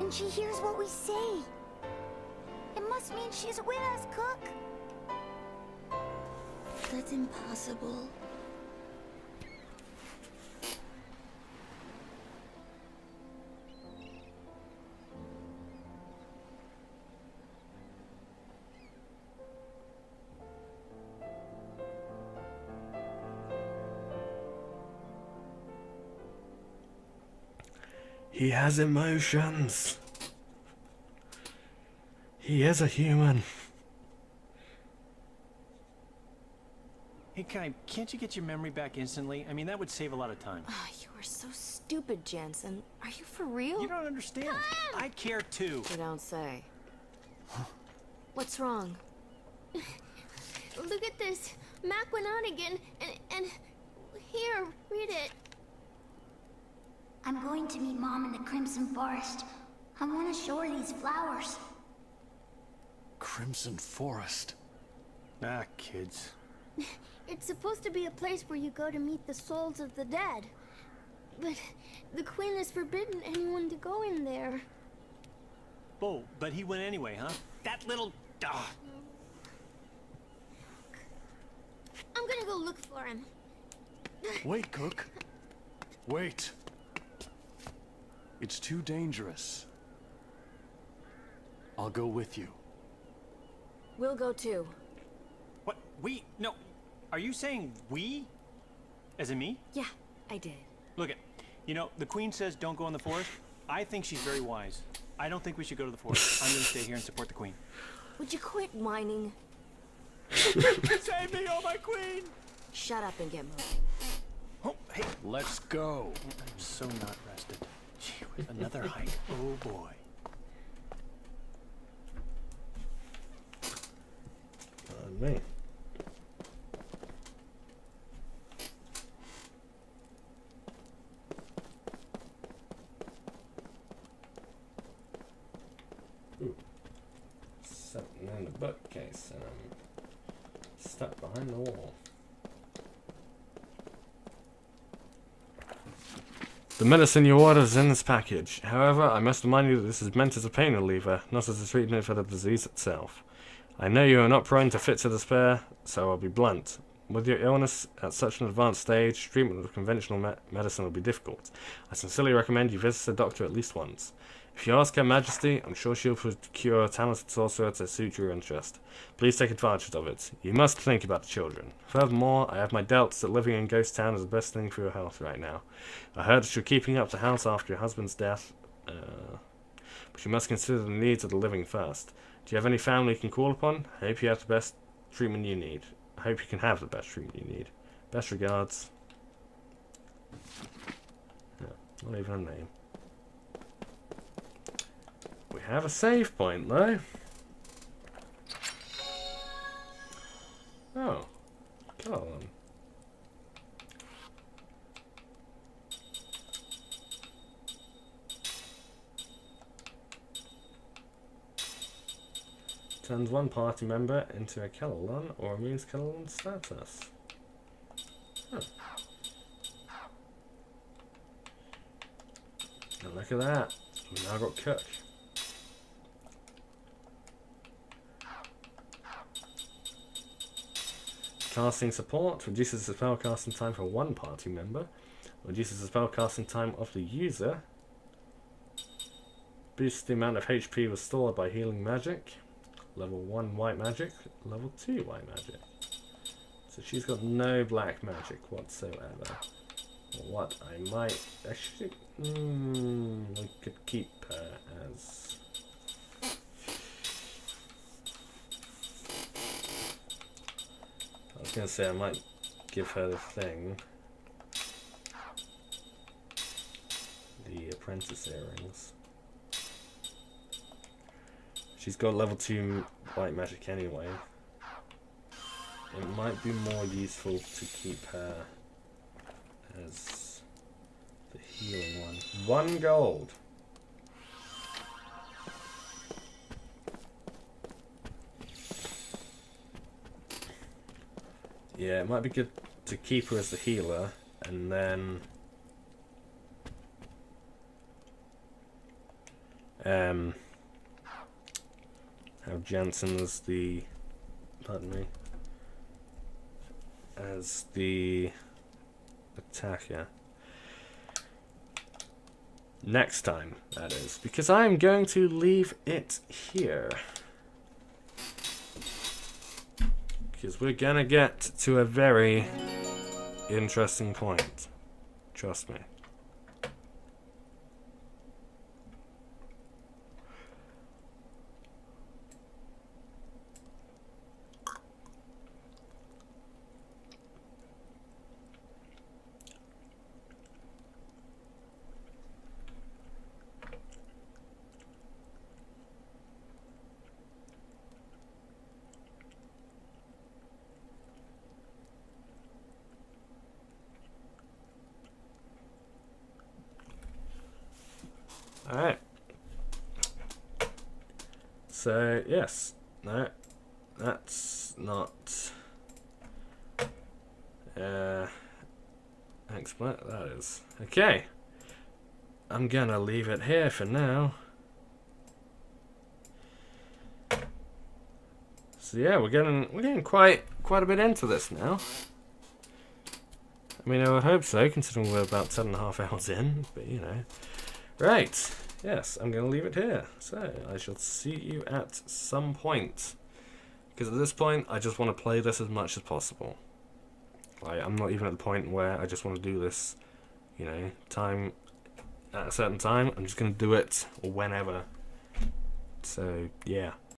and she hears what we say. It must mean she's with us, Cook. That's impossible. He has emotions. He is a human. Hey, can't you get your memory back instantly? I mean, that would save a lot of time. Oh, you are so stupid, Jansen. Are you for real? You don't understand. I care too. You don't say. What's wrong? Look at this. Mac went out again, and here, read it. I'm going to meet Mom in the Crimson Forest. I want to show her these flowers. Crimson Forest? Ah, kids. It's supposed to be a place where you go to meet the souls of the dead. But the Queen has forbidden anyone to go in there. Oh, but he went anyway, huh? That little... I'm gonna go look for him. Wait, Cook. Wait. It's too dangerous. I'll go with you. We'll go too. What? We? No. Are you saying we? As in me? Yeah, I did. Look it. You know, the Queen says don't go in the forest. I think she's very wise. I don't think we should go to the forest. I'm gonna stay here and support the Queen. Would you quit whining? Save me, oh my Queen! Shut up and get moving. Oh, hey. Let's go. I'm so not rested. Gee, whiz, another hike. Oh boy. Me. Ooh. Something in the bookcase and I'm stuck behind the wall. The medicine you ordered is in this package. However, I must remind you that this is meant as a pain reliever, not as a treatment for the disease itself. I know you are not prone to fits of despair, so I'll be blunt. With your illness at such an advanced stage, treatment with conventional medicine will be difficult. I sincerely recommend you visit a doctor at least once. If you ask Her Majesty, I'm sure she'll procure a talented sorcerer to suit your interest. Please take advantage of it. You must think about the children. Furthermore, I have my doubts that living in Ghost Town is the best thing for your health right now. I heard that you're keeping up the house after your husband's death, but you must consider the needs of the living first. Do you have any family you can call upon? I hope you have the best treatment you need. I hope you can have the best treatment you need. Best regards. No, not even a name. We have a save point, though. Oh. Come on. Turns one party member into a Kellerlon or removes Kellerlon status. Huh. And look at that. We've now got Cook. Casting support reduces the spell casting time for one party member, reduces the spell casting time of the user, boosts the amount of HP restored by healing magic, level 1 white magic, level 2 white magic. So she's got no black magic whatsoever. What I might actually, I could keep her as. I was going to say I might give her the thing. The apprentice earrings. She's got level 2 white magic anyway. It might be more useful to keep her as the healing one. 1 gold! Yeah, it might be good to keep her as the healer, and then have Jansen as the, pardon me, as the attacker. Next time, that is, because I'm going to leave it here. Because we're gonna get to a very interesting point. Trust me. Alright. So, yes. No. That's not... explain what that is. Okay. I'm gonna leave it here for now. So yeah, we're getting quite a bit into this now. I mean, I would hope so, considering we're about 7.5 hours in, but you know. Right, yes, I'm going to leave it here. So, I shall see you at some point. Because at this point, I just want to play this as much as possible. Like, I'm not even at the point where I just want to do this, you know, time at a certain time. I'm just going to do it whenever. So, yeah.